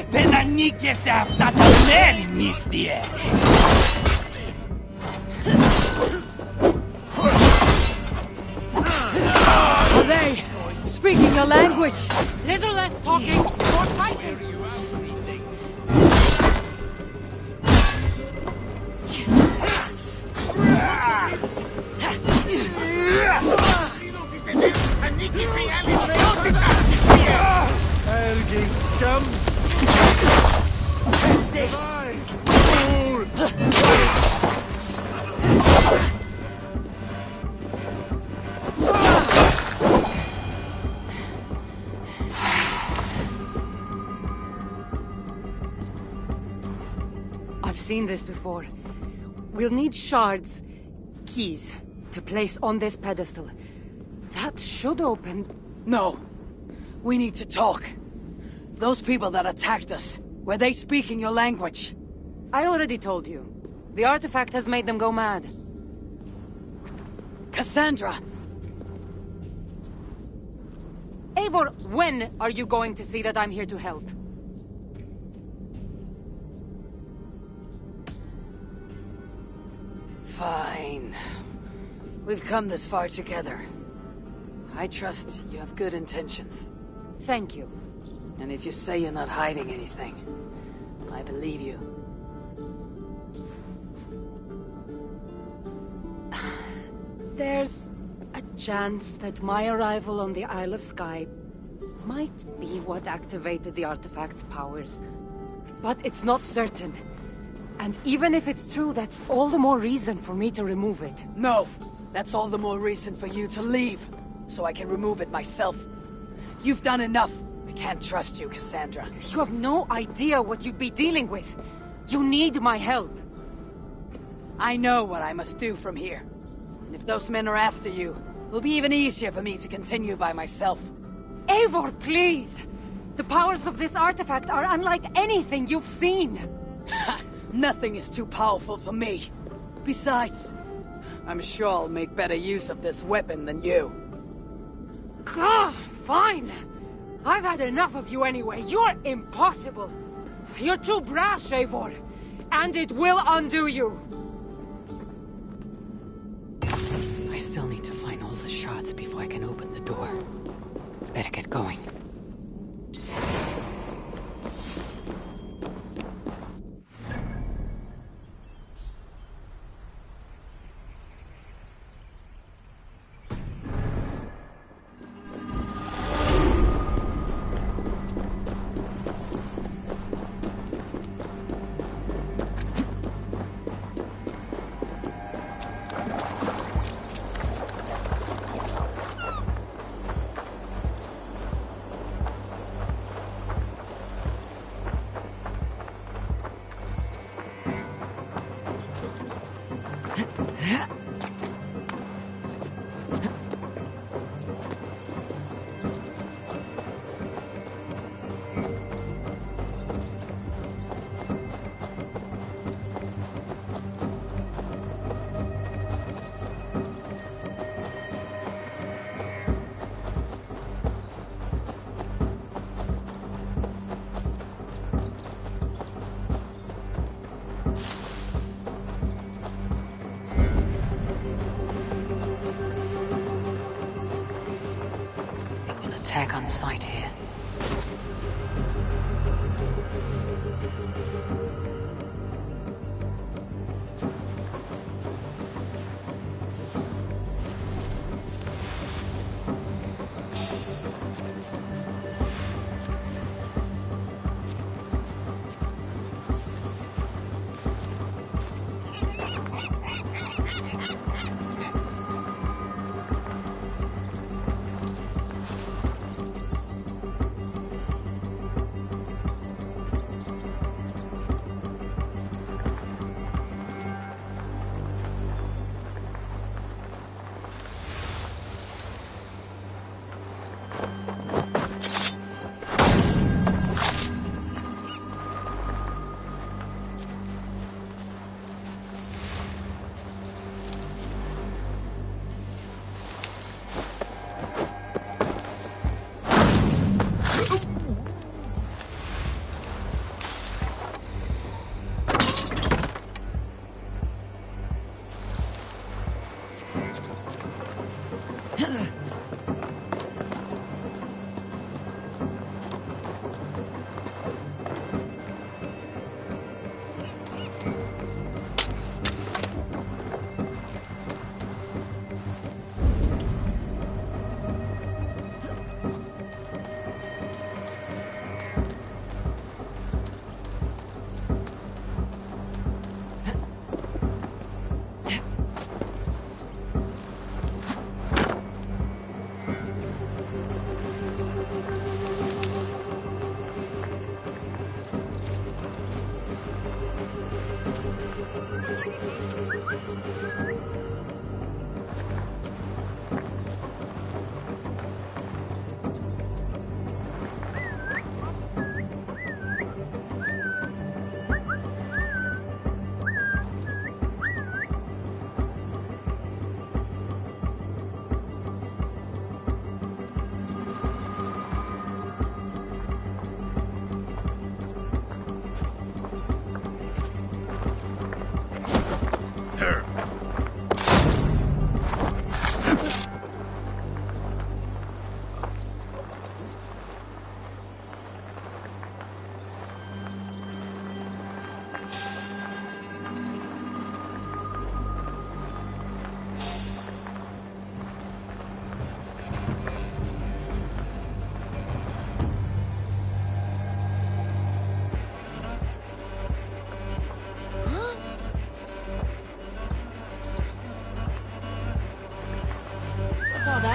Δεν ανήκε σε αυτά τα μέρη, νύστιε! your language! Little less talking, more fighting! Ergi scum! I've seen this before. We'll need shards, keys, to place on this pedestal. That should open... No. We need to talk. Those people that attacked us, were they speaking your language? I already told you. The artifact has made them go mad. Cassandra! Eivor, when are you going to see that I'm here to help? Fine. We've come this far together. I trust you have good intentions. Thank you. And if you say you're not hiding anything, I believe you. There's a chance that my arrival on the Isle of Skye might be what activated the artifact's powers. But it's not certain. And even if it's true, that's all the more reason for me to remove it. No! That's all the more reason for you to leave, so I can remove it myself. You've done enough. I can't trust you, Cassandra. You have no idea what you'd be dealing with. You need my help. I know what I must do from here. And if those men are after you, it'll be even easier for me to continue by myself. Eivor, please! The powers of this artifact are unlike anything you've seen. Nothing is too powerful for me. Besides, I'm sure I'll make better use of this weapon than you. Fine! I've had enough of you anyway. You're impossible. You're too brash, Eivor. And it will undo you. I still need to find all the shards before I can open the door. Better get going. Attack on sight here.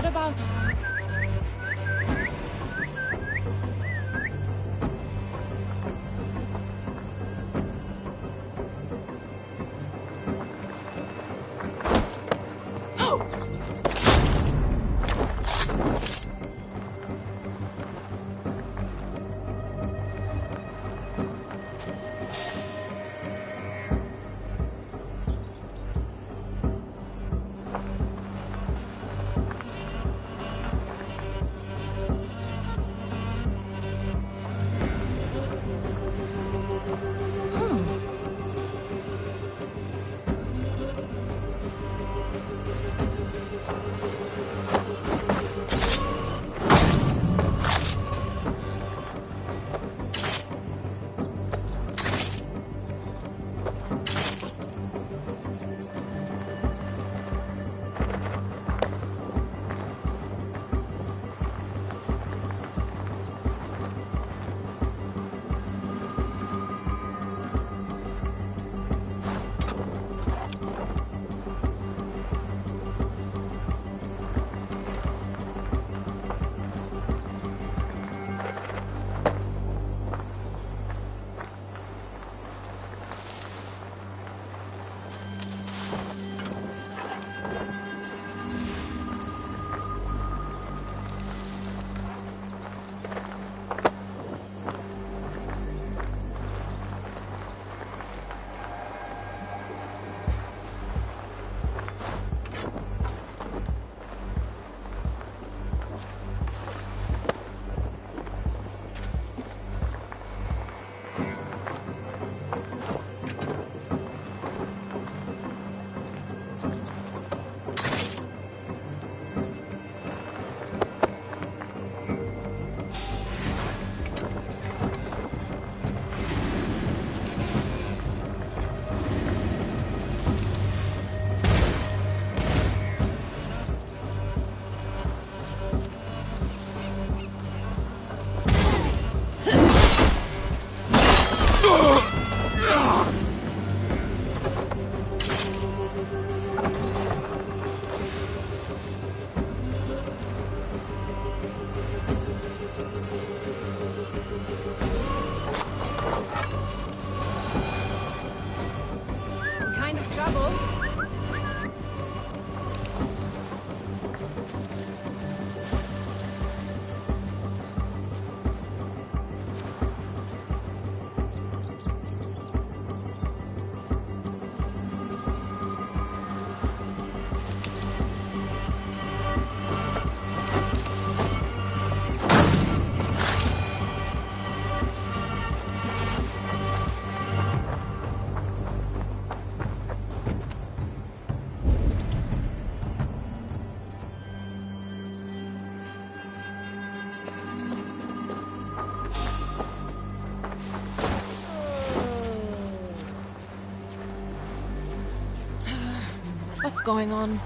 that about? What's going on?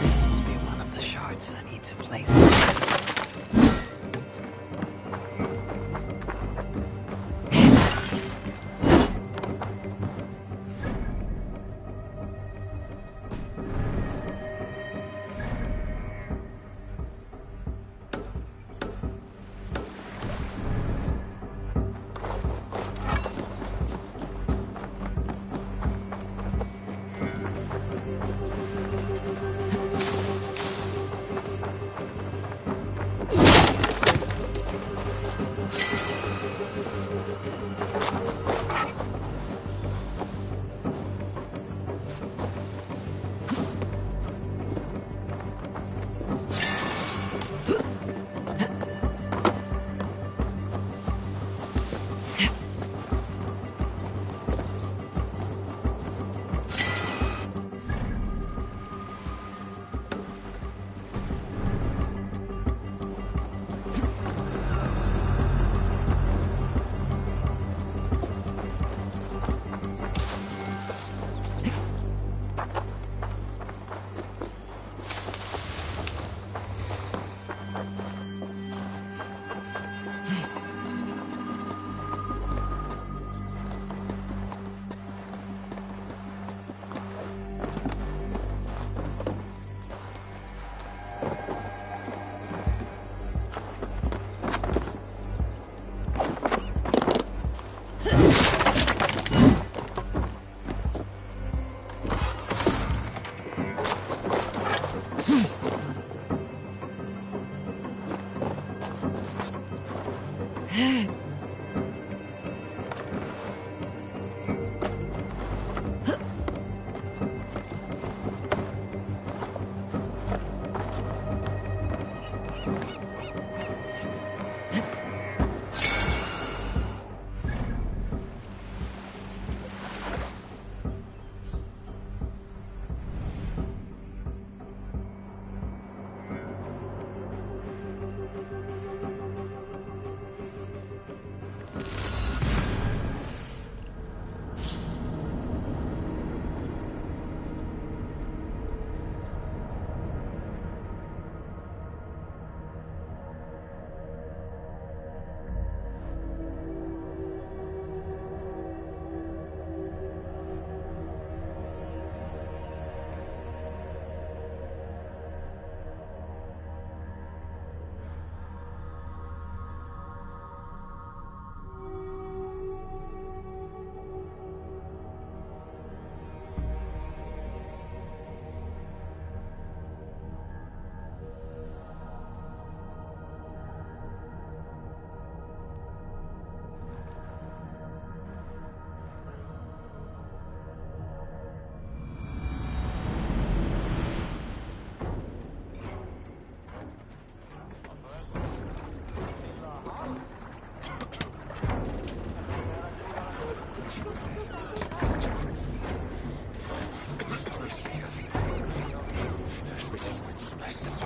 This must be one of the shards I need to place it.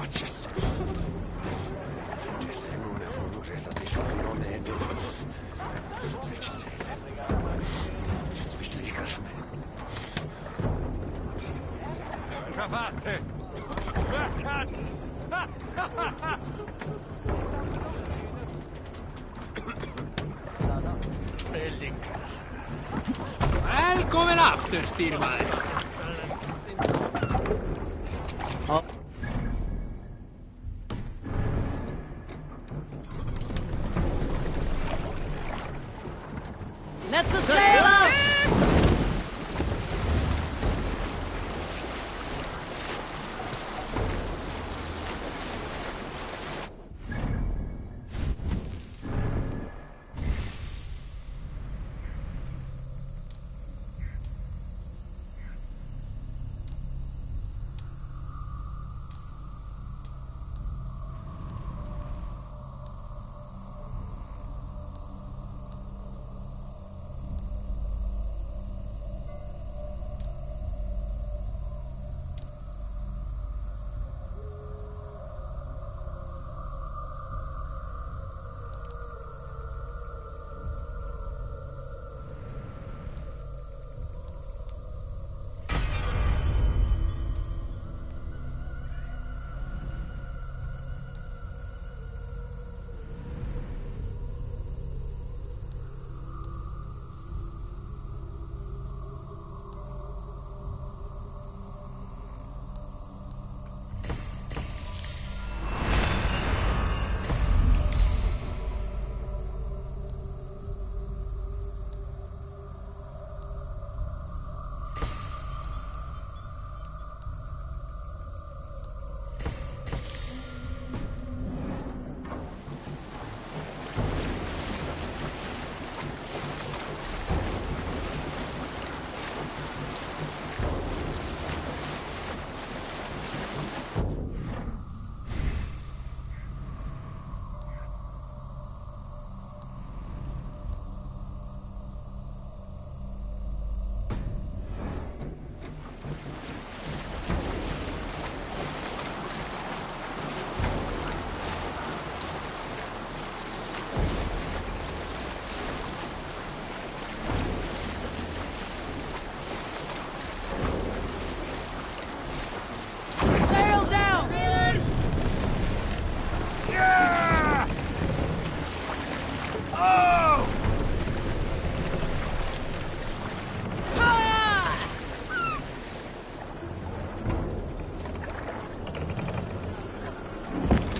Watch yourself. Trovate! Mercat! Välkommen after, Styrman! Let the sail out!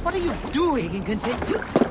What are you doing? We can continue.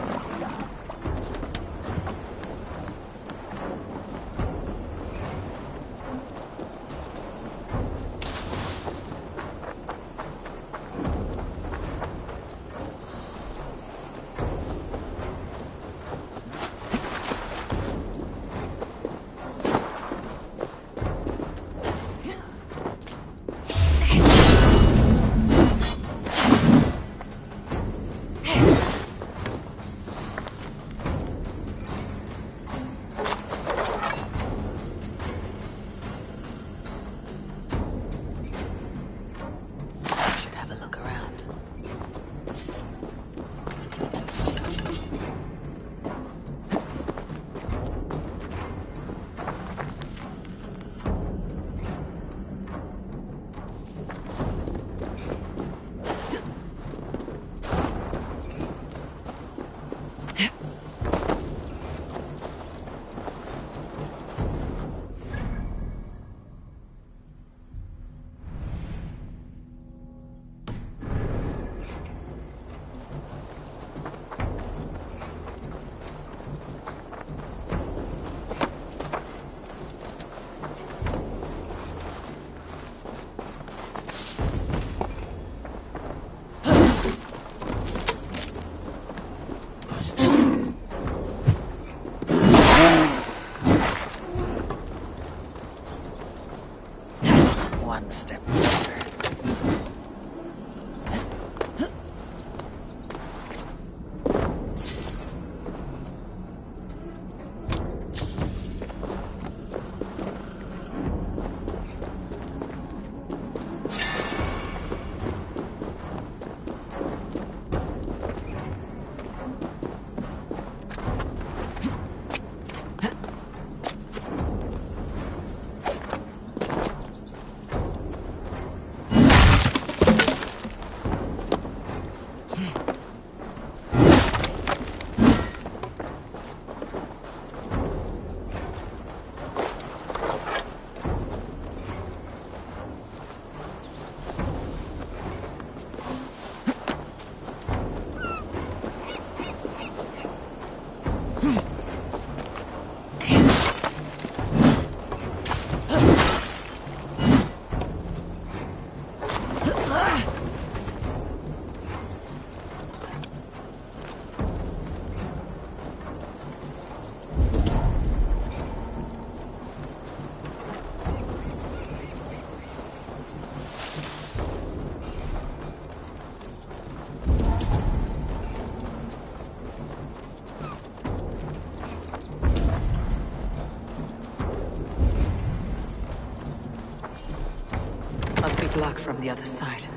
luck from the other side.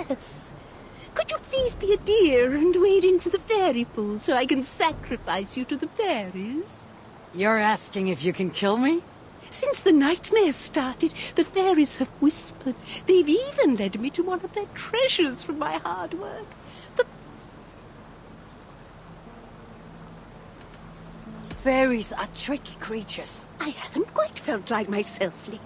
Yes. Could you please be a dear and wade into the fairy pool so I can sacrifice you to the fairies? You're asking if you can kill me? Since the nightmare started, the fairies have whispered. They've even led me to one of their treasures from my hard work. The fairies are tricky creatures. I haven't quite felt like myself lately.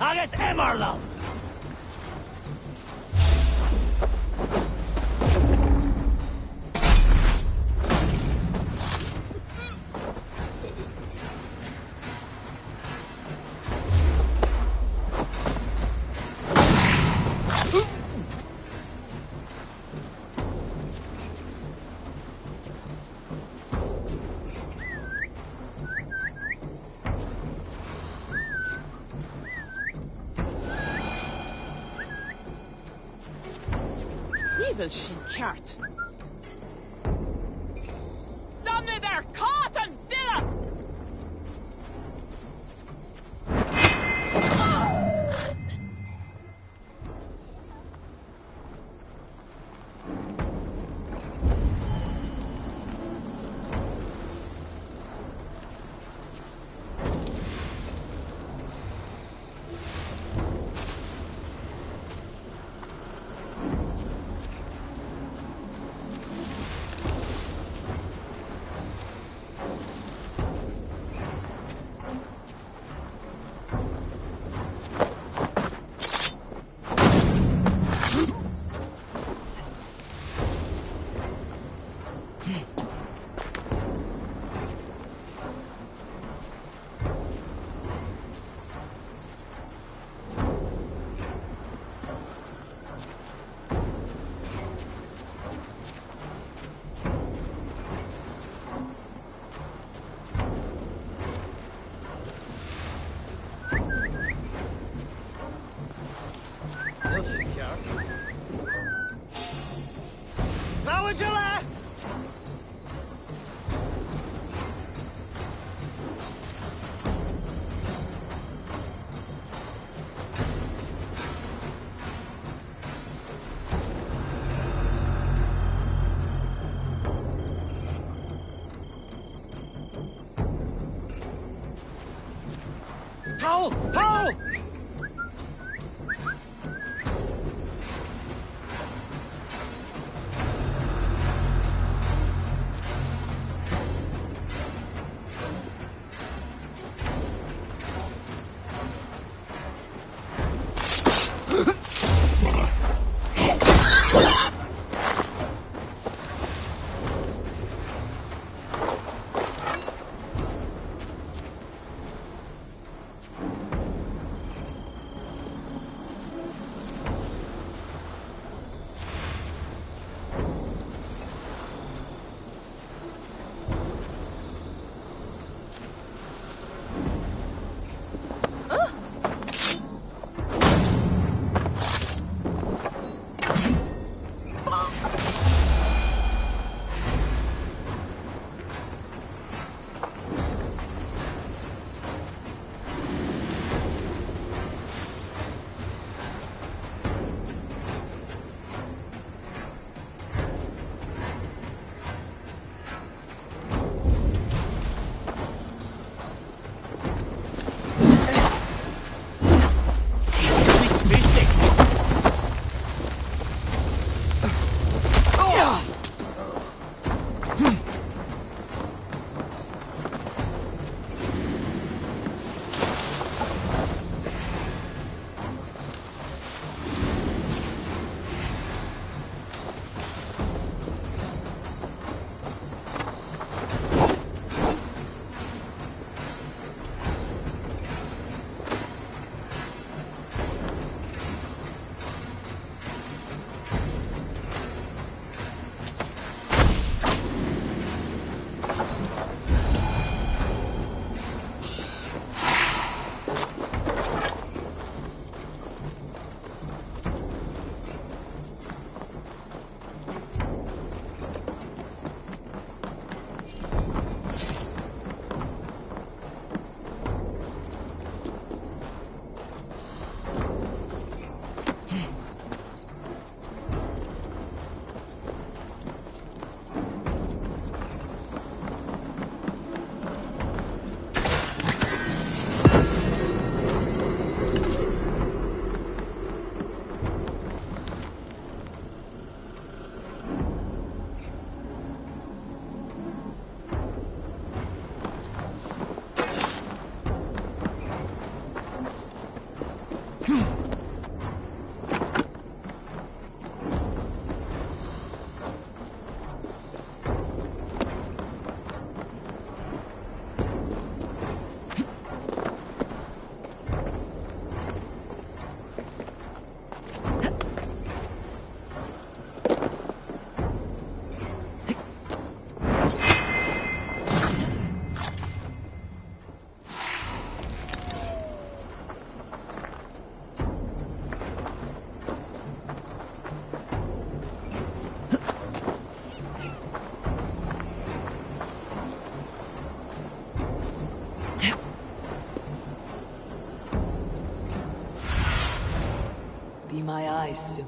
Agus Emerald! Evil sin ceart. Domna there, caught and villa! Paul! Paul! open my eyes soon.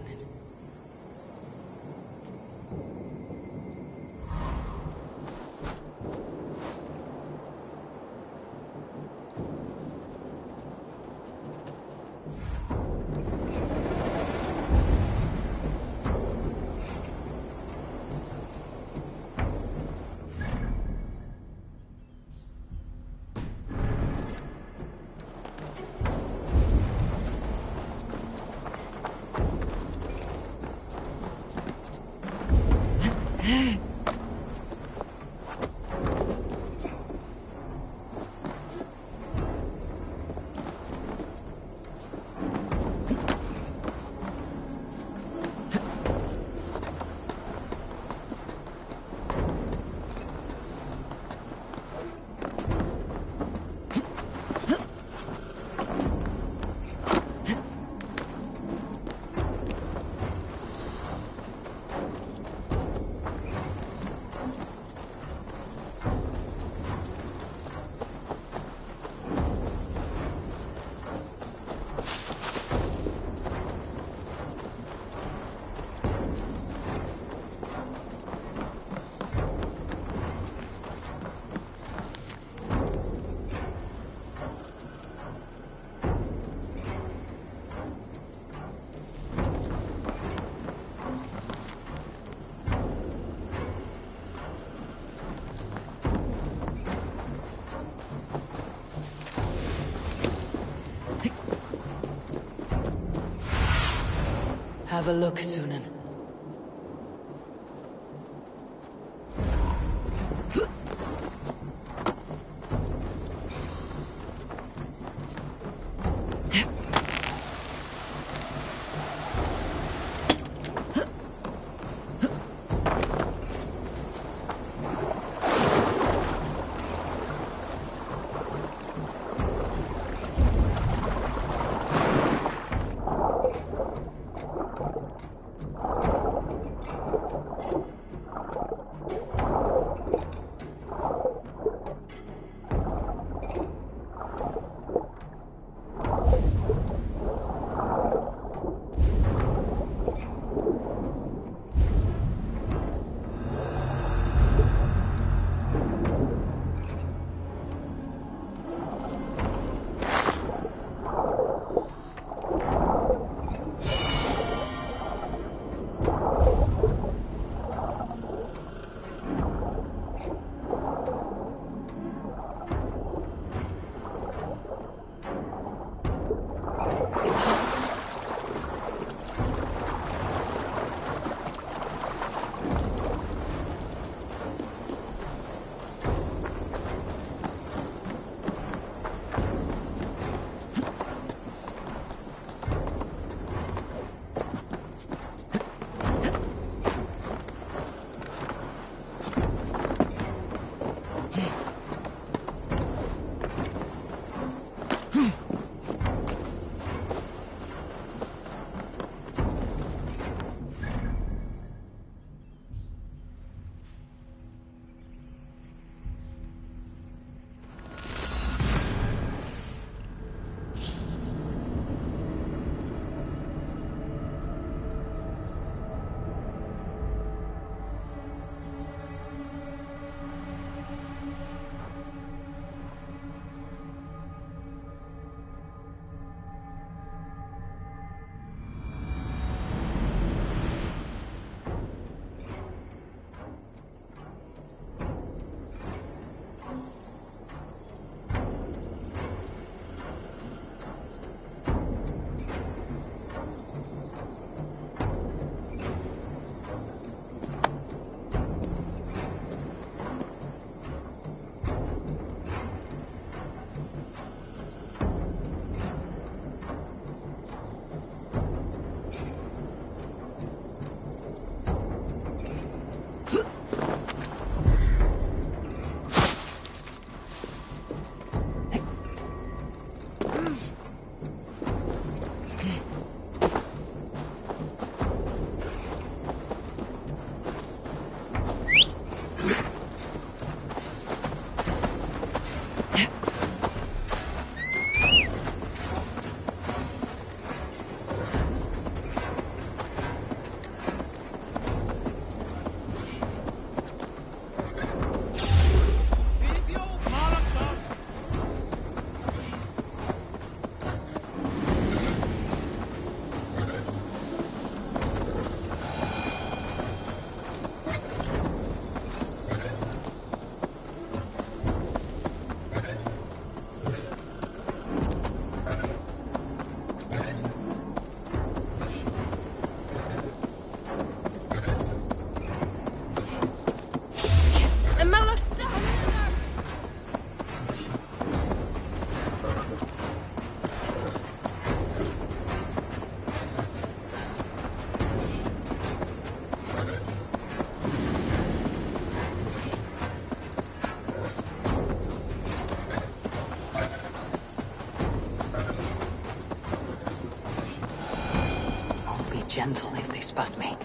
Have a look, Sunan. gentle if they spot me.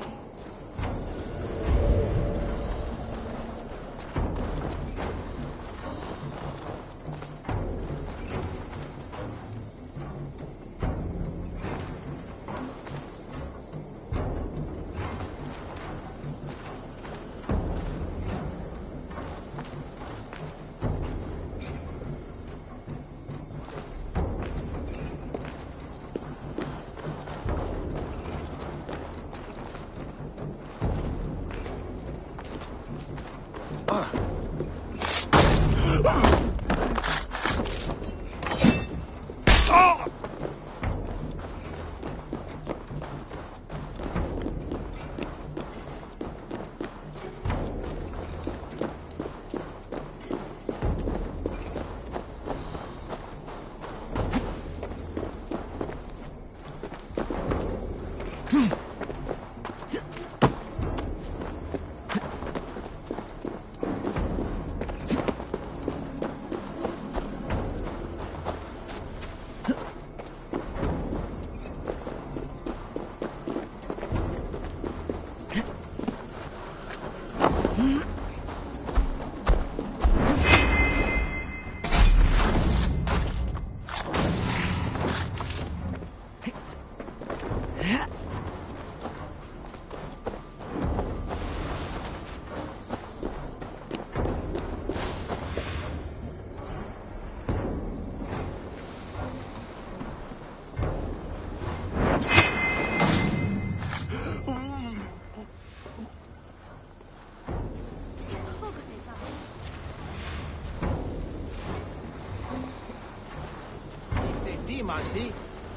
Dimasi,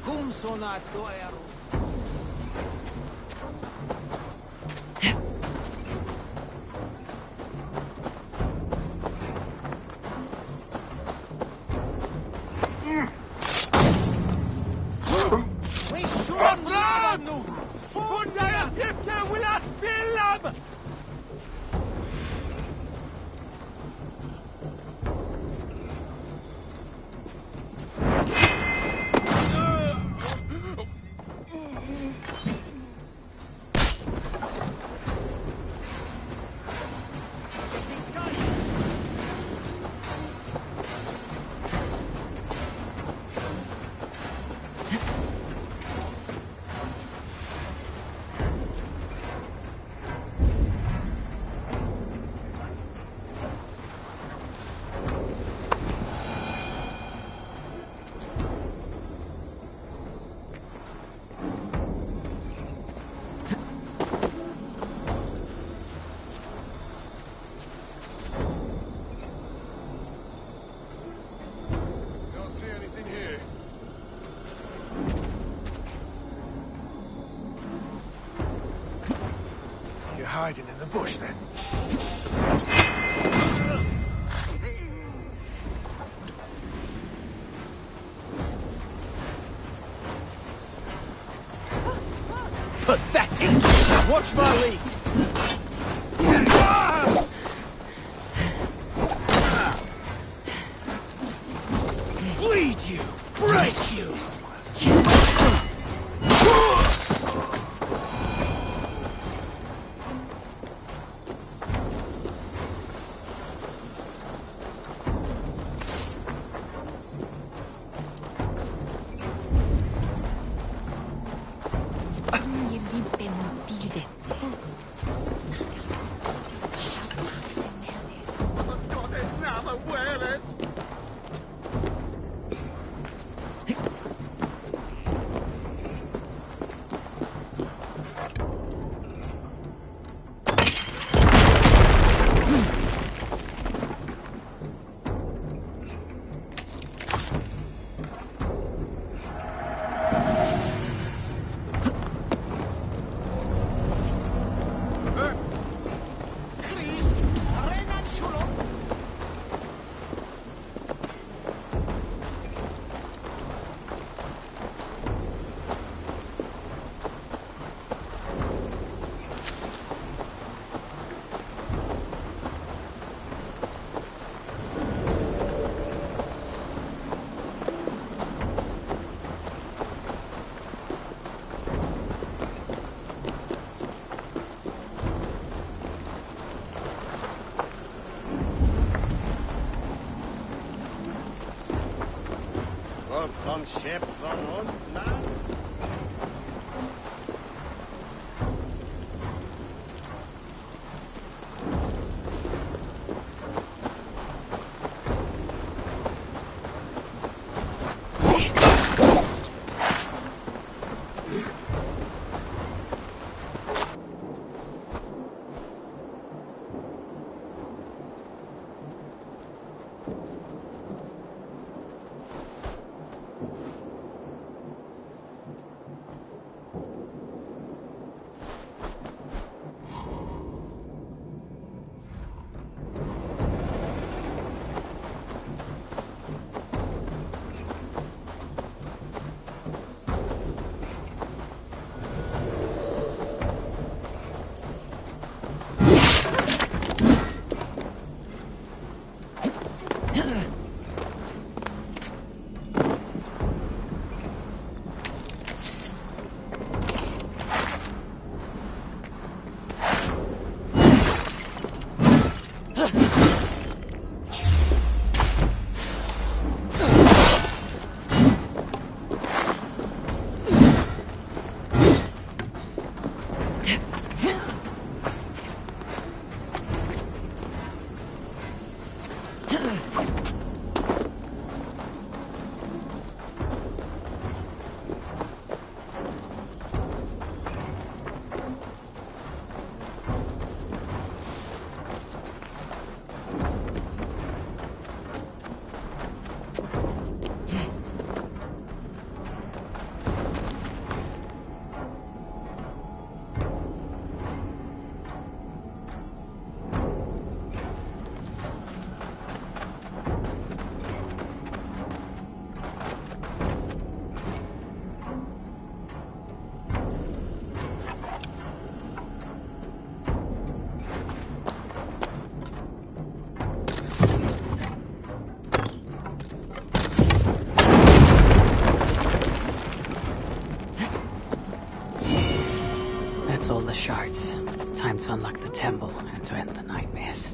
cum sonato ero. Hiding in the bush, then. Pathetic! Watch my lead! Bleed you! Break you! von Chef von uns, na? That's all the shards. Time to unlock the temple and to end the nightmares.